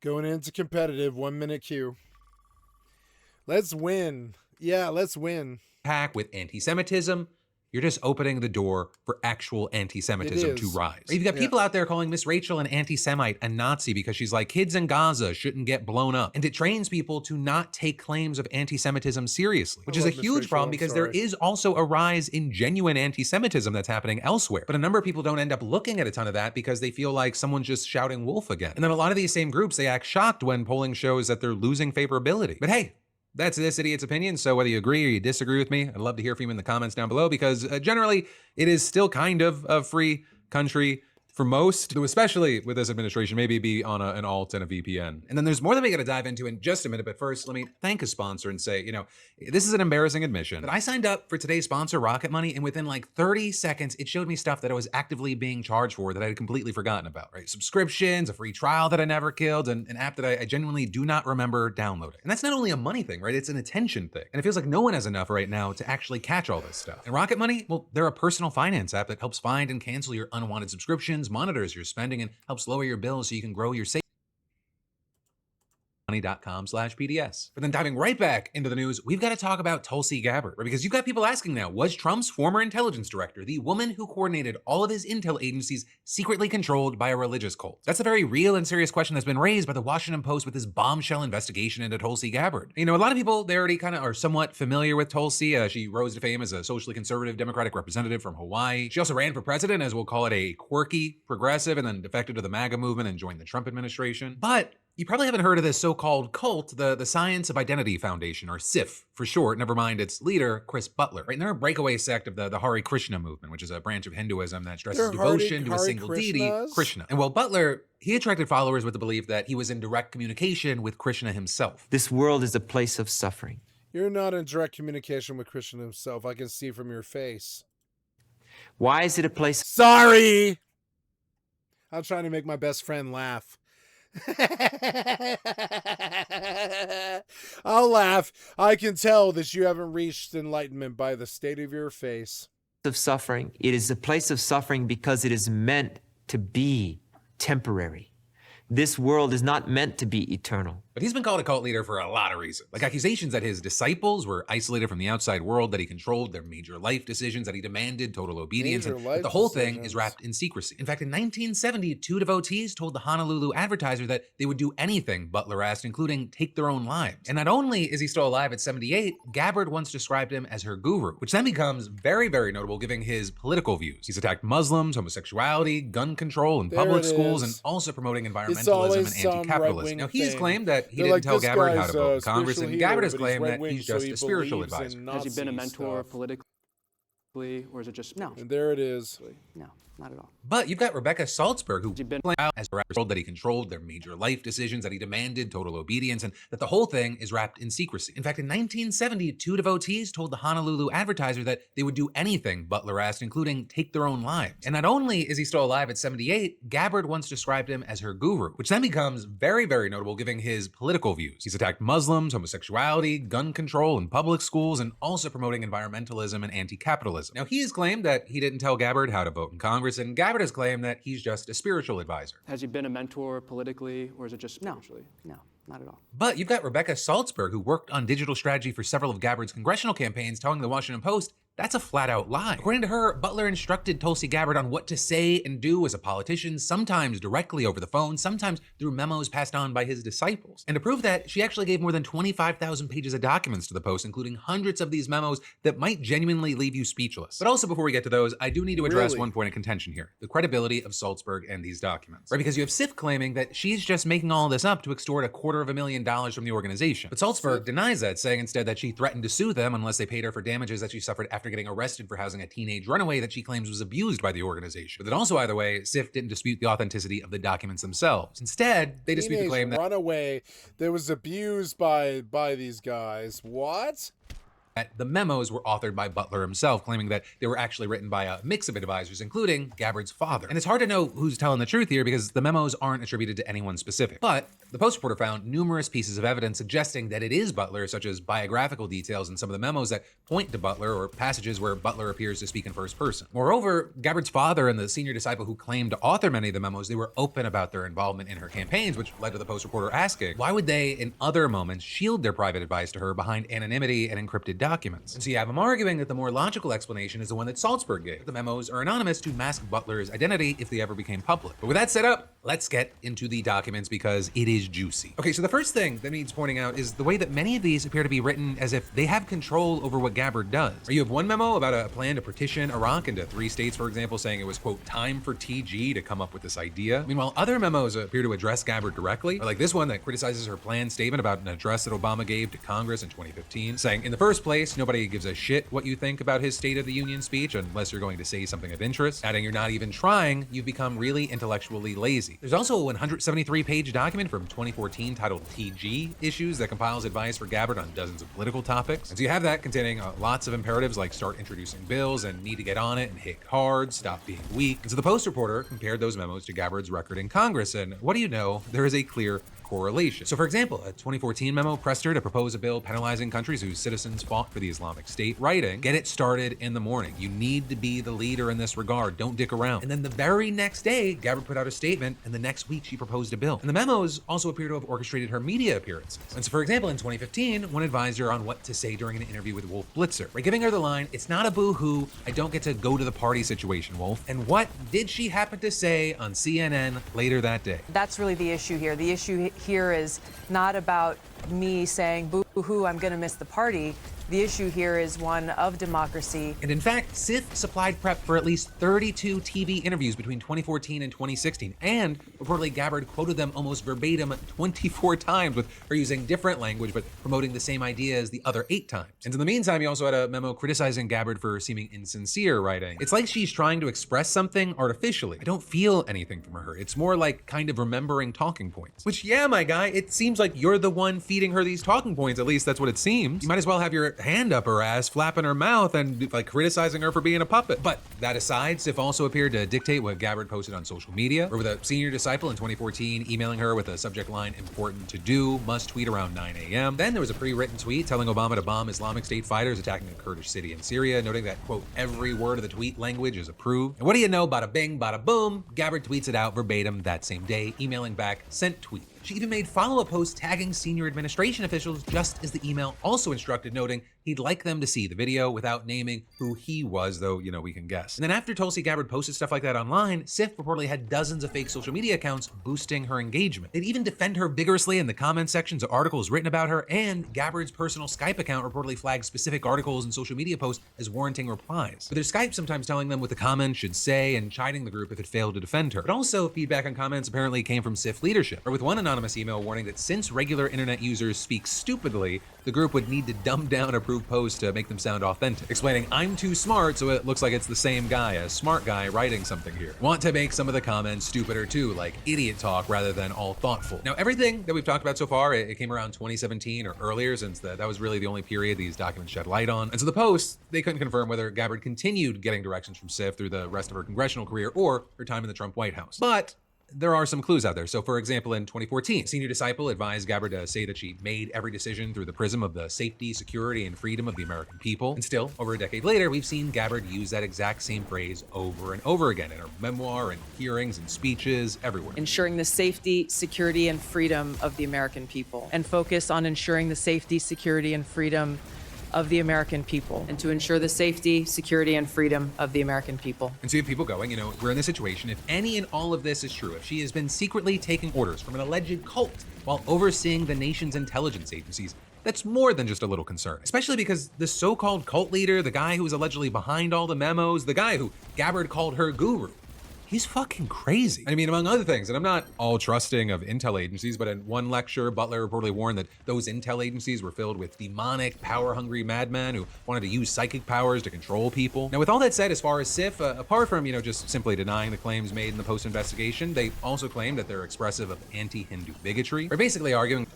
Going into competitive, 1 minute queue. Let's win. Yeah, let's win. Pack with anti-Semitism, you're just opening the door for actual anti-Semitism to rise. You've got people out there calling Miss Rachel an anti-Semite, a Nazi, because she's like, kids in Gaza shouldn't get blown up. And it trains people to not take claims of anti-Semitism seriously, which is a huge problem because there is also a rise in genuine anti-Semitism that's happening elsewhere. But a number of people don't end up looking at a ton of that because they feel like someone's just shouting wolf again. And then a lot of these same groups, they act shocked when polling shows that they're losing favorability. But hey, that's this idiot's opinion, so whether you agree or you disagree with me, I'd love to hear from you in the comments down below because generally it is still kind of a free country for most, though especially with this administration, maybe be on an alt and a VPN. And then there's more that we gotta dive into in just a minute, but first let me thank a sponsor and say, you know, this is an embarrassing admission, but I signed up for today's sponsor, Rocket Money, and within like 30 seconds, it showed me stuff that I was actively being charged for that I had completely forgotten about, right? Subscriptions, a free trial that I never killed, and an app that I genuinely do not remember downloading. And that's not only a money thing, right? It's an attention thing. And it feels like no one has enough right now to actually catch all this stuff. And Rocket Money, well, they're a personal finance app that helps find and cancel your unwanted subscriptions, monitors your spending, and helps lower your bills so you can grow your savings. Money.com/PDS. But then diving right back into the news, we've got to talk about Tulsi Gabbard, right? Because you've got people asking now, was Trump's former intelligence director, the woman who coordinated all of his intel agencies, secretly controlled by a religious cult? That's a very real and serious question that's been raised by the Washington Post with this bombshell investigation into Tulsi Gabbard. You know, a lot of people, they already kind of are somewhat familiar with Tulsi. She rose to fame as a socially conservative Democratic representative from Hawaii. She also ran for president, as we'll call it, a quirky progressive, and then defected to the MAGA movement and joined the Trump administration. But you probably haven't heard of this so-called cult, the Science of Identity Foundation, or SIF for short, never mind its leader, Chris Butler. Right? And they're a breakaway sect of the Hare Krishna movement, which is a branch of Hinduism that stresses devotion to a single deity, Krishna. And while Butler, he attracted followers with the belief that he was in direct communication with Krishna himself. This world is a place of suffering. You're not in direct communication with Krishna himself. I can see from your face. Why is it a place? Sorry! I'm trying to make my best friend laugh. I'll laugh. I can tell that you haven't reached enlightenment by the state of your face. Of suffering. It is a place of suffering because it is meant to be temporary. This world is not meant to be eternal. But he's been called a cult leader for a lot of reasons. Like accusations that his disciples were isolated from the outside world, that he controlled their major life decisions, that he demanded total obedience, and that the whole thing is wrapped in secrecy. In fact, in 1970, 2 devotees told the Honolulu Advertiser that they would do anything, Butler asked, including take their own lives. And not only is he still alive at 78, Gabbard once described him as her guru, which then becomes very, very notable given his political views. He's attacked Muslims, homosexuality, gun control in public schools, and also promoting environmentalism and anti-capitalism. Now, he's claimed that he didn't tell Gabbard how to vote in Congress, and Gabbard has claimed that he's just a spiritual advisor. Has he been a mentor politically, or is it just no? And there it is. No, not at all. But you've got Rebecca Salzberg, who claimed as that he controlled their major life decisions, that he demanded total obedience, and that the whole thing is wrapped in secrecy. In fact, in 1970, 2 devotees told the Honolulu Advertiser that they would do anything, Butler asked, including take their own lives. And not only is he still alive at 78, Gabbard once described him as her guru, which then becomes very, very notable given his political views. He's attacked Muslims, homosexuality, gun control in public schools, and also promoting environmentalism and anti-capitalism. Now, he has claimed that he didn't tell Gabbard how to vote in Congress, and Gabbard has claimed that he's just a spiritual advisor. Has he been a mentor politically, or is it just no? No, not at all. But you've got Rebecca Salzberg, who worked on digital strategy for several of Gabbard's congressional campaigns, telling the Washington Post that's a flat-out lie. According to her, Butler instructed Tulsi Gabbard on what to say and do as a politician, sometimes directly over the phone, sometimes through memos passed on by his disciples. And to prove that, she actually gave more than 25,000 pages of documents to the Post, including hundreds of these memos that might genuinely leave you speechless. But also, before we get to those, I do need to address one point of contention here: the credibility of Salzberg and these documents. Right? Because you have Sif claiming that she's just making all this up to extort $250,000 from the organization. But Salzberg denies that, saying instead that she threatened to sue them unless they paid her for damages that she suffered after getting arrested for housing a teenage runaway that she claims was abused by the organization. But then also, either way, Sif didn't dispute the authenticity of the documents themselves. Instead, they dispute the claim that runaway that was abused by these guys. What? The memos were authored by Butler himself, claiming that they were actually written by a mix of advisors, including Gabbard's father. And it's hard to know who's telling the truth here because the memos aren't attributed to anyone specific. But the Post reporter found numerous pieces of evidence suggesting that it is Butler, such as biographical details in some of the memos that point to Butler, or passages where Butler appears to speak in first person. Moreover, Gabbard's father and the senior disciple who claimed to author many of the memos, they were open about their involvement in her campaigns, which led to the Post reporter asking, why would they, in other moments, shield their private advice to her behind anonymity and encrypted documents? And so you have him arguing that the more logical explanation is the one that Salzberg gave. The memos are anonymous to mask Butler's identity if they ever became public. But with that set up, let's get into the documents because it is juicy. Okay, so the first thing that needs pointing out is the way that many of these appear to be written as if they have control over what Gabbard does. Or you have one memo about a plan to partition Iraq into 3 states, for example, saying it was, quote, time for TG to come up with this idea. Meanwhile, other memos appear to address Gabbard directly, or like this one that criticizes her planned statement about an address that Obama gave to Congress in 2015, saying, in the first place, nobody gives a shit what you think about his State of the Union speech unless you're going to say something of interest. Adding, you're not even trying, you've become really intellectually lazy. There's also a 173-page document from 2014 titled TG Issues that compiles advice for Gabbard on dozens of political topics. And so you have that containing lots of imperatives like start introducing bills and need to get on it and hit hard, stop being weak. And so the Post reporter compared those memos to Gabbard's record in Congress, and what do you know? There is a clear correlation. So for example, a 2014 memo pressed her to propose a bill penalizing countries whose citizens fought for the Islamic State, writing, get it started in the morning. You need to be the leader in this regard. Don't dick around. And then the very next day, Gabbard put out a statement, and the next week she proposed a bill. And the memos also appear to have orchestrated her media appearances. And so for example, in 2015, one advised her on what to say during an interview with Wolf Blitzer, by giving her the line, it's not a boo-hoo, I don't get to go to the party situation, Wolf. And what did she happen to say on CNN later that day? That's really the issue here. The issue here is not about me saying, boo-hoo, I'm going to miss the party. The issue here is one of democracy. And in fact, Sif supplied prep for at least 32 TV interviews between 2014 and 2016. And reportedly, Gabbard quoted them almost verbatim 24 times, with her using different language, but promoting the same ideas the other 8 times. And in the meantime, he also had a memo criticizing Gabbard for seeming insincere, writing, it's like she's trying to express something artificially. I don't feel anything from her. It's more like kind of remembering talking points. Which, yeah, my guy, it seems like you're the one feeding her these talking points. At least that's what it seems. You might as well have your hand up her ass, flapping her mouth, and like criticizing her for being a puppet. But that aside, Sif also appeared to dictate what Gabbard posted on social media, or with a senior disciple in 2014 emailing her with a subject line, important to do, must tweet around 9 a.m. Then there was a pre-written tweet telling Obama to bomb Islamic State fighters attacking a Kurdish city in Syria, noting that, quote, every word of the tweet language is approved. And what do you know, bada bing, bada boom, Gabbard tweets it out verbatim that same day, emailing back, sent tweet. She even made follow-up posts tagging senior administration officials just as the email also instructed, noting he'd like them to see the video without naming who he was, though, you know, we can guess. And then after Tulsi Gabbard posted stuff like that online, Sif reportedly had dozens of fake social media accounts boosting her engagement. They'd even defend her vigorously in the comment sections of articles written about her, and Gabbard's personal Skype account reportedly flagged specific articles and social media posts as warranting replies. With their Skype sometimes telling them what the comments should say and chiding the group if it failed to defend her. But also, feedback on comments apparently came from Sif leadership, or with one anonymous email warning that since regular internet users speak stupidly, the group would need to dumb down approved posts to make them sound authentic, explaining, "I'm too smart, so it looks like it's the same guy, a smart guy writing something here." Want to make some of the comments stupider too, like idiot talk rather than all thoughtful. Now, everything that we've talked about so far, it came around 2017 or earlier, since that was really the only period these documents shed light on. And so the posts, they couldn't confirm whether Gabbard continued getting directions from Sif through the rest of her congressional career or her time in the Trump White House. But there are some clues out there. So for example, in 2014, Senior Disciple advised Gabbard to say that she made every decision through the prism of the safety, security, and freedom of the American people. And still, over a decade later, we've seen Gabbard use that exact same phrase over and over again in her memoir and hearings and speeches everywhere. Ensuring the safety, security, and freedom of the American people, and focus on ensuring the safety, security, and freedom of the American people, and to ensure the safety, security, and freedom of the American people. And so you have people going, you know, we're in this situation. If any and all of this is true, if she has been secretly taking orders from an alleged cult while overseeing the nation's intelligence agencies, that's more than just a little concern, especially because the so-called cult leader, the guy who was allegedly behind all the memos, the guy who Gabbard called her guru, he's fucking crazy. I mean, among other things, and I'm not all trusting of intel agencies, but in one lecture, Butler reportedly warned that those intel agencies were filled with demonic, power-hungry madmen who wanted to use psychic powers to control people. Now, with all that said, as far as Sif, apart from, you know, just simply denying the claims made in the post-investigation, they also claim that they're expressive of anti-Hindu bigotry, or basically arguing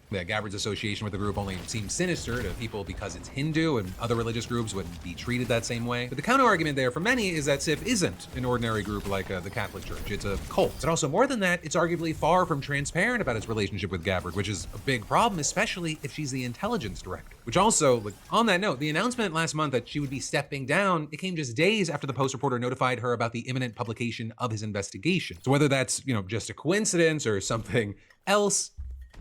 that Gabbard's association with the group only seems sinister to people because it's Hindu and other religious groups wouldn't be treated that same way. But the counter-argument there for many is that Sif isn't an ordinary group like the Catholic Church. It's a cult. But also more than that, it's arguably far from transparent about its relationship with Gabbard, which is a big problem, especially if she's the intelligence director. Which also, like, on that note, the announcement last month that she would be stepping down, it came just days after the Post reporter notified her about the imminent publication of his investigation. So whether that's, you know, just a coincidence or something else,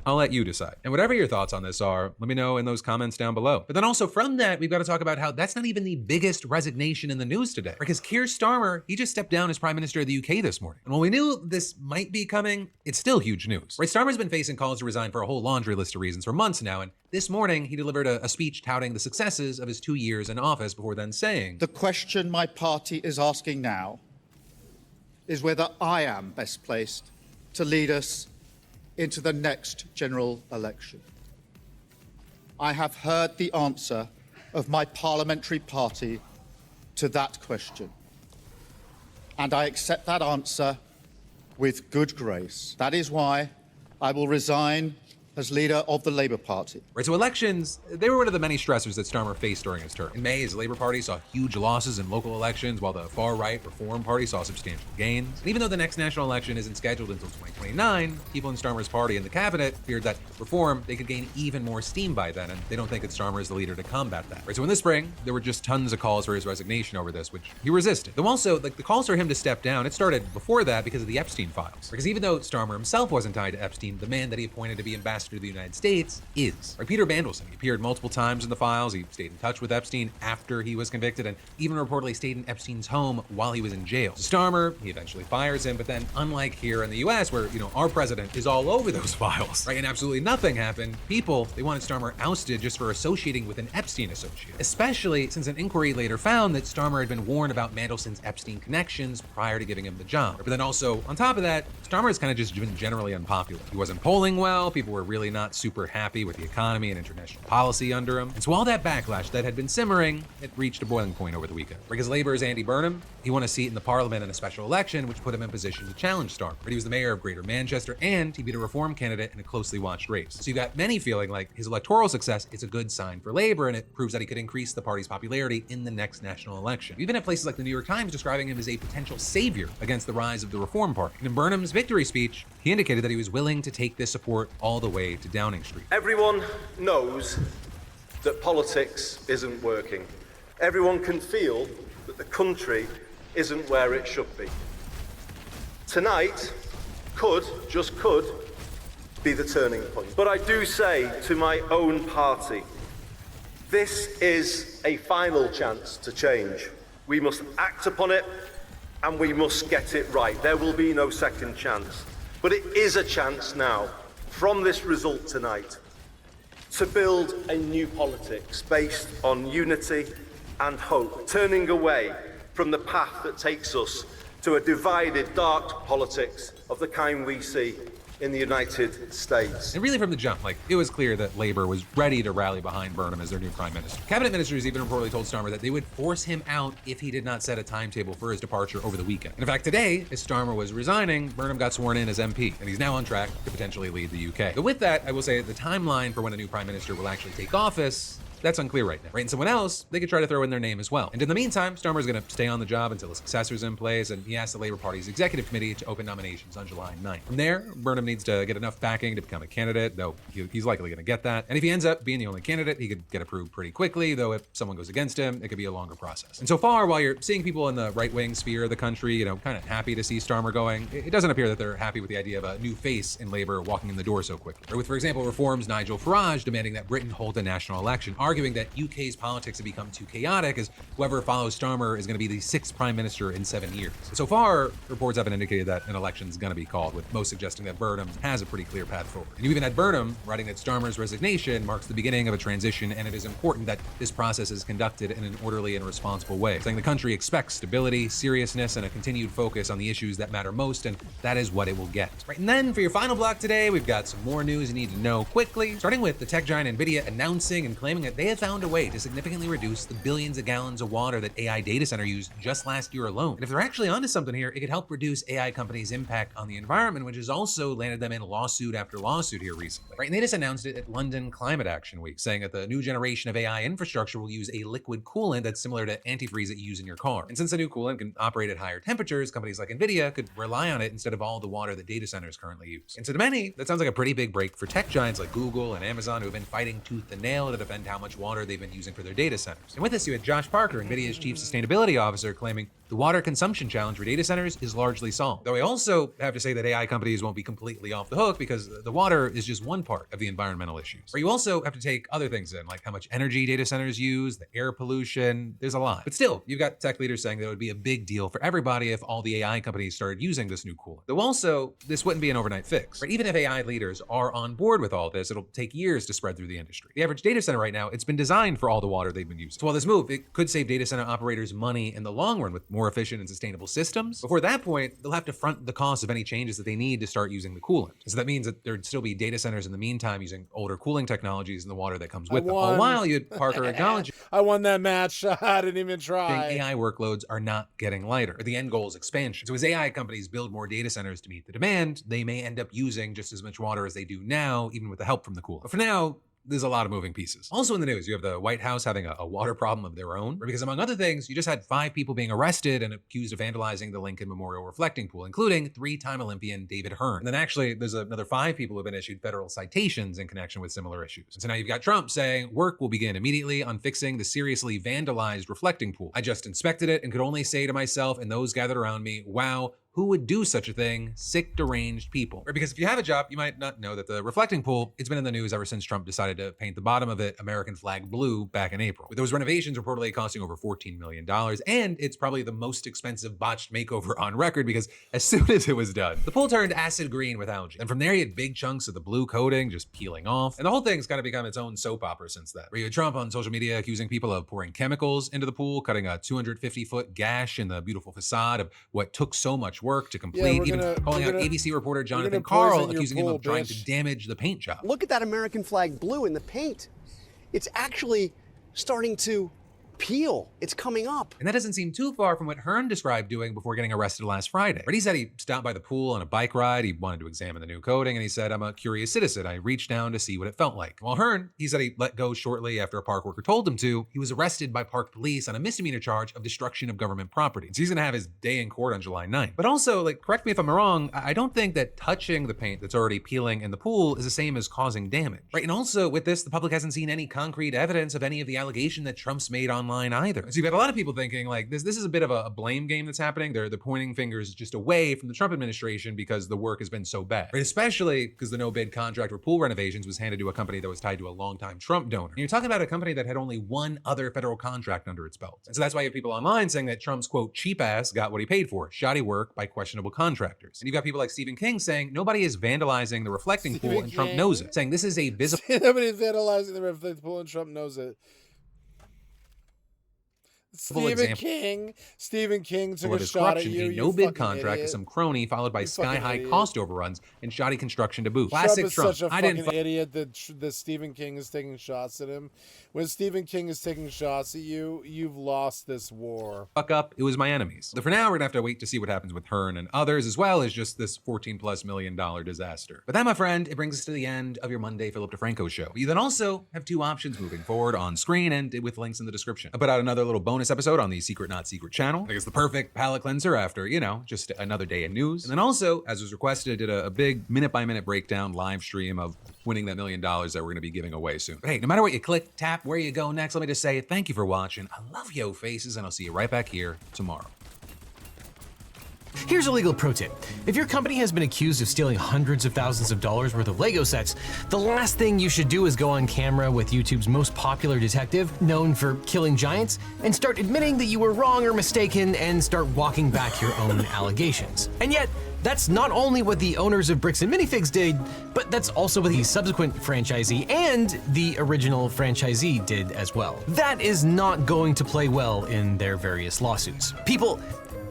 I'll let you decide. And whatever your thoughts on this are, let me know in those comments down below. But then also from that, we've got to talk about how that's not even the biggest resignation in the news today. Because Keir Starmer, he just stepped down as Prime Minister of the UK this morning. And while we knew this might be coming, it's still huge news. Right, Starmer's been facing calls to resign for a whole laundry list of reasons for months now, and this morning he delivered a speech touting the successes of his 2 years in office before then saying, "The question my party is asking now is whether I am best placed to lead us into the next general election. I have heard the answer of my parliamentary party to that question, and I accept that answer with good grace. That is why I will resign as leader of the Labour Party." Right, so elections, they were one of the many stressors that Starmer faced during his term. In May, his Labour Party saw huge losses in local elections, while the far-right Reform Party saw substantial gains. And even though the next national election isn't scheduled until 2029, people in Starmer's party and the cabinet feared that Reform, they could gain even more steam by then, and they don't think that Starmer is the leader to combat that. Right, so in the spring, there were just tons of calls for his resignation over this, which he resisted. Though also, like, the calls for him to step down, it started before that because of the Epstein files. Because even though Starmer himself wasn't tied to Epstein, the man that he appointed to be ambassador to the United States is. Right, Peter Mandelson, he appeared multiple times in the files. He stayed in touch with Epstein after he was convicted, and even reportedly stayed in Epstein's home while he was in jail. So Starmer, he eventually fires him, but then unlike here in the US, where, you know, our president is all over those files, right, and absolutely nothing happened, people, they wanted Starmer ousted just for associating with an Epstein associate, especially since an inquiry later found that Starmer had been warned about Mandelson's Epstein connections prior to giving him the job. But then also, on top of that, Starmer has kind of just been generally unpopular. He wasn't polling well, people were really not super happy with the economy and international policy under him. And so all that backlash that had been simmering, it reached a boiling point over the weekend. Because Labour's Andy Burnham, he won a seat in the Parliament in a special election, which put him in position to challenge Starmer. But he was the mayor of Greater Manchester, and he beat a Reform candidate in a closely watched race. So you've got many feeling like his electoral success is a good sign for Labour, and it proves that he could increase the party's popularity in the next national election. Even at places like the New York Times describing him as a potential savior against the rise of the Reform Party. And in Burnham's victory speech, he indicated that he was willing to take this support all the way to Downing Street. Everyone knows that politics isn't working. Everyone can feel that the country isn't where it should be. Tonight, could, just could, be the turning point. But I do say to my own party, this is a final chance to change. We must act upon it, and we must get it right. There will be no second chance. But it is a chance now, from this result tonight, to build a new politics based on unity and hope, turning away from the path that takes us to a divided, dark politics of the kind we see in the United States. And really from the jump, like, it was clear that Labour was ready to rally behind Burnham as their new prime minister. Cabinet ministers even reportedly told Starmer that they would force him out if he did not set a timetable for his departure over the weekend. And in fact, today, as Starmer was resigning, Burnham got sworn in as MP, and he's now on track to potentially lead the UK. But with that, I will say the timeline for when a new prime minister will actually take office, that's unclear right now, right? And someone else, they could try to throw in their name as well. And in the meantime, Starmer's gonna stay on the job until his successor's in place, and he asked the Labour Party's executive committee to open nominations on July 9th. From there, Burnham needs to get enough backing to become a candidate, though he's likely gonna get that. And if he ends up being the only candidate, he could get approved pretty quickly, though if someone goes against him, it could be a longer process. And so far, while you're seeing people in the right-wing sphere of the country, kind of happy to see Starmer going, it doesn't appear that they're happy with the idea of a new face in Labour walking in the door so quickly. Or with, for example, Reform's Nigel Farage demanding that Britain hold a national election, arguing that UK's politics have become too chaotic, as whoever follows Starmer is going to be the 6th prime minister in 7 years. So far, reports haven't indicated that an election is going to be called, with most suggesting that Burnham has a pretty clear path forward. And you even had Burnham writing that Starmer's resignation marks the beginning of a transition, and it is important that this process is conducted in an orderly and responsible way, saying the country expects stability, seriousness, and a continued focus on the issues that matter most, and that is what it will get. Right, and then for your final block today, we've got some more news you need to know quickly, starting with the tech giant NVIDIA announcing and claiming that they have found a way to significantly reduce the billions of gallons of water that AI data center used just last year alone. And if they're actually onto something here, it could help reduce AI companies' impact on the environment, which has also landed them in lawsuit after lawsuit here recently. Right, and they just announced it at London Climate Action Week, saying that the new generation of AI infrastructure will use a liquid coolant that's similar to antifreeze that you use in your car. And since the new coolant can operate at higher temperatures, companies like NVIDIA could rely on it instead of all the water that data centers currently use. And so to many, that sounds like a pretty big break for tech giants like Google and Amazon, who have been fighting tooth and nail to defend how much water they've been using for their data centers. And with this, you had Josh Parker, NVIDIA's chief sustainability officer, claiming the water consumption challenge for data centers is largely solved. Though I also have to say that AI companies won't be completely off the hook, because the water is just one part of the environmental issues. Or you also have to take other things in, like how much energy data centers use, the air pollution, there's a lot. But still, you've got tech leaders saying that it would be a big deal for everybody if all the AI companies started using this new coolant. Though also, this wouldn't be an overnight fix. Right? Even if AI leaders are on board with all this, it'll take years to spread through the industry. The average data center right now, it's been designed for all the water they've been using. So while this move, it could save data center operators money in the long run with more efficient and sustainable systems, before that point, they'll have to front the cost of any changes that they need to start using the coolant. So that means that there'd still be data centers in the meantime using older cooling technologies and the water that comes with them. All while you'd Parker acknowledge I won that match. I didn't even try. AI workloads are not getting lighter, or the end goal is expansion. So as AI companies build more data centers to meet the demand, they may end up using just as much water as they do now, even with the help from the coolant. But for now, there's a lot of moving pieces. Also in the news, you have the White House having a water problem of their own, because among other things, you just had 5 people being arrested and accused of vandalizing the Lincoln Memorial reflecting pool, including 3-time Olympian David Hearn. And then actually, there's another 5 people who have been issued federal citations in connection with similar issues. And so now you've got Trump saying work will begin immediately on fixing the seriously vandalized reflecting pool. I just inspected it and could only say to myself and those gathered around me, wow, who would do such a thing? Sick, deranged people. Or because if you have a job, you might not know that the reflecting pool, it's been in the news ever since Trump decided to paint the bottom of it American flag blue back in April. With those renovations reportedly costing over $14 million, and it's probably the most expensive botched makeover on record, because as soon as it was done, the pool turned acid green with algae. And from there, you had big chunks of the blue coating just peeling off. And the whole thing's kind of become its own soap opera since then. Where you had Trump on social media accusing people of pouring chemicals into the pool, cutting a 250-foot gash in the beautiful facade of what took so much work to complete. Even calling out ABC reporter Jonathan Karl, accusing him of trying to damage the paint job. Look at that American flag blue in the paint. It's actually starting to peel. It's coming up. And that doesn't seem too far from what Hearn described doing before getting arrested last Friday. But he said he stopped by the pool on a bike ride. He wanted to examine the new coating, and he said, I'm a curious citizen. I reached down to see what it felt like. While Hearn, he said he let go shortly after a park worker told him to. He was arrested by park police on a misdemeanor charge of destruction of government property. So he's gonna have his day in court on July 9th. But also, correct me if I'm wrong, I don't think that touching the paint that's already peeling in the pool is the same as causing damage. Right, and also with this, the public hasn't seen any concrete evidence of any of the allegation that Trump's made online online either. So you've got a lot of people thinking like this is a bit of a blame game that's happening. They're pointing fingers just away from the Trump administration because the work has been so bad. Right? Especially because the no-bid contract for pool renovations was handed to a company that was tied to a longtime Trump donor. And you're talking about a company that had only one other federal contract under its belt. And so that's why you have people online saying that Trump's, quote, cheap ass got what he paid for, shoddy work by questionable contractors. And you've got people like Stephen King saying nobody is vandalizing the reflecting pool and Trump knows it, saying this is a visible... Nobody's vandalizing the reflecting pool and Trump knows it. Stephen King took a shot at you. A no-bid contract to some crony, followed by sky-high cost overruns and shoddy construction to boot. Classic Trump is Trump. such a fucking idiot that Stephen King is taking shots at him. When Stephen King is taking shots at you, you've lost this war. Fuck up, it was my enemies. So for now, we're gonna have to wait to see what happens with Hearn and others, as well as just this $14+ million disaster. But that, my friend, it brings us to the end of your Monday Philip DeFranco show. You then also have two options moving forward on screen and with links in the description. I put out another little bonus episode on the Secret Not Secret channel. I guess the perfect palate cleanser after, you know, just another day in news. And then also, as was requested, I did a big minute-by-minute breakdown live stream of winning that $1 million that we're gonna be giving away soon. But hey, no matter what you click, tap, where you go next, let me just say thank you for watching. I love yo faces, and I'll see you right back here tomorrow. Here's a legal pro tip. If your company has been accused of stealing hundreds of thousands of dollars worth of Lego sets, the last thing you should do is go on camera with YouTube's most popular detective, known for killing giants, and start admitting that you were wrong or mistaken and start walking back your own allegations. And yet, that's not only what the owners of Bricks and Minifigs did, but that's also what the subsequent franchisee and the original franchisee did as well. That is not going to play well in their various lawsuits. People,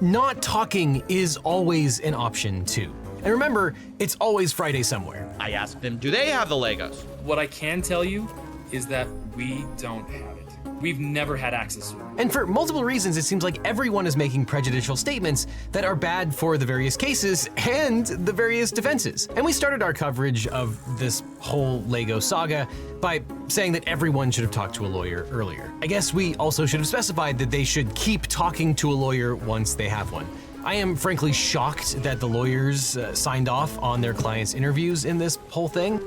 not talking is always an option too. And remember, it's always Friday somewhere. I asked them, do they have the Legos? What I can tell you is that we don't have it. We've never had access to it. And for multiple reasons, it seems like everyone is making prejudicial statements that are bad for the various cases and the various defenses. And we started our coverage of this whole Lego saga by saying that everyone should have talked to a lawyer earlier. I guess we also should have specified that they should keep talking to a lawyer once they have one. I am frankly shocked that the lawyers signed off on their clients' interviews in this whole thing,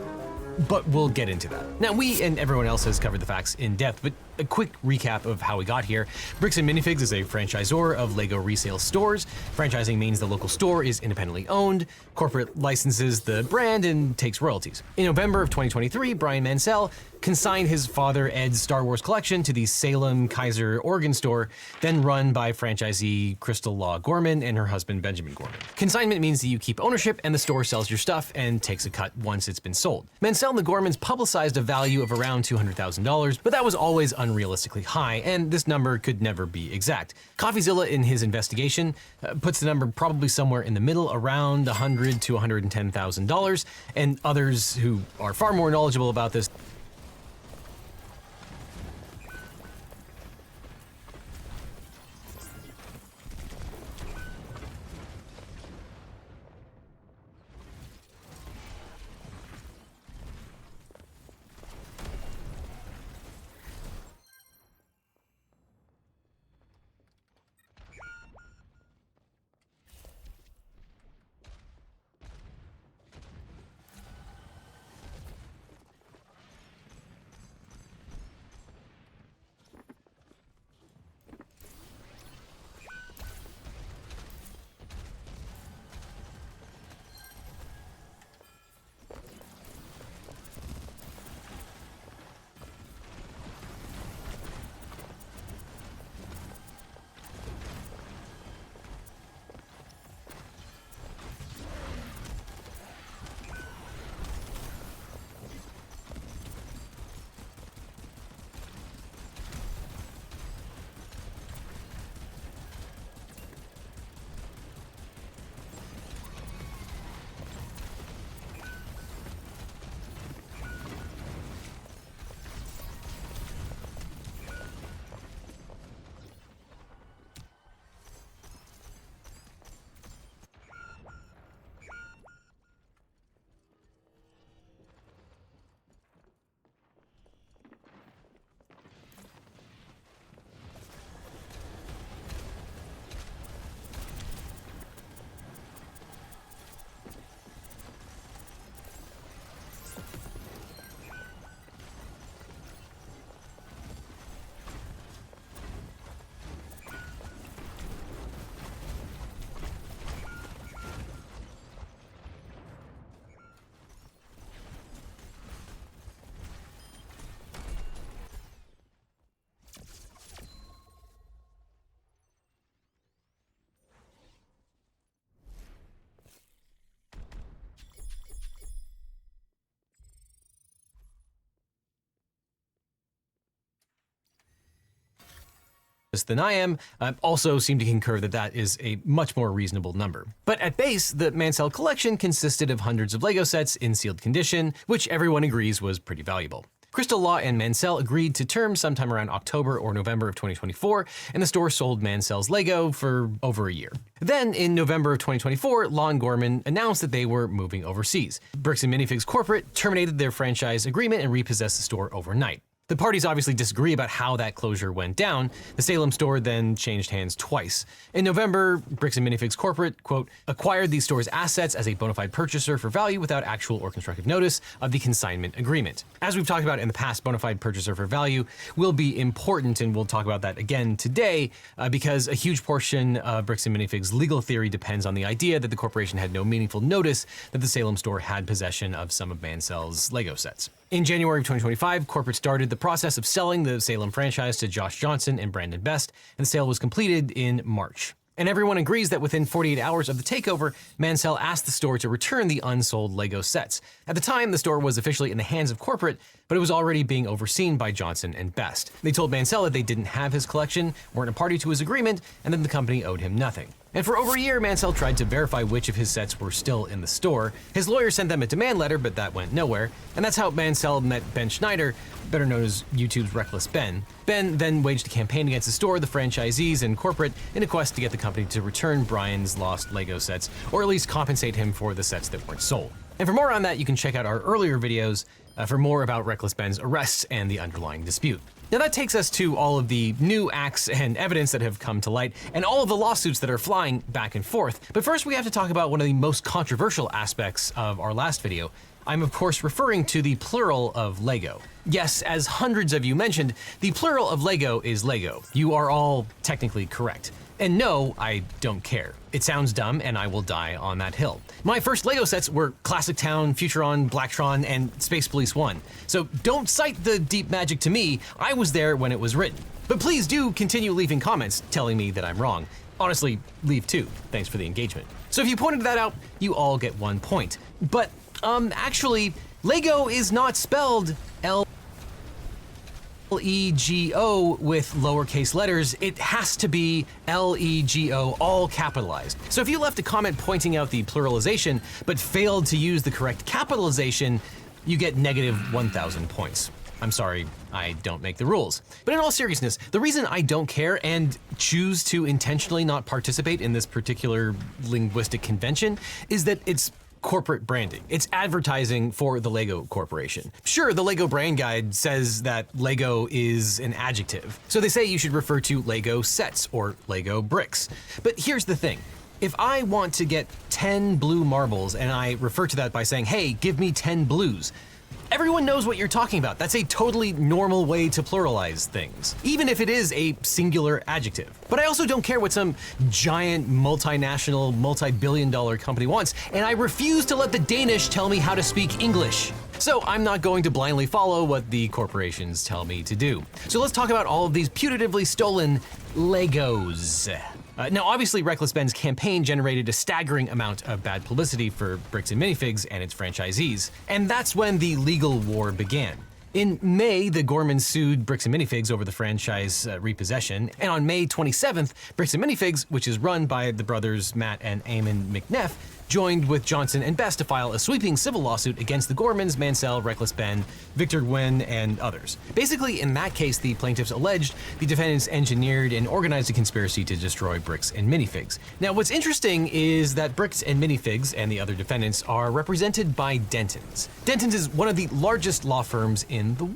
but we'll get into that. Now, we and everyone else has covered the facts in depth, but a quick recap of how we got here. Bricks and Minifigs is a franchisor of Lego resale stores. Franchising means the local store is independently owned. Corporate licenses the brand and takes royalties. In November of 2023, Brian Mansell consigned his father Ed's Star Wars collection to the Salem Kaiser Oregon store, then run by franchisee Crystal Law Gorman and her husband Benjamin Gorman. Consignment means that you keep ownership and the store sells your stuff and takes a cut once it's been sold. Mansell and the Gormans publicized a value of around $200,000, but that was always unrealistically high, and this number could never be exact. CoffeeZilla, in his investigation, puts the number probably somewhere in the middle, around $100,000 to $110,000, and others who are far more knowledgeable about this than I am, also seem to concur that that is a much more reasonable number. But at base, the Mansell collection consisted of hundreds of Lego sets in sealed condition, which everyone agrees was pretty valuable. Crystal Law and Mansell agreed to terms sometime around October or November of 2024, and the store sold Mansell's Lego for over a year. Then, in November of 2024, Law and Gorman announced that they were moving overseas. Bricks and Minifigs Corporate terminated their franchise agreement and repossessed the store overnight. The parties obviously disagree about how that closure went down. The Salem store then changed hands twice. In November, Bricks and Minifigs Corporate, quote, acquired these stores' assets as a bona fide purchaser for value without actual or constructive notice of the consignment agreement. As we've talked about in the past, bona fide purchaser for value will be important, and we'll talk about that again today, because a huge portion of Bricks and Minifigs' legal theory depends on the idea that the corporation had no meaningful notice that the Salem store had possession of some of Mansell's Lego sets. In January of 2025, corporate started the process of selling the Salem franchise to Josh Johnson and Brandon Best, and the sale was completed in March. And everyone agrees that within 48 hours of the takeover, Mansell asked the store to return the unsold Lego sets. At the time, the store was officially in the hands of corporate, but it was already being overseen by Johnson and Best. They told Mansell that they didn't have his collection, weren't a party to his agreement, and that the company owed him nothing. And for over a year, Mansell tried to verify which of his sets were still in the store. His lawyer sent them a demand letter, but that went nowhere. And that's how Mansell met Ben Schneider, better known as YouTube's Reckless Ben. Ben then waged a campaign against the store, the franchisees, and corporate in a quest to get the company to return Brian's lost Lego sets, or at least compensate him for the sets that weren't sold. And for more on that, you can check out our earlier videos for more about Reckless Ben's arrests and the underlying dispute. Now that takes us to all of the new acts and evidence that have come to light, and all of the lawsuits that are flying back and forth. But first we have to talk about one of the most controversial aspects of our last video. I'm of course referring to the plural of Lego. Yes, as hundreds of you mentioned, the plural of Lego is Lego. You are all technically correct. And no, I don't care. It sounds dumb, and I will die on that hill. My first Lego sets were Classic Town, Futuron, Blacktron, and Space Police 1. So don't cite the deep magic to me, I was there when it was written. But please do continue leaving comments telling me that I'm wrong. Honestly, leave too. Thanks for the engagement. So if you pointed that out, you all get 1 point. But, actually, Lego is not spelled L-E-G-O with lowercase letters. It has to be L-E-G-O, all capitalized. So if you left a comment pointing out the pluralization, but failed to use the correct capitalization, you get negative 1,000 points. I'm sorry, I don't make the rules. But in all seriousness, the reason I don't care and choose to intentionally not participate in this particular linguistic convention is that it's corporate branding. It's advertising for the Lego Corporation. Sure, the Lego brand guide says that Lego is an adjective, so they say you should refer to Lego sets or Lego bricks. But here's the thing. If I want to get 10 blue marbles and I refer to that by saying, hey, give me 10 blues, everyone knows what you're talking about. That's a totally normal way to pluralize things, even if it is a singular adjective. But I also don't care what some giant multinational, multi-billion-dollar company wants, and I refuse to let the Danish tell me how to speak English. So I'm not going to blindly follow what the corporations tell me to do. So let's talk about all of these putatively stolen Legos. Now, obviously, Reckless Ben's campaign generated a staggering amount of bad publicity for Bricks and Minifigs and its franchisees, and that's when the legal war began. In May, the Gormans sued Bricks and Minifigs over the franchise repossession, and on May 27th, Bricks and Minifigs, which is run by the brothers Matt and Eamon McNeff, joined with Johnson and Best to file a sweeping civil lawsuit against the Gormans, Mansell, Reckless Ben, Victor Nguyen, and others. Basically, in that case, the plaintiffs alleged the defendants engineered and organized a conspiracy to destroy Bricks and Minifigs. Now, what's interesting is that Bricks and Minifigs and the other defendants are represented by Dentons. Dentons is one of the largest law firms in the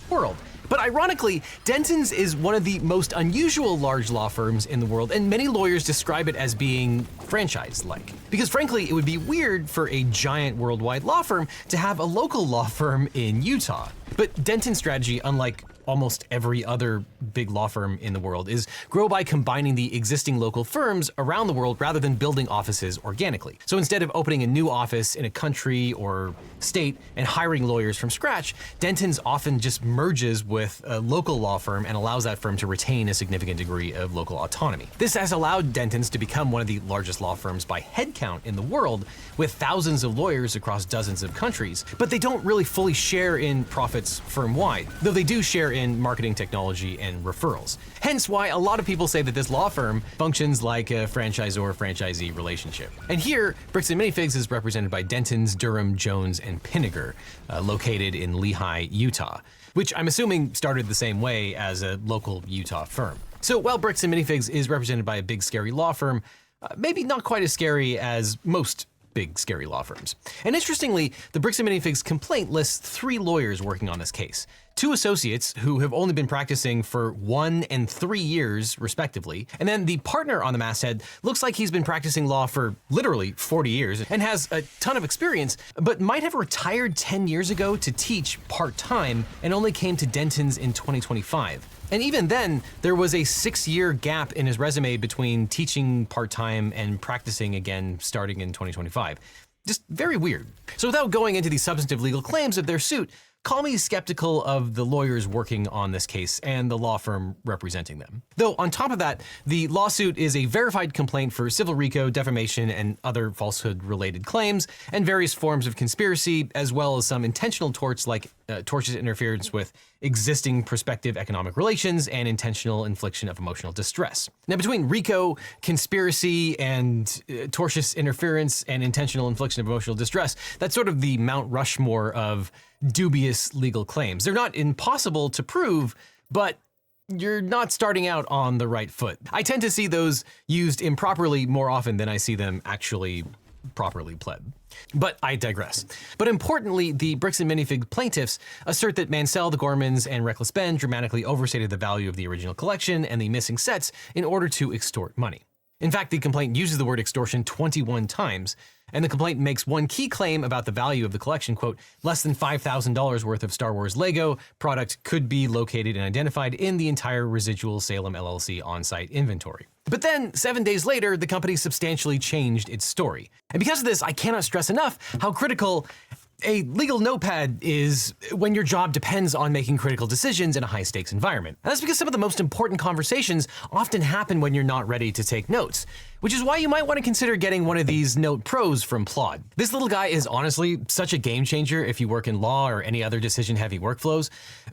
world. But ironically, Dentons is one of the most unusual large law firms in the world, and many lawyers describe it as being franchise-like. Because frankly, it would be weird for a giant worldwide law firm to have a local law firm in Utah. But Denton's strategy, unlike almost every other big law firm in the world, is grow by combining the existing local firms around the world rather than building offices organically. So instead of opening a new office in a country or state and hiring lawyers from scratch, Denton's often just merges with a local law firm and allows that firm to retain a significant degree of local autonomy. This has allowed Denton's to become one of the largest law firms by headcount in the world, with thousands of lawyers across dozens of countries, but they don't really fully share in profits firm-wide, though they do share in marketing technology and referrals. Hence why a lot of people say that this law firm functions like a franchisor-franchisee relationship. And here, Bricks and Minifigs is represented by Denton's, Durham, Jones, and Pinniger, located in Lehi, Utah, which I'm assuming started the same way as a local Utah firm. So while Bricks and Minifigs is represented by a big scary law firm, maybe not quite as scary as most big scary law firms. And interestingly, the Bricks and Minifigs complaint lists 3 lawyers working on this case. 2 associates who have only been practicing for 1 and 3 years, respectively. And then the partner on the masthead looks like he's been practicing law for literally 40 years and has a ton of experience, but might have retired 10 years ago to teach part-time and only came to Denton's in 2025. And even then, there was a 6-year gap in his resume between teaching part-time and practicing again starting in 2025. Just very weird. So without going into the substantive legal claims of their suit, call me skeptical of the lawyers working on this case and the law firm representing them. Though on top of that, the lawsuit is a verified complaint for civil RICO, defamation, and other falsehood-related claims, and various forms of conspiracy, as well as some intentional torts like tortious interference with existing prospective economic relations and intentional infliction of emotional distress. Now, between RICO, conspiracy, and tortious interference and intentional infliction of emotional distress, that's sort of the Mount Rushmore of dubious legal claims. They're not impossible to prove, but you're not starting out on the right foot. I tend to see those used improperly more often than I see them actually properly pled. But I digress. But importantly, the Bricks and Minifig plaintiffs assert that Mansell, the Gormans, and Reckless Ben dramatically overstated the value of the original collection and the missing sets in order to extort money. In fact, the complaint uses the word extortion 21 times, and the complaint makes one key claim about the value of the collection, quote, less than $5,000 worth of Star Wars Lego product could be located and identified in the entire residual Salem LLC on-site inventory. But then, 7 days later, the company substantially changed its story. And because of this, I cannot stress enough how critical a legal notepad is when your job depends on making critical decisions in a high-stakes environment. And that's because some of the most important conversations often happen when you're not ready to take notes, which is why you might want to consider getting one of these Note Pros from Plod. This little guy is honestly such a game changer if you work in law or any other decision-heavy workflows.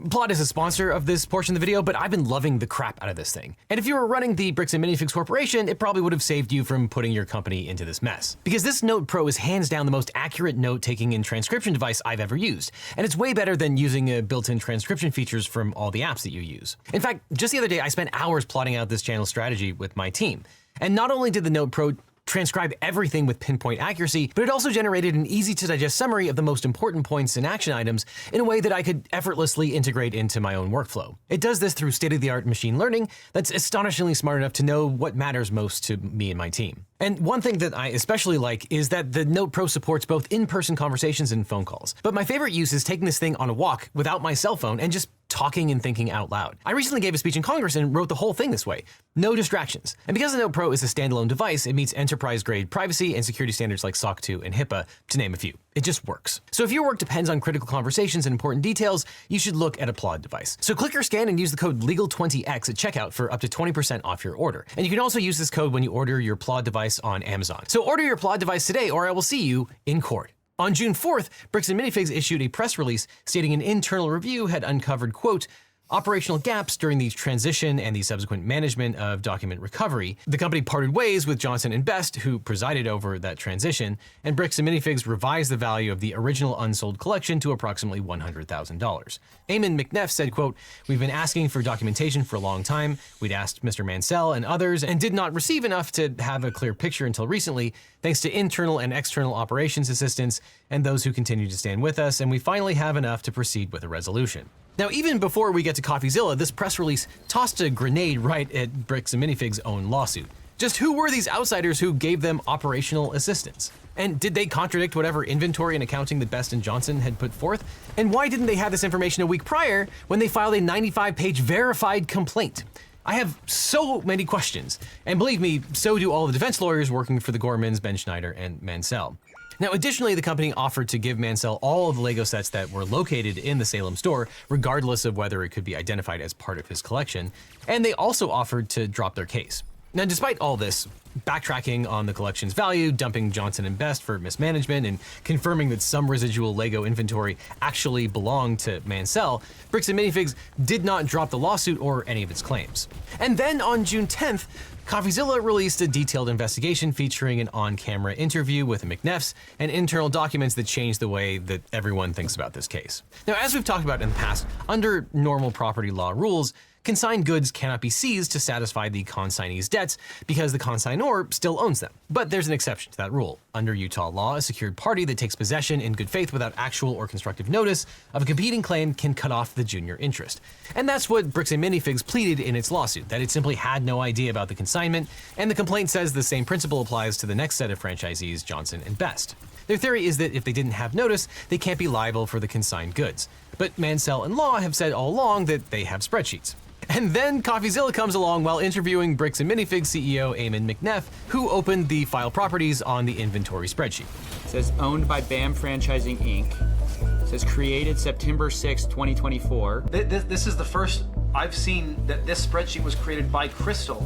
Plod is a sponsor of this portion of the video, but I've been loving the crap out of this thing. And if you were running the Bricks and Minifigs Corporation, it probably would have saved you from putting your company into this mess. Because this Note Pro is hands down the most accurate note-taking and transcription device I've ever used, and it's way better than using built-in transcription features from all the apps that you use. In fact, just the other day I spent hours plotting out this channel strategy with my team, and not only did the Note Pro transcribe everything with pinpoint accuracy, but it also generated an easy-to-digest summary of the most important points and action items in a way that I could effortlessly integrate into my own workflow. It does this through state-of-the-art machine learning that's astonishingly smart enough to know what matters most to me and my team. And one thing that I especially like is that the Note Pro supports both in-person conversations and phone calls. But my favorite use is taking this thing on a walk without my cell phone and just talking and thinking out loud. I recently gave a speech in Congress and wrote the whole thing this way. No distractions. And because the Note Pro is a standalone device, it meets enterprise-grade privacy and security standards like SOC 2 and HIPAA, to name a few. It just works. So if your work depends on critical conversations and important details, you should look at a Plod device. So click or scan and use the code LEGAL20X at checkout for up to 20% off your order. And you can also use this code when you order your Plod device on Amazon. So order your Plod device today or I will see you in court. On June 4th, Bricks and Minifigs issued a press release stating an internal review had uncovered, quote, operational gaps during the transition and the subsequent management of document recovery. The company parted ways with Johnson & Best, who presided over that transition, and Bricks and Minifigs revised the value of the original unsold collection to approximately $100,000. Eamon McNeff said, quote, we've been asking for documentation for a long time. We'd asked Mr. Mansell and others and did not receive enough to have a clear picture until recently, thanks to internal and external operations assistants and those who continue to stand with us, and we finally have enough to proceed with a resolution. Now, even before we get to CoffeeZilla, this press release tossed a grenade right at Bricks and Minifig's own lawsuit. Just who were these outsiders who gave them operational assistance? And did they contradict whatever inventory and accounting that Best and Johnson had put forth? And why didn't they have this information a week prior when they filed a 95-page verified complaint? I have so many questions, and believe me, so do all the defense lawyers working for the Gormans, Ben Schneider, and Mansell. Now, additionally, the company offered to give Mansell all of the Lego sets that were located in the Salem store, regardless of whether it could be identified as part of his collection, and they also offered to drop their case. Now, despite all this, backtracking on the collection's value, dumping Johnson and Best for mismanagement, and confirming that some residual LEGO inventory actually belonged to Mansell, Bricks and Minifigs did not drop the lawsuit or any of its claims. And then on June 10th, CoffeeZilla released a detailed investigation featuring an on-camera interview with the McNeffs and internal documents that changed the way that everyone thinks about this case. Now, as we've talked about in the past, under normal property law rules, consigned goods cannot be seized to satisfy the consignee's debts because the consignor still owns them. But there's an exception to that rule. Under Utah law, a secured party that takes possession in good faith without actual or constructive notice of a competing claim can cut off the junior interest. And that's what Bricks and Minifigs pleaded in its lawsuit, that it simply had no idea about the consignment, and the complaint says the same principle applies to the next set of franchisees, Johnson and Best. Their theory is that if they didn't have notice, they can't be liable for the consigned goods. But Mansell and Law have said all along that they have spreadsheets. And then CoffeeZilla comes along while interviewing Bricks and Minifigs CEO Eamon McNeff, who opened the file properties on the inventory spreadsheet. It says owned by BAM Franchising Inc. It says created September 6, 2024. This is the first I've seen that this spreadsheet was created by Crystal.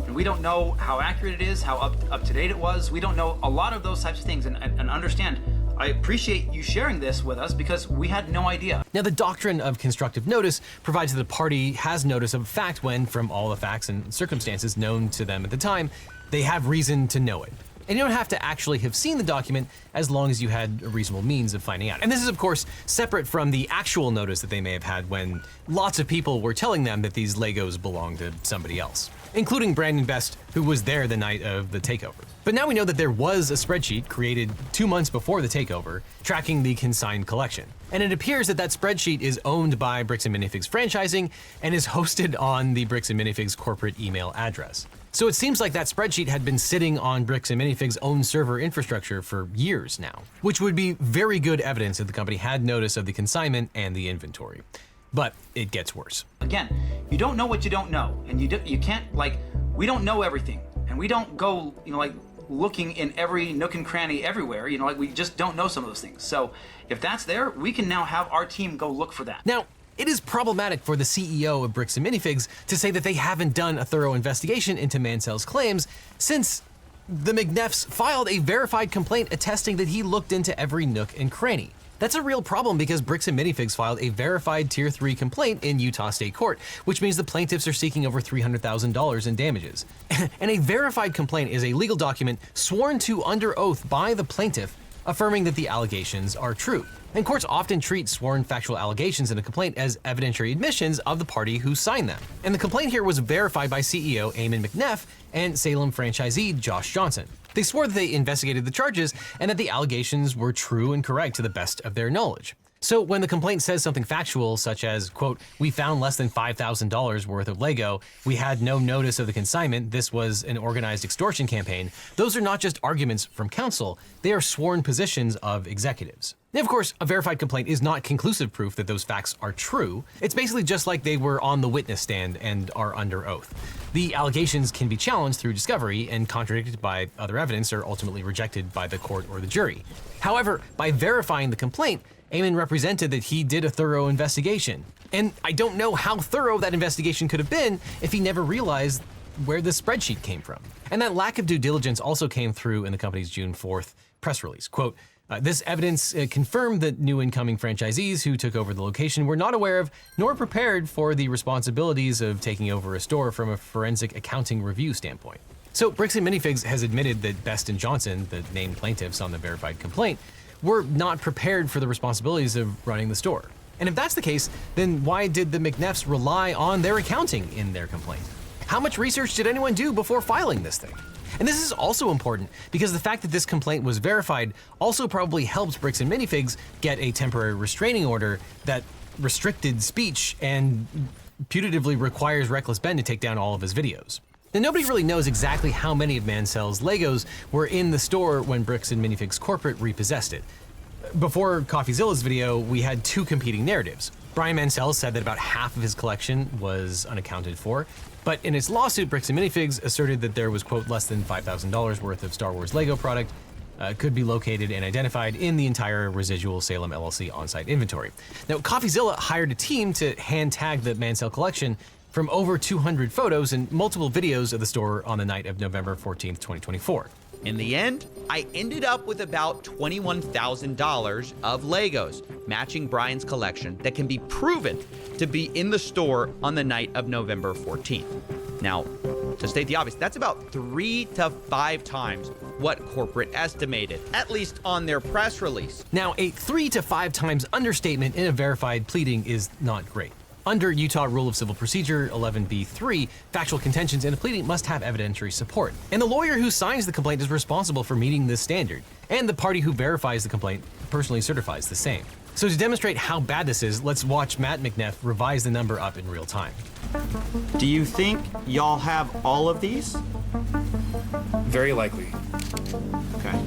And we don't know how accurate it is, how up to date it was. We don't know a lot of those types of things. And understand, I appreciate you sharing this with us because we had no idea. Now, the doctrine of constructive notice provides that the party has notice of a fact when, from all the facts and circumstances known to them at the time, they have reason to know it. And you don't have to actually have seen the document as long as you had a reasonable means of finding out. And this is, of course, separate from the actual notice that they may have had when lots of people were telling them that these Legos belong to somebody else, including Brandon Best, who was there the night of the takeover. But now we know that there was a spreadsheet created 2 months before the takeover tracking the consigned collection. And it appears that that spreadsheet is owned by Bricks and Minifigs Franchising and is hosted on the Bricks and Minifigs corporate email address. So it seems like that spreadsheet had been sitting on Bricks and Minifigs' own server infrastructure for years now, which would be very good evidence that the company had notice of the consignment and the inventory. But it gets worse. Again, you don't know what you don't know, and you can't, like, we don't know everything, and we don't go, looking in every nook and cranny everywhere, we just don't know some of those things. So if that's there, we can now have our team go look for that. Now, it is problematic for the CEO of Bricks and Minifigs to say that they haven't done a thorough investigation into Mansell's claims, since the McNeffs filed a verified complaint attesting that he looked into every nook and cranny. That's a real problem because Bricks and Minifigs filed a verified Tier 3 complaint in Utah State Court, which means the plaintiffs are seeking over $300,000 in damages. And a verified complaint is a legal document sworn to under oath by the plaintiff, affirming that the allegations are true. And courts often treat sworn factual allegations in a complaint as evidentiary admissions of the party who signed them. And the complaint here was verified by CEO Eamon McNeff and Salem franchisee Josh Johnson. They swore that they investigated the charges and that the allegations were true and correct to the best of their knowledge. So when the complaint says something factual, such as, quote, we found less than $5,000 worth of Lego, we had no notice of the consignment, this was an organized extortion campaign, those are not just arguments from counsel, they are sworn positions of executives. Now, of course, a verified complaint is not conclusive proof that those facts are true. It's basically just like they were on the witness stand and are under oath. The allegations can be challenged through discovery and contradicted by other evidence or ultimately rejected by the court or the jury. However, by verifying the complaint, Eamon represented that he did a thorough investigation. And I don't know how thorough that investigation could have been if he never realized where the spreadsheet came from. And that lack of due diligence also came through in the company's June 4th press release. Quote, this evidence confirmed that new incoming franchisees who took over the location were not aware of nor prepared for the responsibilities of taking over a store from a forensic accounting review standpoint. So Bricks and Minifigs has admitted that Best and Johnson, the named plaintiffs on the verified complaint, were not prepared for the responsibilities of running the store. And if that's the case, then why did the McNeffs rely on their accounting in their complaint? How much research did anyone do before filing this thing? And this is also important because the fact that this complaint was verified also probably helped Bricks and Minifigs get a temporary restraining order that restricted speech and putatively requires Reckless Ben to take down all of his videos. Now, nobody really knows exactly how many of Mansell's Legos were in the store when Bricks and Minifigs Corporate repossessed it. Before CoffeeZilla's video, we had two competing narratives. Brian Mansell said that about half of his collection was unaccounted for, but in its lawsuit, Bricks and Minifigs asserted that there was, quote, less than $5,000 worth of Star Wars Lego product could be located and identified in the entire residual Salem LLC on-site inventory. Now, CoffeeZilla hired a team to hand tag the Mansell collection from over 200 photos and multiple videos of the store on the night of November 14th, 2024. In the end, I ended up with about $21,000 of Legos, matching Brian's collection that can be proven to be in the store on the night of November 14th. Now, to state the obvious, that's about 3 to 5 times what corporate estimated, at least on their press release. Now, a 3 to 5 times understatement in a verified pleading is not great. Under Utah Rule of Civil Procedure 11b3, factual contentions in a pleading must have evidentiary support. And the lawyer who signs the complaint is responsible for meeting this standard. And the party who verifies the complaint personally certifies the same. So to demonstrate how bad this is, let's watch Matt McNeff revise the number up in real time. Do you think y'all have all of these? Very likely. Okay.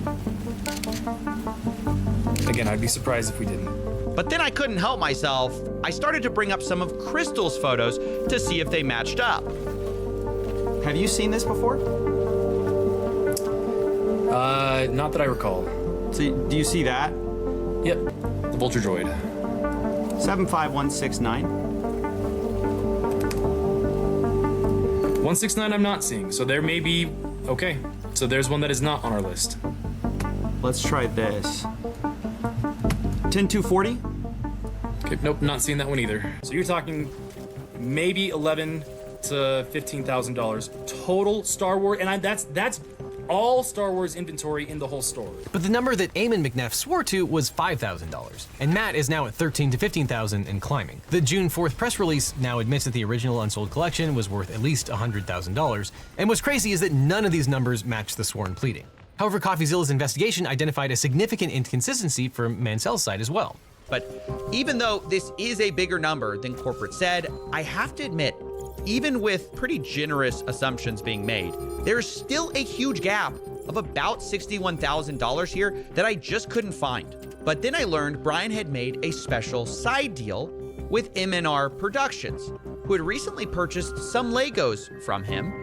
Again, I'd be surprised if we didn't. But then I couldn't help myself. I started to bring up some of Crystal's photos to see if they matched up. Have you seen this before? Not that I recall. So, do you see that? Yep, the Vulture Droid. 75169. 169 I'm not seeing, so there may be... Okay, so there's one that is not on our list. Let's try this. 10240? Okay, nope, not seeing that one either. So you're talking maybe $11,000 to $15,000 total Star Wars, and that's all Star Wars inventory in the whole store. But the number that Eamon McNeff swore to was $5,000, and Matt is now at $13,000 to $15,000 and climbing. The June 4th press release now admits that the original unsold collection was worth at least $100,000, and what's crazy is that none of these numbers match the sworn pleading. However, CoffeeZilla's investigation identified a significant inconsistency from Mansell's side as well. But even though this is a bigger number than corporate said, I have to admit, even with pretty generous assumptions being made, there's still a huge gap of about $61,000 here that I just couldn't find. But then I learned Brian had made a special side deal with M&R Productions, who had recently purchased some Legos from him.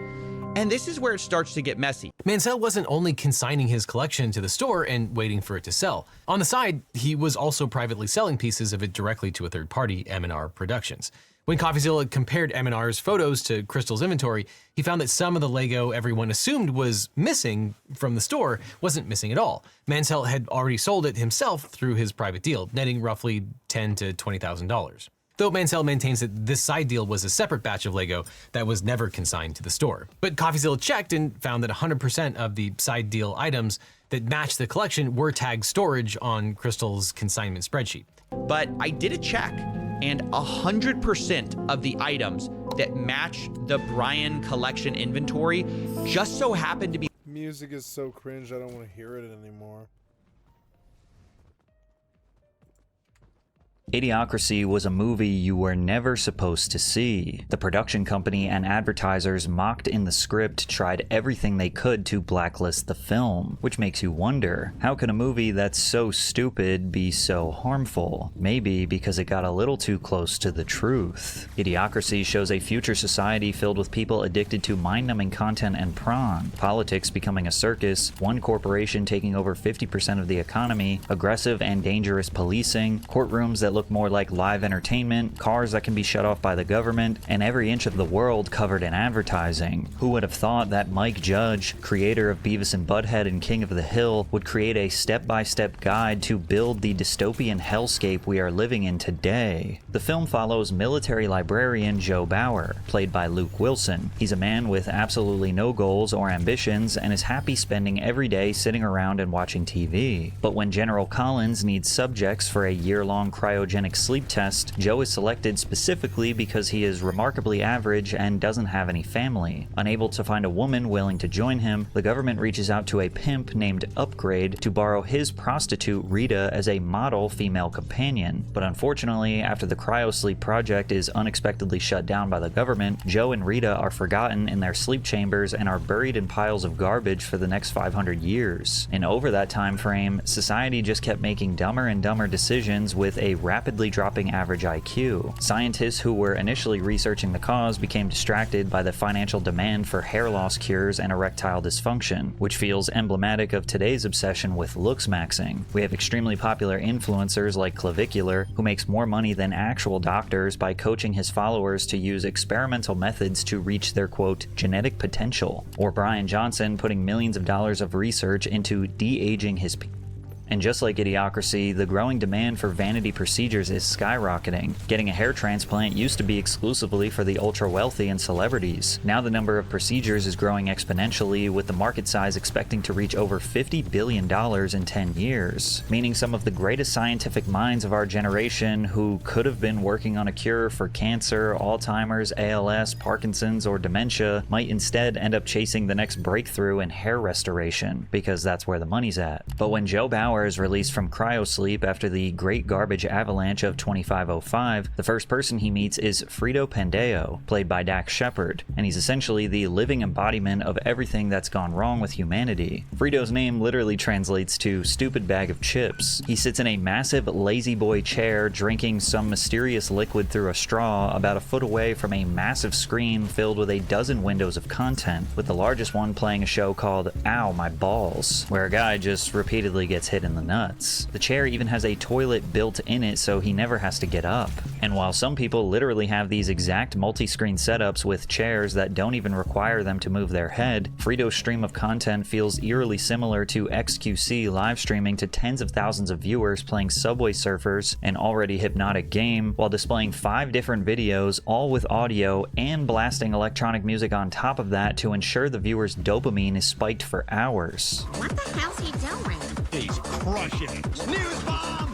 And this is where it starts to get messy. Mansell wasn't only consigning his collection to the store and waiting for it to sell. On the side, he was also privately selling pieces of it directly to a third party, M&R Productions. When CoffeeZilla compared M&R's photos to Crystal's inventory, he found that some of the Lego everyone assumed was missing from the store wasn't missing at all. Mansell had already sold it himself through his private deal, netting roughly $10,000 to $20,000. Though Mansell maintains that this side deal was a separate batch of Lego that was never consigned to the store. But CoffeeZilla checked and found that 100% of the side deal items that matched the collection were tagged storage on Crystal's consignment spreadsheet. But I did a check, and 100% of the items that match the Brian collection inventory just so happened to be... Music is so cringe, I don't want to hear it anymore. Idiocracy was a movie you were never supposed to see. The production company and advertisers mocked in the script tried everything they could to blacklist the film, which makes you wonder, how can a movie that's so stupid be so harmful? Maybe because it got a little too close to the truth. Idiocracy shows a future society filled with people addicted to mind-numbing content and prawn, politics becoming a circus, one corporation taking over 50% of the economy, aggressive and dangerous policing, courtrooms that look more like live entertainment, cars that can be shut off by the government, and every inch of the world covered in advertising. Who would have thought that Mike Judge, creator of Beavis and Butthead and King of the Hill, would create a step-by-step guide to build the dystopian hellscape we are living in today? The film follows military librarian Joe Bauer, played by Luke Wilson. He's a man with absolutely no goals or ambitions and is happy spending every day sitting around and watching TV. But when General Collins needs subjects for a year-long cryogenic sleep test, Joe is selected specifically because he is remarkably average and doesn't have any family. Unable to find a woman willing to join him, the government reaches out to a pimp named Upgrade to borrow his prostitute Rita as a model female companion. But unfortunately, after the cryosleep project is unexpectedly shut down by the government, Joe and Rita are forgotten in their sleep chambers and are buried in piles of garbage for the next 500 years. And over that time frame, society just kept making dumber and dumber decisions with a rapidly dropping average IQ. Scientists who were initially researching the cause became distracted by the financial demand for hair loss cures and erectile dysfunction, which feels emblematic of today's obsession with looks maxing. We have extremely popular influencers like Clavicular, who makes more money than actual doctors by coaching his followers to use experimental methods to reach their quote genetic potential, or Brian Johnson putting millions of dollars of research into de-aging his people. And just like Idiocracy, the growing demand for vanity procedures is skyrocketing. Getting a hair transplant used to be exclusively for the ultra-wealthy and celebrities. Now the number of procedures is growing exponentially, with the market size expecting to reach over $50 billion in 10 years. Meaning some of the greatest scientific minds of our generation who could have been working on a cure for cancer, Alzheimer's, ALS, Parkinson's, or dementia might instead end up chasing the next breakthrough in hair restoration, because that's where the money's at. But when Joe Bauer is released from cryosleep after the Great Garbage Avalanche of 2505, the first person he meets is Frito Pandeo, played by Dax Shepard, and he's essentially the living embodiment of everything that's gone wrong with humanity. Frito's name literally translates to stupid bag of chips. He sits in a massive lazy boy chair drinking some mysterious liquid through a straw about a foot away from a massive screen filled with a dozen windows of content, with the largest one playing a show called Ow, My Balls, where a guy just repeatedly gets hit in the nuts. The chair even has a toilet built in it so he never has to get up. And while some people literally have these exact multi-screen setups with chairs that don't even require them to move their head, Frito's stream of content feels eerily similar to XQC live streaming to tens of thousands of viewers playing Subway Surfers, an already hypnotic game, while displaying 5 different videos, all with audio, and blasting electronic music on top of that to ensure the viewer's dopamine is spiked for hours. What the hell's he doing? He's crushing it. Snooze bomb!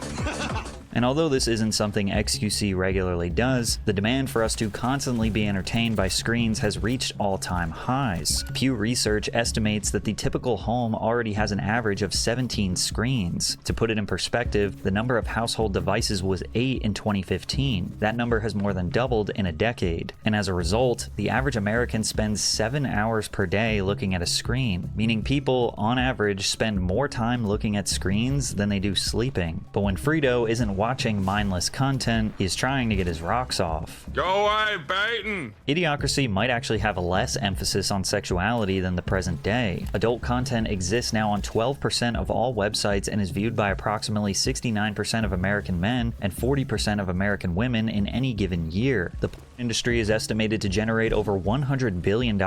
And although this isn't something XQC regularly does, the demand for us to constantly be entertained by screens has reached all-time highs. Pew Research estimates that the typical home already has an average of 17 screens. To put it in perspective, the number of household devices was 8 in 2015. That number has more than doubled in a decade. And as a result, the average American spends 7 hours per day looking at a screen, meaning people, on average, spend more time looking at screens than they do sleeping. But when Frito isn't watching mindless content, he's trying to get his rocks off. Go away, Baton! Idiocracy might actually have less emphasis on sexuality than the present day. Adult content exists now on 12% of all websites and is viewed by approximately 69% of American men and 40% of American women in any given year. The industry is estimated to generate over $100 billion,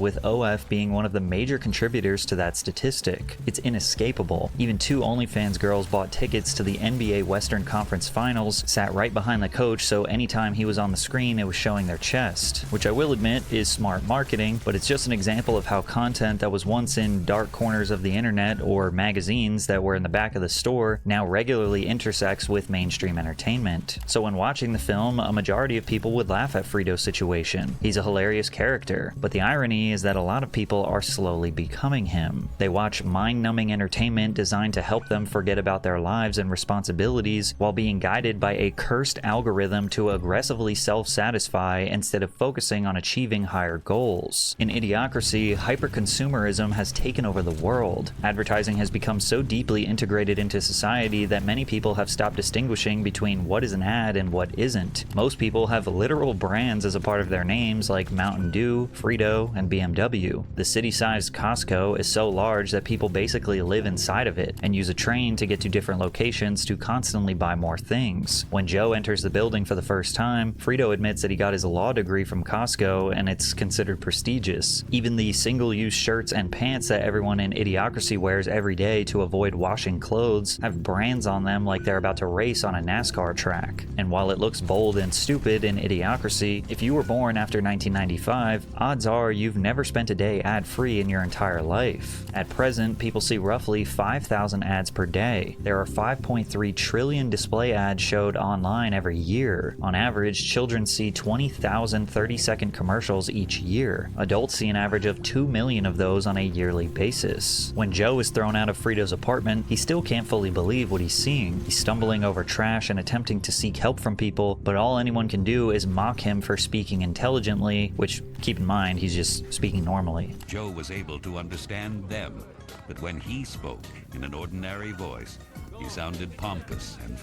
with OF being one of the major contributors to that statistic. It's inescapable. Even 2 OnlyFans girls bought tickets to the NBA Western Conference Finals, sat right behind the coach, so anytime he was on the screen it was showing their chest, which I will admit is smart marketing, but it's just an example of how content that was once in dark corners of the internet or magazines that were in the back of the store now regularly intersects with mainstream entertainment. So when watching the film, a majority of people would laugh at Frito's situation. He's a hilarious character, but the irony is that a lot of people are slowly becoming him. They watch mind-numbing entertainment designed to help them forget about their lives and responsibilities while being guided by a cursed algorithm to aggressively self-satisfy instead of focusing on achieving higher goals. In Idiocracy, hyper-consumerism has taken over the world. Advertising has become so deeply integrated into society that many people have stopped distinguishing between what is an ad and what isn't. Most people have literal brands as a part of their names like Mountain Dew, Frito, and BMW. The city-sized Costco is so large that people basically live inside of it and use a train to get to different locations to constantly buy more things. When Joe enters the building for the first time, Frito admits that he got his law degree from Costco and it's considered prestigious. Even the single-use shirts and pants that everyone in Idiocracy wears every day to avoid washing clothes have brands on them like they're about to race on a NASCAR track. And while it looks bold and stupid in Idiocracy, if you were born after 1995, odds are you've never spent a day ad-free in your entire life. At present, people see roughly 5,000 ads per day. There are 5.3 trillion display ads showed online every year. On average, children see 20,000 30-second commercials each year. Adults see an average of 2 million of those on a yearly basis. When Joe is thrown out of Frito's apartment, he still can't fully believe what he's seeing. He's stumbling over trash and attempting to seek help from people, but all anyone can do is mock him for speaking intelligently, which, keep in mind, he's just speaking normally. Joe was able to understand them, but when he spoke in an ordinary voice, he sounded pompous and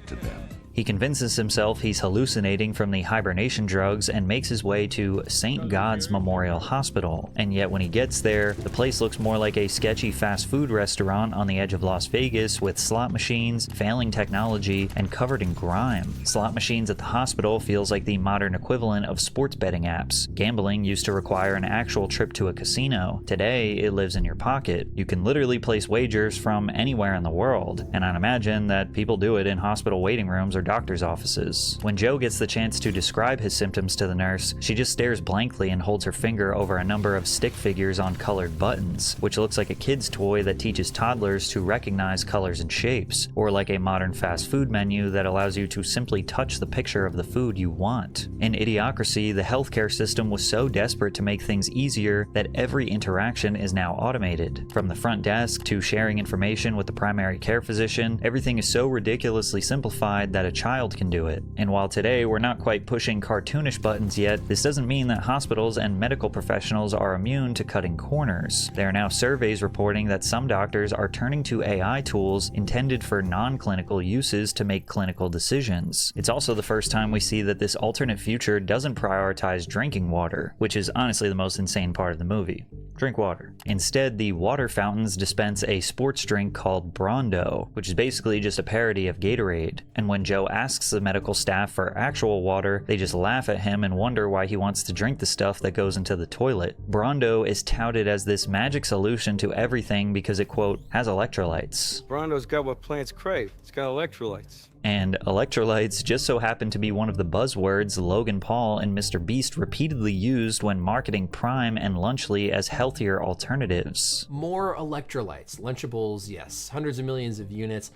to them. He convinces himself he's hallucinating from the hibernation drugs and makes his way to St. God's Memorial Hospital. And yet when he gets there, the place looks more like a sketchy fast food restaurant on the edge of Las Vegas with slot machines, failing technology, and covered in grime. Slot machines at the hospital feels like the modern equivalent of sports betting apps. Gambling used to require an actual trip to a casino. Today, it lives in your pocket. You can literally place wagers from anywhere in the world, and I'd imagine that people do it in hospital waiting rooms or doctor's offices. When Joe gets the chance to describe his symptoms to the nurse, she just stares blankly and holds her finger over a number of stick figures on colored buttons, which looks like a kid's toy that teaches toddlers to recognize colors and shapes, or like a modern fast food menu that allows you to simply touch the picture of the food you want. In Idiocracy, the healthcare system was so desperate to make things easier that every interaction is now automated. From the front desk to sharing information with the primary care physician, everything is so ridiculously simplified that a child can do it. And while today we're not quite pushing cartoonish buttons yet, this doesn't mean that hospitals and medical professionals are immune to cutting corners. There are now surveys reporting that some doctors are turning to AI tools intended for non-clinical uses to make clinical decisions. It's also the first time we see that this alternate future doesn't prioritize drinking water, which is honestly the most insane part of the movie. Drink water. Instead, the water fountains dispense a sports drink called Brondo, which is basically just a parody of Gatorade. And when Joe asks the medical staff for actual water, they just laugh at him and wonder why he wants to drink the stuff that goes into the toilet. Brondo is touted as this magic solution to everything because it, quote, has electrolytes. Brondo's got what plants crave. It's got electrolytes. And electrolytes just so happen to be one of the buzzwords Logan Paul and Mr. Beast repeatedly used when marketing Prime and Lunchly as healthier alternatives. More electrolytes. Lunchables, yes. Hundreds of millions of units.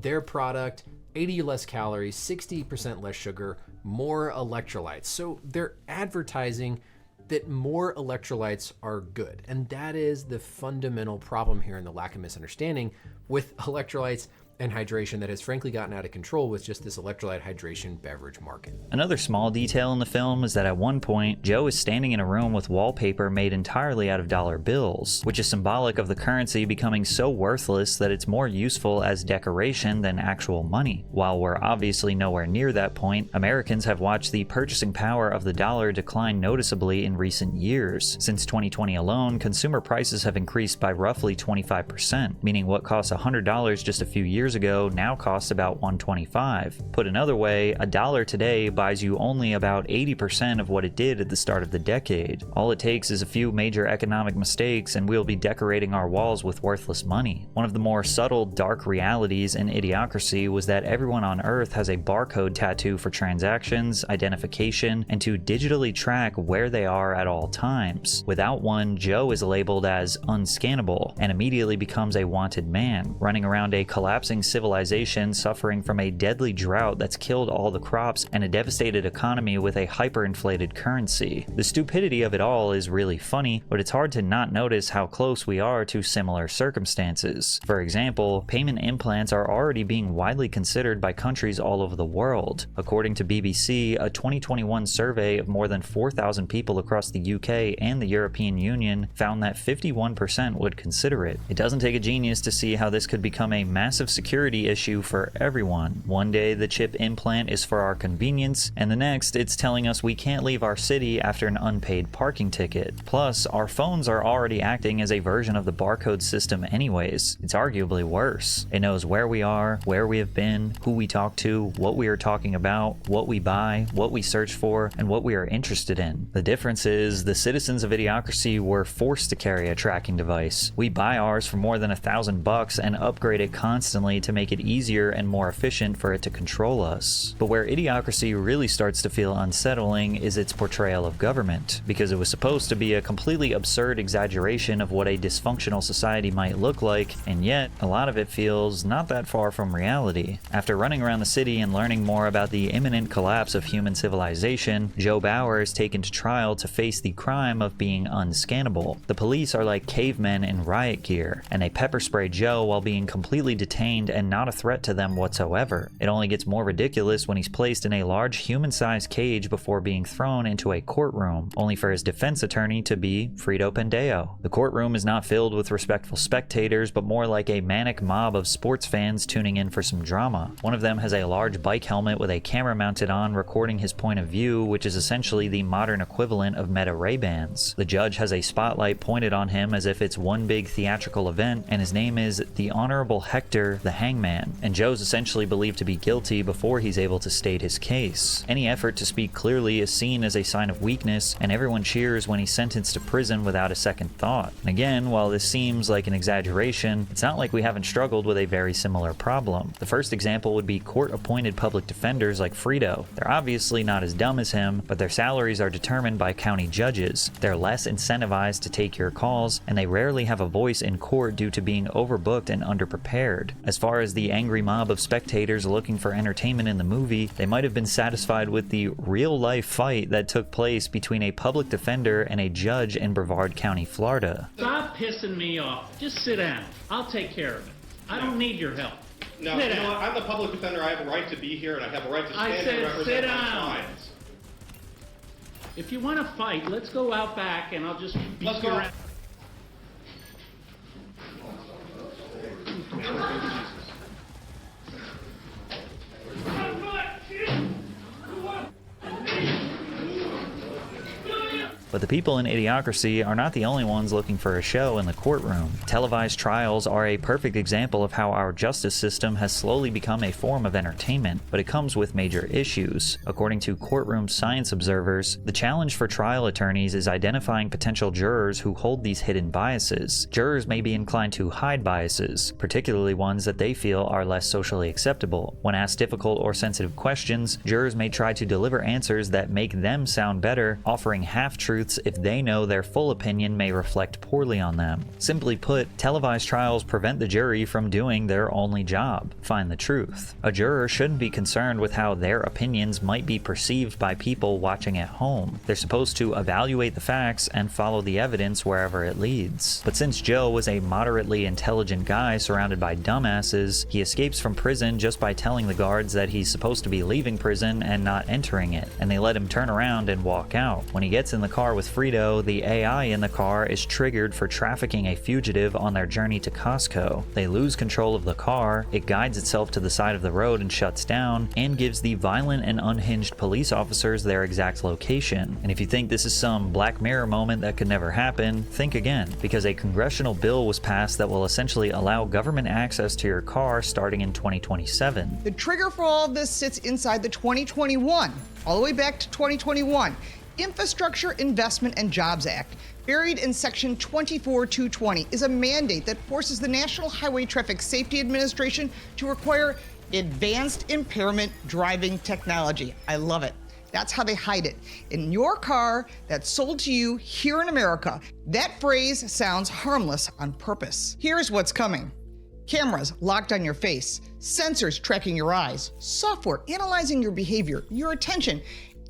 Their product, 80 less calories, 60% less sugar, more electrolytes. So they're advertising that more electrolytes are good. And that is the fundamental problem here, and the lack of misunderstanding with electrolytes and hydration that has frankly gotten out of control with just this electrolyte hydration beverage market. Another small detail in the film is that at one point, Joe is standing in a room with wallpaper made entirely out of dollar bills, which is symbolic of the currency becoming so worthless that it's more useful as decoration than actual money. While we're obviously nowhere near that point, Americans have watched the purchasing power of the dollar decline noticeably in recent years. Since 2020 alone, consumer prices have increased by roughly 25%, meaning what costs $100 just a few years ago now costs about $1.25. Put another way, $1 today buys you only about 80% of what it did at the start of the decade. All it takes is a few major economic mistakes and we'll be decorating our walls with worthless money. One of the more subtle, dark realities in Idiocracy was that everyone on Earth has a barcode tattoo for transactions, identification, and to digitally track where they are at all times. Without one, Joe is labeled as unscannable and immediately becomes a wanted man, running around a collapsing civilization suffering from a deadly drought that's killed all the crops and a devastated economy with a hyperinflated currency. The stupidity of it all is really funny, but it's hard to not notice how close we are to similar circumstances. For example, payment implants are already being widely considered by countries all over the world. According to BBC, a 2021 survey of more than 4,000 people across the UK and the European Union found that 51% would consider it. It doesn't take a genius to see how this could become a massive security issue for everyone. One day the chip implant is for our convenience, and the next it's telling us we can't leave our city after an unpaid parking ticket. Plus, our phones are already acting as a version of the barcode system anyways. It's arguably worse. It knows where we are, where we have been, who we talk to, what we are talking about, what we buy, what we search for, and what we are interested in. The difference is the citizens of Idiocracy were forced to carry a tracking device. We buy ours for more than $1,000 and upgrade it constantly to make it easier and more efficient for it to control us. But where Idiocracy really starts to feel unsettling is its portrayal of government, because it was supposed to be a completely absurd exaggeration of what a dysfunctional society might look like, and yet a lot of it feels not that far from reality. After running around the city and learning more about the imminent collapse of human civilization, Joe Bauer is taken to trial to face the crime of being unscannable. The police are like cavemen in riot gear, and they pepper spray Joe while being completely detained kind and not a threat to them whatsoever. It only gets more ridiculous when he's placed in a large human-sized cage before being thrown into a courtroom, only for his defense attorney to be Frito Pandeo. The courtroom is not filled with respectful spectators, but more like a manic mob of sports fans tuning in for some drama. One of them has a large bike helmet with a camera mounted on, recording his point of view, which is essentially the modern equivalent of Meta Ray-Bans. The judge has a spotlight pointed on him as if it's one big theatrical event, and his name is the Honorable Hector the Hangman, and Joe's essentially believed to be guilty before he's able to state his case. Any effort to speak clearly is seen as a sign of weakness, and everyone cheers when he's sentenced to prison without a second thought. And again, while this seems like an exaggeration, it's not like we haven't struggled with a very similar problem. The first example would be court-appointed public defenders like Frito. They're obviously not as dumb as him, but their salaries are determined by county judges. They're less incentivized to take your calls, and they rarely have a voice in court due to being overbooked and underprepared. As far as the angry mob of spectators looking for entertainment in the movie, they might have been satisfied with the real-life fight that took place between a public defender and a judge in Brevard County, Florida. Stop pissing me off. Just sit down. I'll take care of it. I don't need your help. No, sit you down. know what? I'm the public defender. I have a right to be here, and I have a right to stand I here said and sit represent my down. clients. If you want to fight, let's go out back and I'll just beat Let's you go. around. But the people in Idiocracy are not the only ones looking for a show in the courtroom. Televised trials are a perfect example of how our justice system has slowly become a form of entertainment, but it comes with major issues. According to courtroom science observers, the challenge for trial attorneys is identifying potential jurors who hold these hidden biases. Jurors may be inclined to hide biases, particularly ones that they feel are less socially acceptable. When asked difficult or sensitive questions, jurors may try to deliver answers that make them sound better, offering half-truths if they know their full opinion may reflect poorly on them. Simply put, televised trials prevent the jury from doing their only job: find the truth. A juror shouldn't be concerned with how their opinions might be perceived by people watching at home. They're supposed to evaluate the facts and follow the evidence wherever it leads. But since Joe was a moderately intelligent guy surrounded by dumbasses, he escapes from prison just by telling the guards that he's supposed to be leaving prison and not entering it, and they let him turn around and walk out. When he gets in the car with Frito, the AI in the car is triggered for trafficking a fugitive on their journey to Costco. They lose control of the car, it guides itself to the side of the road and shuts down, and gives the violent and unhinged police officers their exact location. And if you think this is some Black Mirror moment that could never happen, think again, because a congressional bill was passed that will essentially allow government access to your car starting in 2027. The trigger for all of this sits inside the 2021, all the way back to 2021. Infrastructure Investment and Jobs Act, buried in Section 24220, is a mandate that forces the National Highway Traffic Safety Administration to require advanced impairment driving technology. I love it. That's how they hide it. In your car that's sold to you here in America, that phrase sounds harmless on purpose. Here's what's coming. Cameras locked on your face, sensors tracking your eyes, software analyzing your behavior, your attention,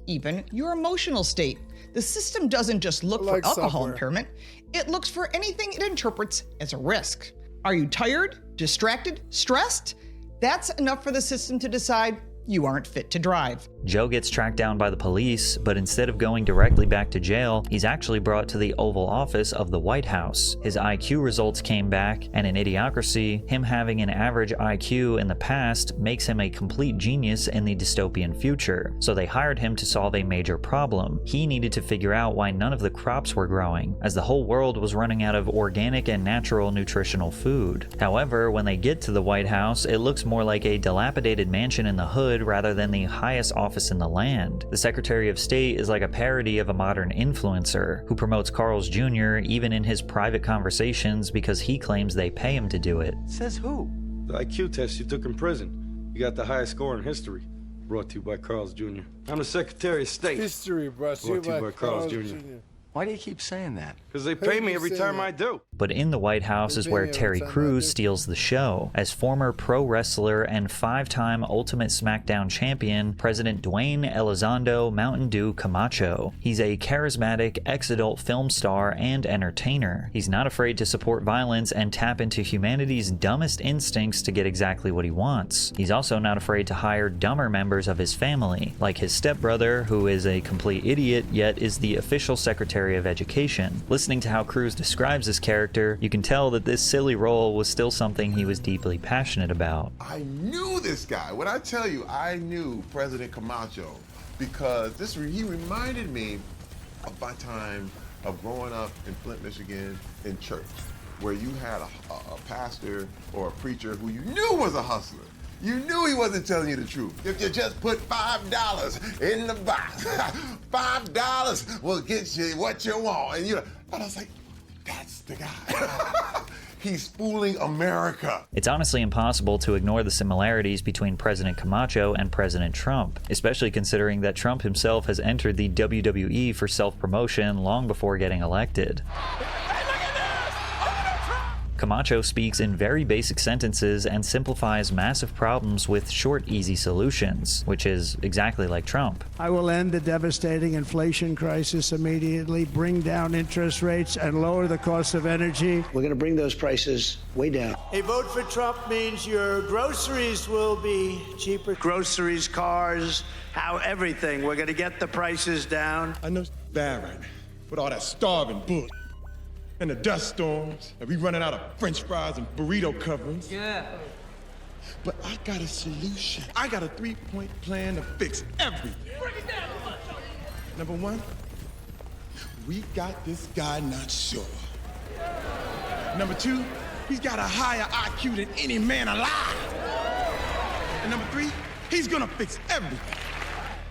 even your emotional state. The system doesn't just look for alcohol impairment, it looks for anything it interprets as a risk. Are you tired, distracted, stressed? That's enough for the system to decide you aren't fit to drive. Joe gets tracked down by the police, but instead of going directly back to jail, he's actually brought to the Oval Office of the White House. His IQ results came back, and in Idiocracy, him having an average IQ in the past makes him a complete genius in the dystopian future. So they hired him to solve a major problem. He needed to figure out why none of the crops were growing, as the whole world was running out of organic and natural nutritional food. However, when they get to the White House, it looks more like a dilapidated mansion in the hood rather than the highest office in the land. The Secretary of State is like a parody of a modern influencer who promotes Carl's Jr. even in his private conversations because he claims they pay him to do it. Says who? The IQ test you took in prison. You got the highest score in history. Brought to you by Carl's Jr. I'm the Secretary of State. History brought to you by Carl's Jr. Why do you keep saying that? Because they pay me every time I do. But in the White House is where Terry Crews steals the show, as former pro wrestler and 5-time Ultimate SmackDown champion, President Dwayne Elizondo Mountain Dew Camacho. He's a charismatic, ex-adult film star and entertainer. He's not afraid to support violence and tap into humanity's dumbest instincts to get exactly what he wants. He's also not afraid to hire dumber members of his family, like his stepbrother, who is a complete idiot yet is the official Secretary of Education. Listening to how Crews describes this character, you can tell that this silly role was still something he was deeply passionate about. I knew this guy. When I tell you, I knew President Camacho because he reminded me of my time of growing up in Flint, Michigan, in church, where you had a pastor or a preacher who you knew was a hustler. You knew he wasn't telling you the truth. If you just put $5 in the box, $5 will get you what you want. And I was like, that's the guy. He's fooling America. It's honestly impossible to ignore the similarities between President Camacho and President Trump, especially considering that Trump himself has entered the WWE for self-promotion long before getting elected. Camacho speaks in very basic sentences and simplifies massive problems with short, easy solutions, which is exactly like Trump. I will end the devastating inflation crisis immediately, bring down interest rates, and lower the cost of energy. We're going to bring those prices way down. A vote for Trump means your groceries will be cheaper. Groceries, cars, everything. We're going to get the prices down. I know it's bad right now with all that starving bull. And the dust storms, and we running out of French fries and burrito coverings. Yeah. But I got a solution. I got a 3-point plan to fix everything. Break it down. Number 1, we got this guy not sure. Number 2, he's got a higher IQ than any man alive. And number 3, he's gonna fix everything.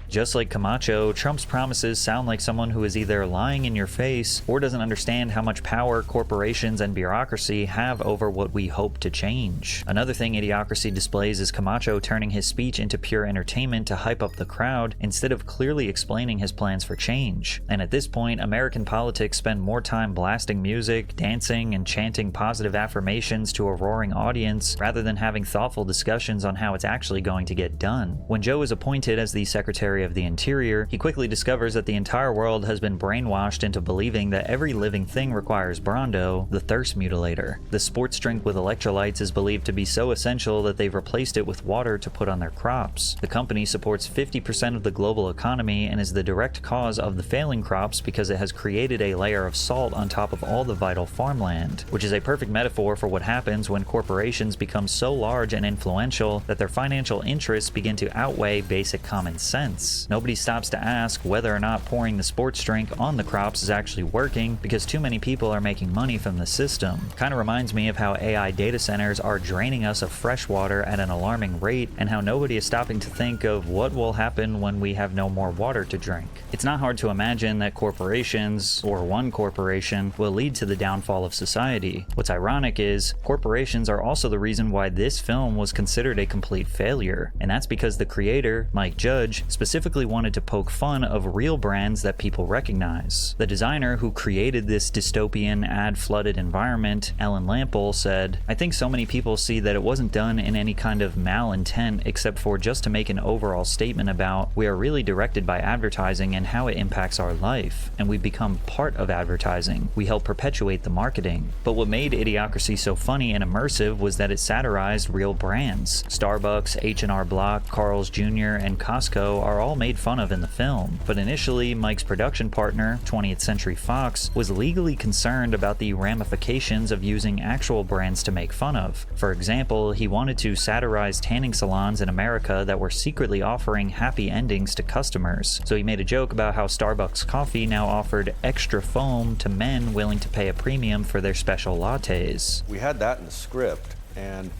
Just like Camacho, Trump's promises sound like someone who is either lying in your face or doesn't understand how much power corporations and bureaucracy have over what we hope to change. Another thing Idiocracy displays is Camacho turning his speech into pure entertainment to hype up the crowd instead of clearly explaining his plans for change. And at this point, American politics spend more time blasting music, dancing, and chanting positive affirmations to a roaring audience rather than having thoughtful discussions on how it's actually going to get done. When Joe is appointed as the Secretary of the Interior, he quickly discovers that the entire world has been brainwashed into believing that every living thing requires Brawndo, the thirst mutilator. The sports drink with electrolytes is believed to be so essential that they've replaced it with water to put on their crops. The company supports 50% of the global economy and is the direct cause of the failing crops because it has created a layer of salt on top of all the vital farmland, which is a perfect metaphor for what happens when corporations become so large and influential that their financial interests begin to outweigh basic common sense. Nobody stops to ask whether or not pouring the sports drink on the crops is actually working because too many people are making money from the system. Kind of reminds me of how AI data centers are draining us of fresh water at an alarming rate and how nobody is stopping to think of what will happen when we have no more water to drink. It's not hard to imagine that corporations, or one corporation, will lead to the downfall of society. What's ironic is, corporations are also the reason why this film was considered a complete failure, and that's because the creator, Mike Judge, specifically wanted to poke fun of real brands that people recognize. The designer who created this dystopian, ad-flooded environment, Ellen Lampel, said, "I think so many people see that it wasn't done in any kind of malintent except for just to make an overall statement about we are really directed by advertising and how it impacts our life, and we become part of advertising. We help perpetuate the marketing." But what made Idiocracy so funny and immersive was that it satirized real brands. Starbucks, H&R Block, Carl's Jr., and Costco are all made fun of in the film, but initially Mike's production partner, 20th Century Fox, was legally concerned about the ramifications of using actual brands to make fun of. For example, he wanted to satirize tanning salons in America that were secretly offering happy endings to customers, so he made a joke about how Starbucks coffee now offered extra foam to men willing to pay a premium for their special lattes. We had that in the script, and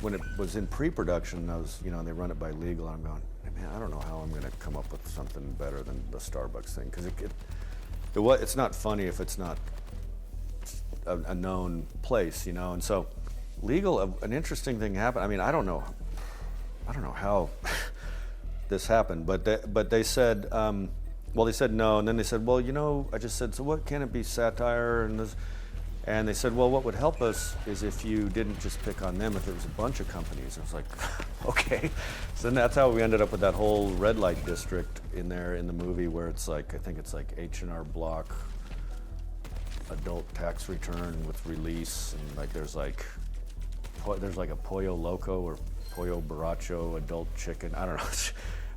when it was in pre-production, they run it by legal, and I'm going, man, I don't know how I'm going to come up with something better than the Starbucks thing, because it's not funny if it's not a known place, and so legal, an interesting thing happened. I mean, I don't know how this happened, but they said, they said no, and then they said, well, I just said, so what can it be, satire? And And they said, well, what would help us is if you didn't just pick on them, if it was a bunch of companies. I was like, okay. So then that's how we ended up with that whole red light district in there in the movie where it's like, I think it's like H&R Block, adult tax return with release, and like there's like a Pollo Loco or Pollo Borracho adult chicken. I don't know.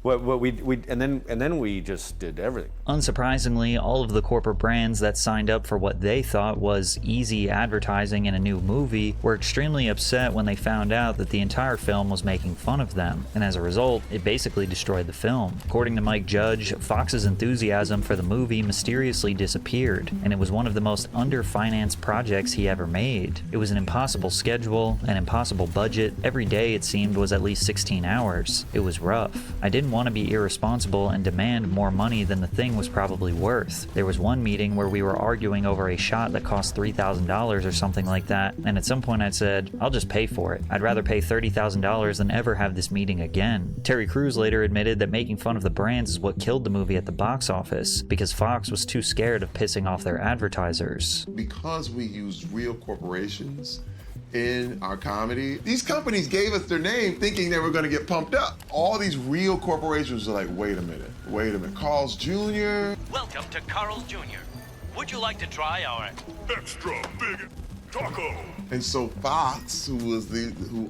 What we and then we just did everything. Unsurprisingly, all of the corporate brands that signed up for what they thought was easy advertising in a new movie were extremely upset when they found out that the entire film was making fun of them, and as a result, it basically destroyed the film. According to Mike Judge, Fox's enthusiasm for the movie mysteriously disappeared, and it was one of the most under-financed projects he ever made. It was an impossible schedule, an impossible budget. Every day, it seemed, was at least 16 hours. It was rough. I didn't want to be irresponsible and demand more money than the thing was probably worth. There was one meeting where we were arguing over a shot that cost $3,000 or something like that, and at some point I said, I'll just pay for it. I'd rather pay $30,000 than ever have this meeting again. Terry Crews later admitted that making fun of the brands is what killed the movie at the box office, because Fox was too scared of pissing off their advertisers. Because we used real corporations in our comedy, these companies gave us their name thinking they were going to get pumped up. All these real corporations are like, wait a minute, Carl's Jr. Welcome to Carl's Jr. Would you like to try our extra big taco? And so Fox, who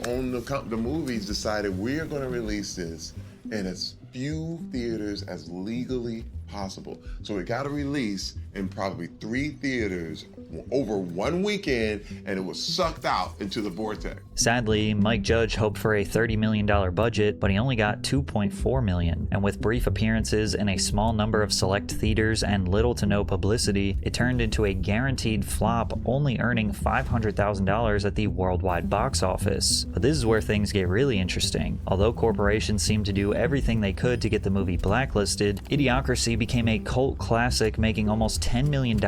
owned the movies, decided we're going to release this in as few theaters as legally possible. So it got a release in probably 3 theaters over one weekend, and it was sucked out into the vortex. Sadly, Mike Judge hoped for a $30 million budget, but he only got $2.4 million, and with brief appearances in a small number of select theaters and little to no publicity, it turned into a guaranteed flop, only earning $500,000 at the worldwide box office. But this is where things get really interesting. Although corporations seemed to do everything they could to get the movie blacklisted, Idiocracy became a cult classic, making almost $10 million in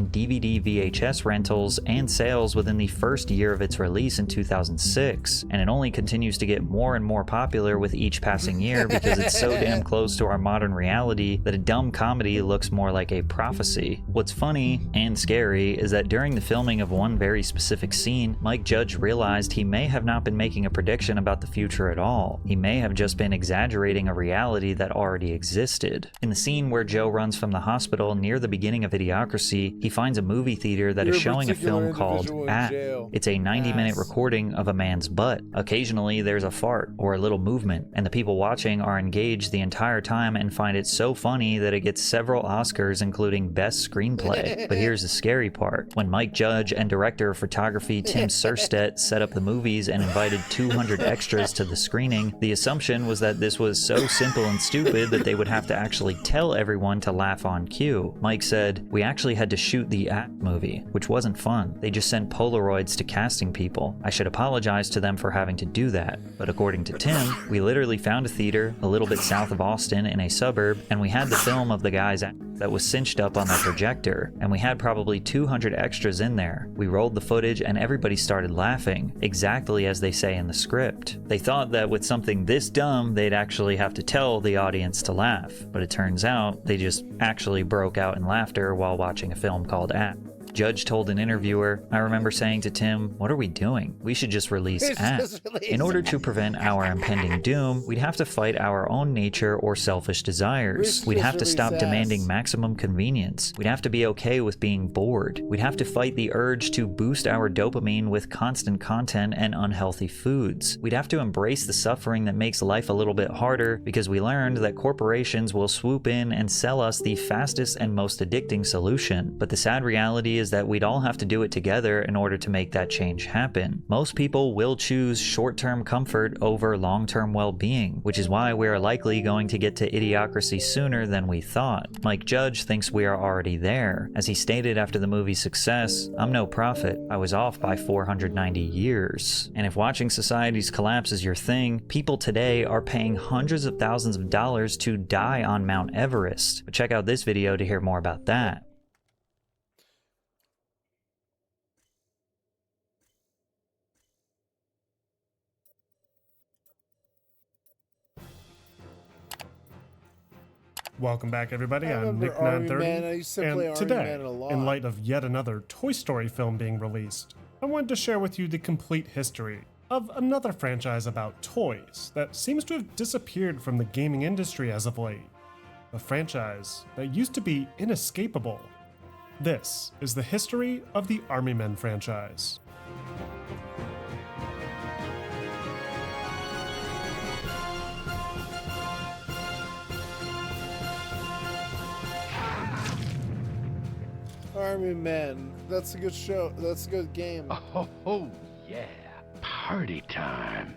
DVD VHS rentals and sales within the first year of its release in 2006, and it only continues to get more and more popular with each passing year because it's so damn close to our modern reality that a dumb comedy looks more like a prophecy. What's funny and scary is that during the filming of one very specific scene, Mike Judge realized he may have not been making a prediction about the future at all. He may have just been exaggerating a reality that already existed. In the scene where Joe runs from the hospital near the beginning of Idiocracy, he finds a movie theater that is showing a film called At. It's a 90-minute recording of a man's butt. Occasionally there's a fart or a little movement, and the people watching are engaged the entire time and find it so funny that it gets several Oscars, including Best Screenplay. But here's the scary part. When Mike Judge and director of photography Tim Surstedt set up the movies and invited 200 extras to the screening, the assumption was that this was so simple and stupid that they would have to actually tell everyone to laugh on cue. Mike said, "We actually had to shoot the At movie, which wasn't fun. They just sent Polaroids to casting people. I should apologize to them for having to do that." But according to Tim, we literally found a theater a little bit south of Austin in a suburb, and we had the film of the guy's that was cinched up on the projector, and we had probably 200 extras in there. We rolled the footage and everybody started laughing, exactly as they say in the script. They thought that with something this dumb, they'd actually have to tell the audience to laugh, but it turns out they just actually broke out in laughter while watching a film called At. Judge told an interviewer, "I remember saying to Tim, what are we doing? We should just release At. In order to prevent our impending doom, we'd have to fight our own nature or selfish desires. We'd have to stop demanding maximum convenience. We'd have to be okay with being bored. We'd have to fight the urge to boost our dopamine with constant content and unhealthy foods. We'd have to embrace the suffering that makes life a little bit harder because we learned that corporations will swoop in and sell us the fastest and most addicting solution. But the sad reality is that we'd all have to do it together in order to make that change happen. Most people will choose short-term comfort over long-term well-being, which is why we are likely going to get to Idiocracy sooner than we thought. Mike Judge thinks we are already there. As he stated after the movie's success, "I'm no prophet. I was off by 490 years. And if watching societies collapse is your thing, people today are paying hundreds of thousands of dollars to die on Mount Everest." But check out this video to hear more about that. Welcome back, everybody. I I'm remember Army Nick930, Man. I used to play and Army today, Man a lot. in light of yet another Toy Story film being released, I wanted to share with you the complete history of another franchise about toys that seems to have disappeared from the gaming industry as of late. A franchise that used to be inescapable. This is the history of the Army Men franchise. Army Men. That's a good show. That's a good game. Oh, yeah. Party time.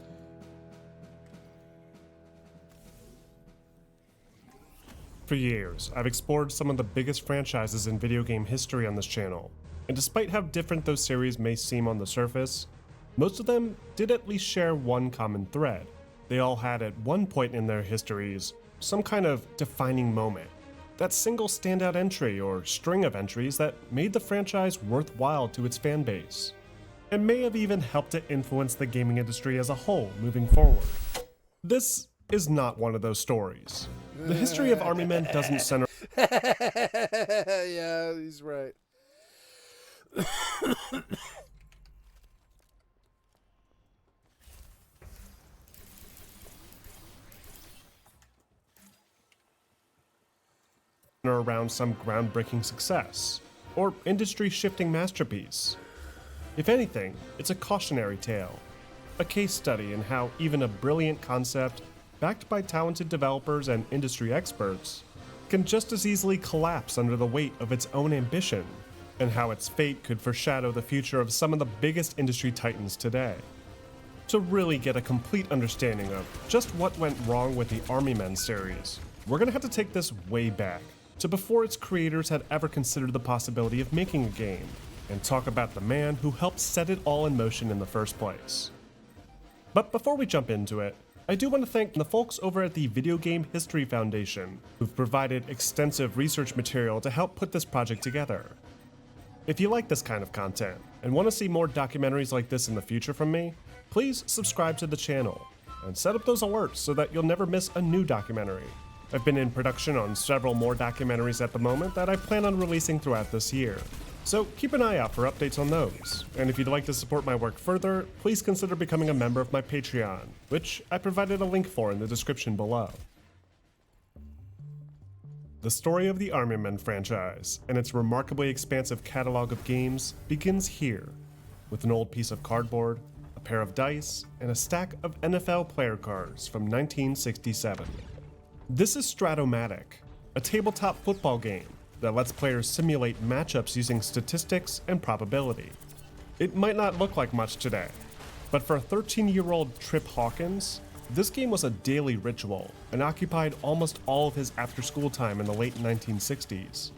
For years, I've explored some of the biggest franchises in video game history on this channel, and despite how different those series may seem on the surface, most of them did at least share one common thread. They all had at one point in their histories some kind of defining moment. That single standout entry or string of entries that made the franchise worthwhile to its fan base, and may have even helped to influence the gaming industry as a whole moving forward. This is not one of those stories. The history of Army Men doesn't center. Yeah, he's right. Around some groundbreaking success or industry-shifting masterpiece. If anything, it's a cautionary tale, a case study in how even a brilliant concept, backed by talented developers and industry experts, can just as easily collapse under the weight of its own ambition, and how its fate could foreshadow the future of some of the biggest industry titans today. To really get a complete understanding of just what went wrong with the Army Men series, we're gonna have to take this way back, to before its creators had ever considered the possibility of making a game, and talk about the man who helped set it all in motion in the first place. But before we jump into it, I do want to thank the folks over at the Video Game History Foundation, who've provided extensive research material to help put this project together. If you like this kind of content, and want to see more documentaries like this in the future from me, please subscribe to the channel, and set up those alerts so that you'll never miss a new documentary. I've been in production on several more documentaries at the moment that I plan on releasing throughout this year, so keep an eye out for updates on those. And if you'd like to support my work further, please consider becoming a member of my Patreon, which I provided a link for in the description below. The story of the Army Men franchise and its remarkably expansive catalog of games begins here, with an old piece of cardboard, a pair of dice, and a stack of NFL player cards from 1967. This is Stratomatic, a tabletop football game that lets players simulate matchups using statistics and probability. It might not look like much today, but for 13-year-old Trip Hawkins, this game was a daily ritual and occupied almost all of his after-school time in the late 1960s.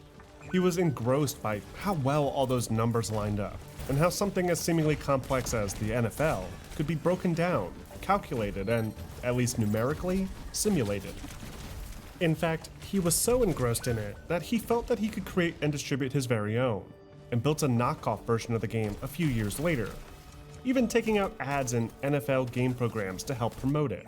He was engrossed by how well all those numbers lined up, and how something as seemingly complex as the NFL could be broken down, calculated, and, at least numerically, simulated. In fact, he was so engrossed in it that he felt that he could create and distribute his very own, and built a knockoff version of the game a few years later, even taking out ads in NFL game programs to help promote it.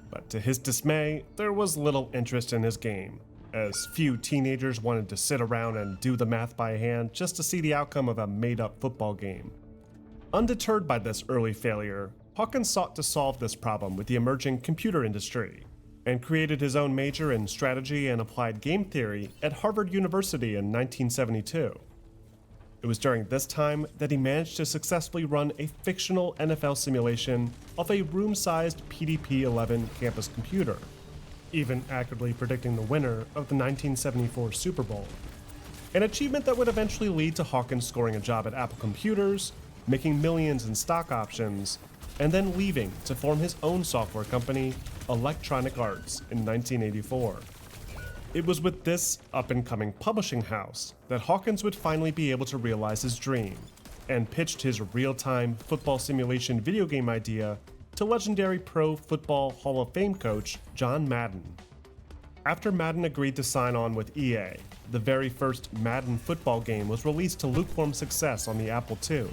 But to his dismay, there was little interest in his game, as few teenagers wanted to sit around and do the math by hand just to see the outcome of a made-up football game. Undeterred by this early failure, Hawkins sought to solve this problem with the emerging computer industry, and created his own major in strategy and applied game theory at Harvard University in 1972. It was during this time that he managed to successfully run a fictional NFL simulation of a room-sized PDP-11 campus computer, even accurately predicting the winner of the 1974 Super Bowl. An achievement that would eventually lead to Hawkins scoring a job at Apple Computers, making millions in stock options, and then leaving to form his own software company, Electronic Arts, in 1984. It was with this up-and-coming publishing house that Hawkins would finally be able to realize his dream, and pitched his real-time football simulation video game idea to legendary Pro Football Hall of Fame coach John Madden. After Madden agreed to sign on with EA, the very first Madden football game was released to lukewarm success on the Apple II.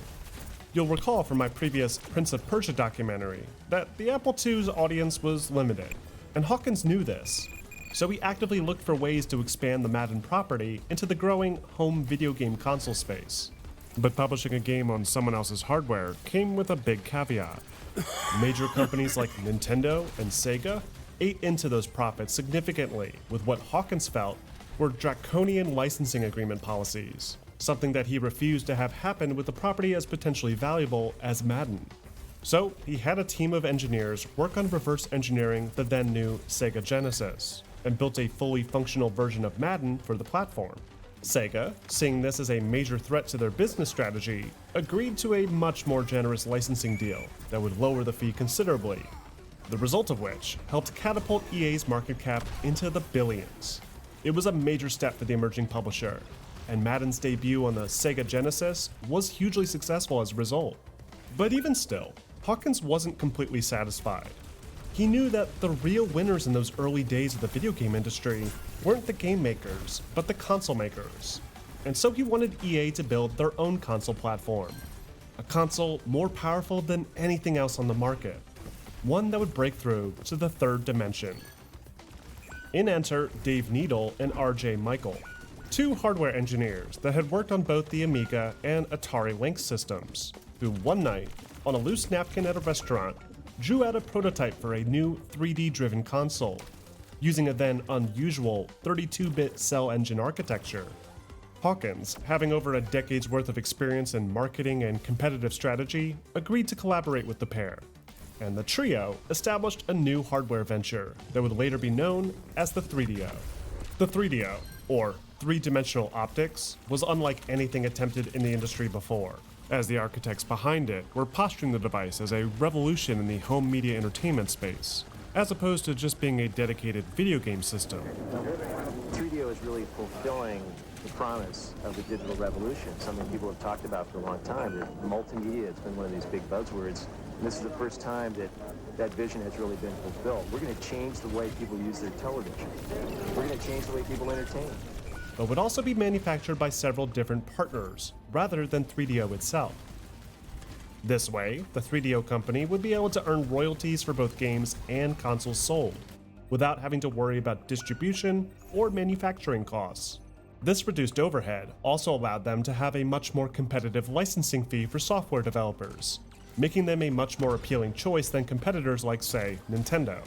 You'll recall from my previous Prince of Persia documentary that the Apple II's audience was limited, and Hawkins knew this. so he actively looked for ways to expand the Madden property into the growing home video game console space. But publishing a game on someone else's hardware came with a big caveat. Major companies like Nintendo and Sega ate into those profits significantly with what Hawkins felt were draconian licensing agreement policies, something that he refused to have happen with a property as potentially valuable as Madden. So he had a team of engineers work on reverse engineering the then new Sega Genesis, and built a fully functional version of Madden for the platform. Sega, seeing this as a major threat to their business strategy, agreed to a much more generous licensing deal that would lower the fee considerably, the result of which helped catapult EA's market cap into the billions. It was a major step for the emerging publisher, and Madden's debut on the Sega Genesis was hugely successful as a result. But even still, Hawkins wasn't completely satisfied. He knew that the real winners in those early days of the video game industry weren't the game makers, but the console makers. And so he wanted EA to build their own console platform. A console more powerful than anything else on the market. One that would break through to the third dimension. In enter Dave Needle and RJ Michael, two hardware engineers that had worked on both the Amiga and Atari Lynx systems, who one night, on a loose napkin at a restaurant, drew out a prototype for a new 3D-driven console, using a then unusual 32-bit cell engine architecture. Hawkins, having over a decade's worth of experience in marketing and competitive strategy, agreed to collaborate with the pair, and the trio established a new hardware venture that would later be known as the 3DO. The 3DO, or three-dimensional optics, was unlike anything attempted in the industry before, as the architects behind it were posturing the device as a revolution in the home media entertainment space, as opposed to just being a dedicated video game system. 3DO is really fulfilling the promise of the digital revolution, something people have talked about for a long time. That multimedia has been one of these big buzzwords, and this is the first time that that vision has really been fulfilled. We're going to change the way people use their television. We're going to change the way people entertain. But would also be manufactured by several different partners, rather than 3DO itself. This way, the 3DO company would be able to earn royalties for both games and consoles sold, without having to worry about distribution or manufacturing costs. This reduced overhead also allowed them to have a much more competitive licensing fee for software developers, making them a much more appealing choice than competitors like, say, Nintendo.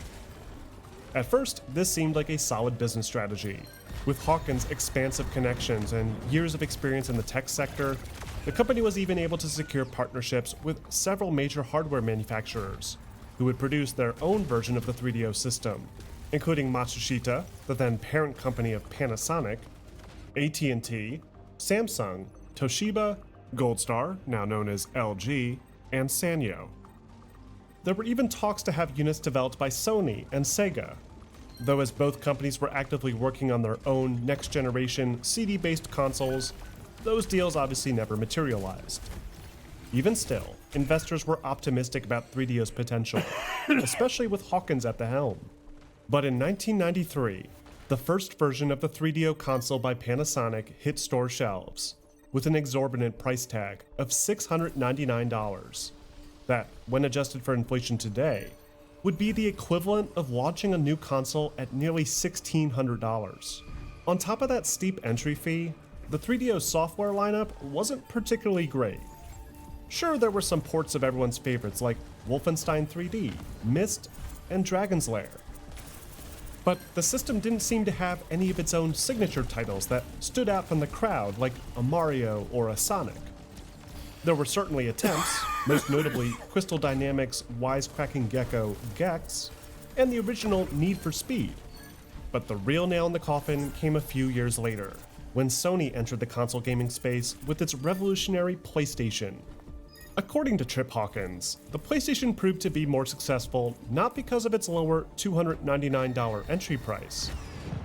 At first, this seemed like a solid business strategy. With Hawkins' expansive connections and years of experience in the tech sector, the company was even able to secure partnerships with several major hardware manufacturers, who would produce their own version of the 3DO system, including Matsushita, the then parent company of Panasonic, AT&T, Samsung, Toshiba, Goldstar, now known as LG, and Sanyo. There were even talks to have units developed by Sony and Sega, though as both companies were actively working on their own next-generation CD-based consoles, those deals obviously never materialized. Even still, investors were optimistic about 3DO's potential, especially with Hawkins at the helm. But in 1993, the first version of the 3DO console by Panasonic hit store shelves, with an exorbitant price tag of $699. That, when adjusted for inflation today, would be the equivalent of launching a new console at nearly $1,600. On top of that steep entry fee, the 3DO software lineup wasn't particularly great. Sure, there were some ports of everyone's favorites like Wolfenstein 3D, Myst, and Dragon's Lair. But the system didn't seem to have any of its own signature titles that stood out from the crowd like a Mario or a Sonic. There were certainly attempts, most notably Crystal Dynamics' wisecracking gecko Gex, and the original Need for Speed. But the real nail in the coffin came a few years later, when Sony entered the console gaming space with its revolutionary PlayStation. According to Trip Hawkins, the PlayStation proved to be more successful not because of its lower $299 entry price,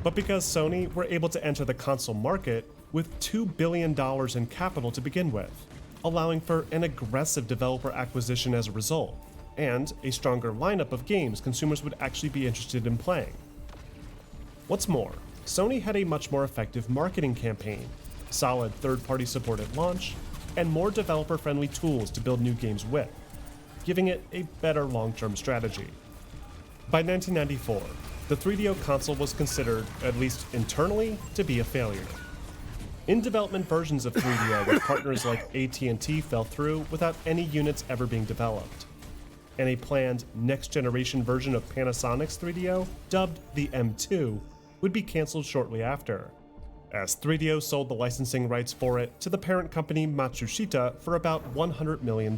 but because Sony were able to enter the console market with $2 billion in capital to begin with, allowing for an aggressive developer acquisition as a result, and a stronger lineup of games consumers would actually be interested in playing. What's more, Sony had a much more effective marketing campaign, solid third-party support at launch, and more developer-friendly tools to build new games with, giving it a better long-term strategy. By 1994, the 3DO console was considered, at least internally, to be a failure. In-development versions of 3DO with partners like AT&T fell through without any units ever being developed. And a planned next-generation version of Panasonic's 3DO, dubbed the M2, would be cancelled shortly after, as 3DO sold the licensing rights for it to the parent company Matsushita for about $100 million.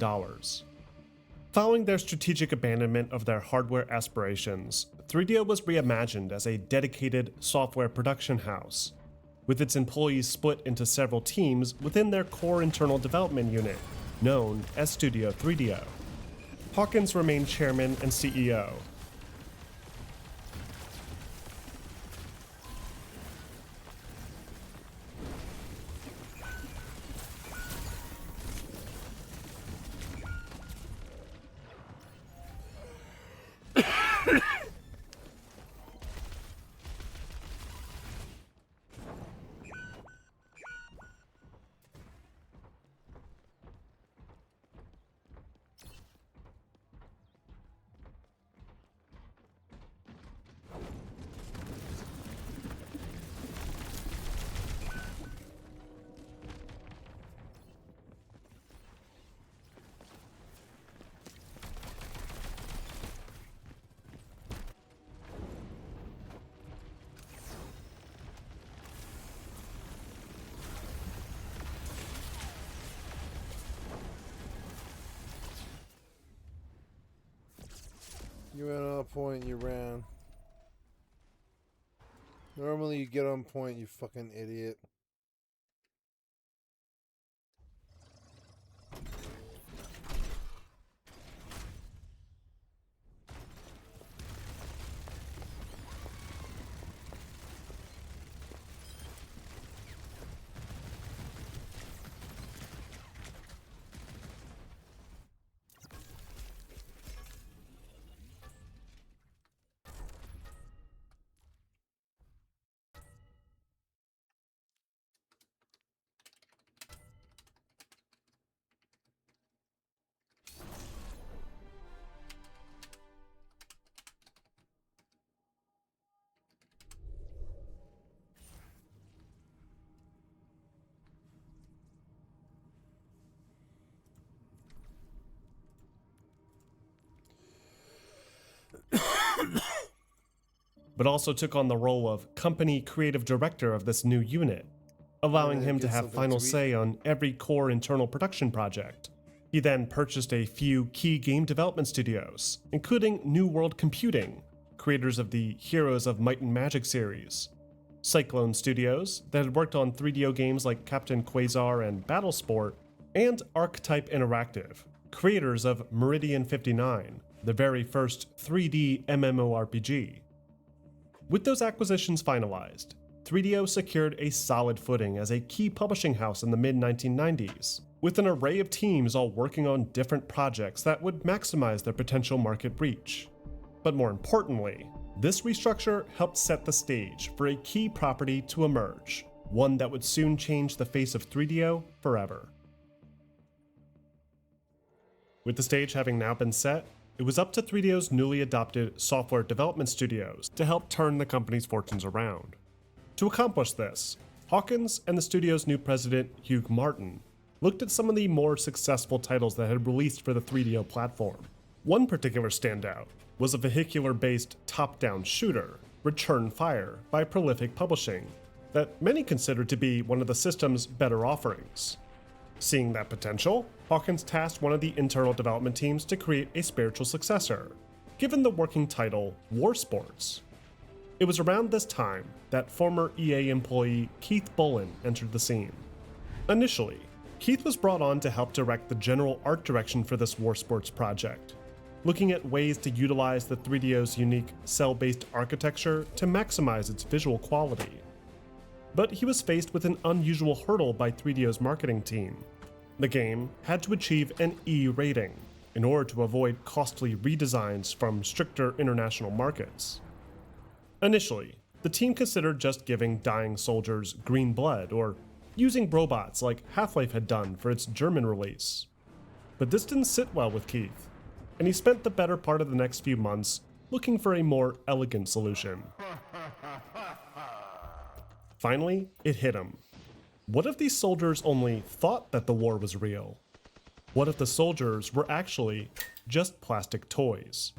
Following their strategic abandonment of their hardware aspirations, 3DO was reimagined as a dedicated software production house, with its employees split into several teams within their core internal development unit, known as Studio 3DO. Hawkins remained chairman and CEO. You went on point, you ran. Normally you get on point, you fucking idiot. But also took on the role of company creative director of this new unit, allowing him to have final say on every core internal production project. He then purchased a few key game development studios, including New World Computing, creators of the Heroes of Might and Magic series, Cyclone Studios, that had worked on 3DO games like Captain Quasar and Battlesport, and Archetype Interactive, creators of Meridian 59, the very first 3D MMORPG. With those acquisitions finalized, 3DO secured a solid footing as a key publishing house in the mid-1990s, with an array of teams all working on different projects that would maximize their potential market reach. But more importantly, this restructure helped set the stage for a key property to emerge, one that would soon change the face of 3DO forever. With the stage having now been set, it was up to 3DO's newly adopted software development studios to help turn the company's fortunes around. To accomplish this, Hawkins and the studio's new president, Hugh Martin, looked at some of the more successful titles that had released for the 3DO platform. One particular standout was a vehicular-based top-down shooter, Return Fire, by Prolific Publishing, that many considered to be one of the system's better offerings. Seeing that potential, Hawkins tasked one of the internal development teams to create a spiritual successor, given the working title War Sports. It was around this time that former EA employee Keith Bullen entered the scene. Initially, Keith was brought on to help direct the general art direction for this War Sports project, looking at ways to utilize the 3DO's unique cell-based architecture to maximize its visual quality. But he was faced with an unusual hurdle by 3DO's marketing team. The game had to achieve an E rating in order to avoid costly redesigns from stricter international markets. Initially, the team considered just giving dying soldiers green blood or using robots like Half-Life had done for its German release. But this didn't sit well with Keith, and he spent the better part of the next few months looking for a more elegant solution. Finally, it hit him. What if these soldiers only thought that the war was real? What if the soldiers were actually just plastic toys?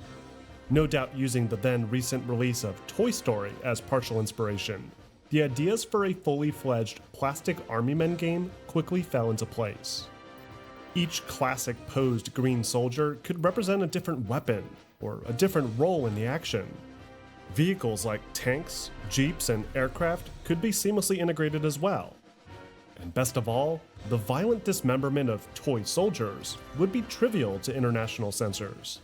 No doubt using the then recent release of Toy Story as partial inspiration, the ideas for a fully fledged plastic army men game quickly fell into place. Each classic posed green soldier could represent a different weapon or a different role in the action. Vehicles like tanks, jeeps, and aircraft could be seamlessly integrated as well. And best of all, the violent dismemberment of toy soldiers would be trivial to international censors.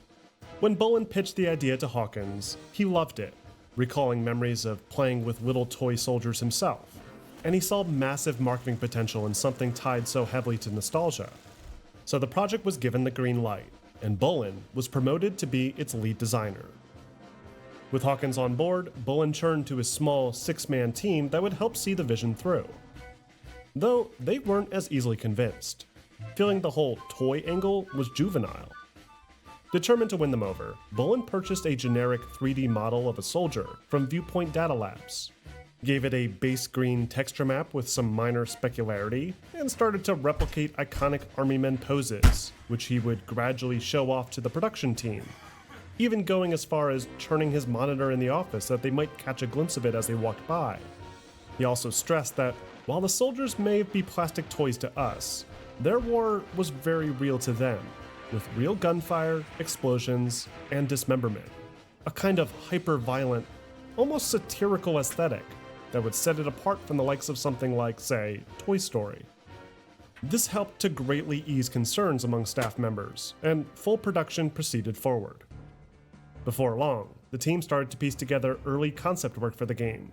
When Bowen pitched the idea to Hawkins, he loved it, recalling memories of playing with little toy soldiers himself, and he saw massive marketing potential in something tied so heavily to nostalgia. So the project was given the green light, and Bowen was promoted to be its lead designer. With Hawkins on board, Bowen turned to his small 6-man team that would help see the vision through. Though they weren't as easily convinced, feeling the whole toy angle was juvenile. Determined to win them over, Bowen purchased a generic 3D model of a soldier from Viewpoint Data Labs, gave it a base green texture map with some minor specularity, and started to replicate iconic Army men poses, which he would gradually show off to the production team, even going as far as turning his monitor in the office so that they might catch a glimpse of it as they walked by. He also stressed that while the soldiers may be plastic toys to us, their war was very real to them, with real gunfire, explosions, and dismemberment. A kind of hyper-violent, almost satirical aesthetic that would set it apart from the likes of something like, say, Toy Story. This helped to greatly ease concerns among staff members, and full production proceeded forward. Before long, the team started to piece together early concept work for the game,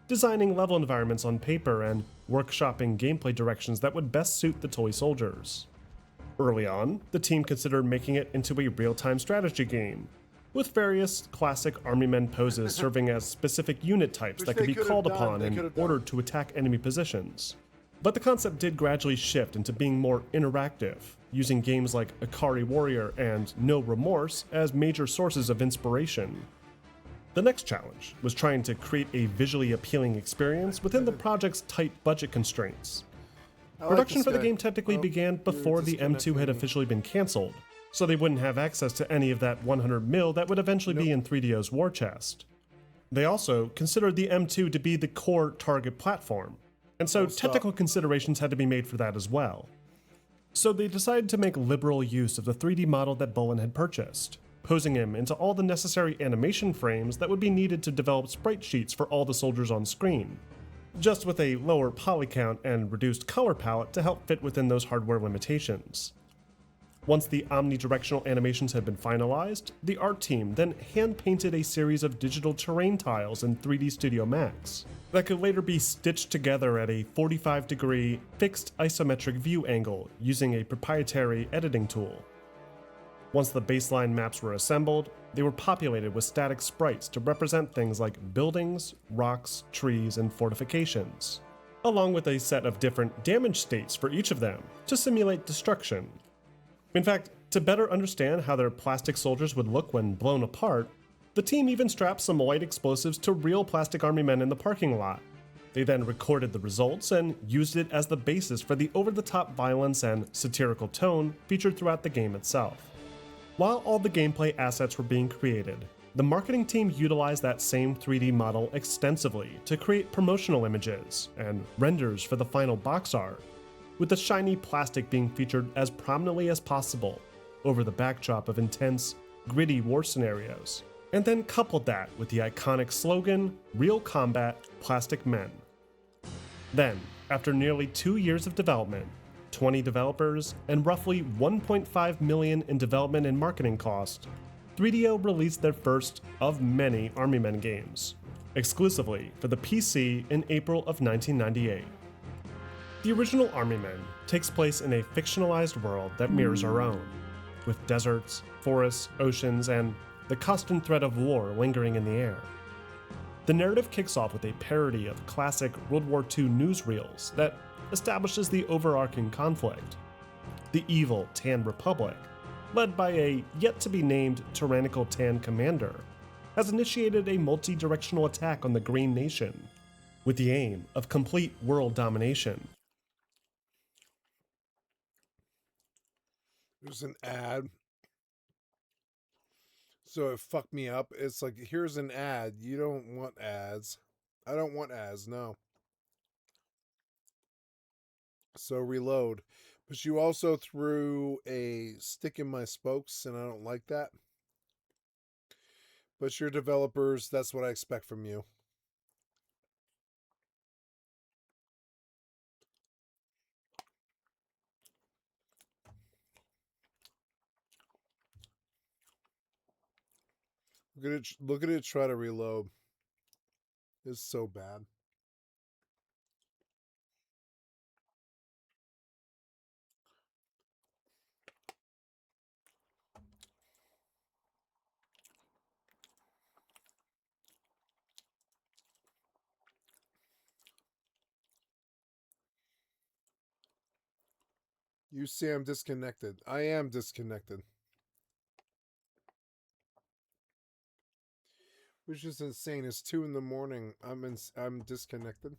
designing level environments on paper and workshopping gameplay directions that would best suit the toy soldiers. Early on, the team considered making it into a real-time strategy game, with various classic Army men poses serving as specific unit types that could be called upon and ordered to attack enemy positions. But the concept did gradually shift into being more interactive, using games like Ikari Warrior and No Remorse as major sources of inspiration. The next challenge was trying to create a visually appealing experience within the project's tight budget constraints. Production for the game technically began before the M2 had officially been cancelled, so they wouldn't have access to any of that 100 mil that would eventually be in 3DO's war chest. They also considered the M2 to be the core target platform, and so technical considerations had to be made for that as well. So they decided to make liberal use of the 3D model that Bowen had purchased, posing him into all the necessary animation frames that would be needed to develop sprite sheets for all the soldiers on screen, just with a lower poly count and reduced color palette to help fit within those hardware limitations. Once the omnidirectional animations had been finalized, the art team then hand-painted a series of digital terrain tiles in 3D Studio Max that could later be stitched together at a 45-degree fixed isometric view angle using a proprietary editing tool. Once the baseline maps were assembled, they were populated with static sprites to represent things like buildings, rocks, trees, and fortifications, along with a set of different damage states for each of them to simulate destruction. In fact, to better understand how their plastic soldiers would look when blown apart, the team even strapped some light explosives to real plastic army men in the parking lot. They then recorded the results and used it as the basis for the over-the-top violence and satirical tone featured throughout the game itself. While all the gameplay assets were being created, the marketing team utilized that same 3D model extensively to create promotional images and renders for the final box art, with the shiny plastic being featured as prominently as possible over the backdrop of intense, gritty war scenarios, and then coupled that with the iconic slogan, "Real Combat, Plastic Men." Then, after nearly 2 years of development, 20 developers, and roughly $1.5 million in development and marketing cost, 3DO released their first of many Army Men games, exclusively for the PC in April of 1998. The original Army Men takes place in a fictionalized world that mirrors our own, with deserts, forests, oceans, and the constant threat of war lingering in the air. The narrative kicks off with a parody of classic World War II newsreels that establishes the overarching conflict: the evil Tan Republic, led by a yet-to-be-named tyrannical Tan commander, has initiated a multi-directional attack on the Green Nation, with the aim of complete world domination. There's an ad. So it fucked me up. It's like, here's an ad. You don't want ads. I don't want ads, no. So reload. But you also threw a stick in my spokes, and I don't like that. But you're developers, that's what I expect from you. Look at it try to reload. It's so bad. You say I'm disconnected. I am disconnected. Which is insane. It's 2 in the morning. I'm disconnected.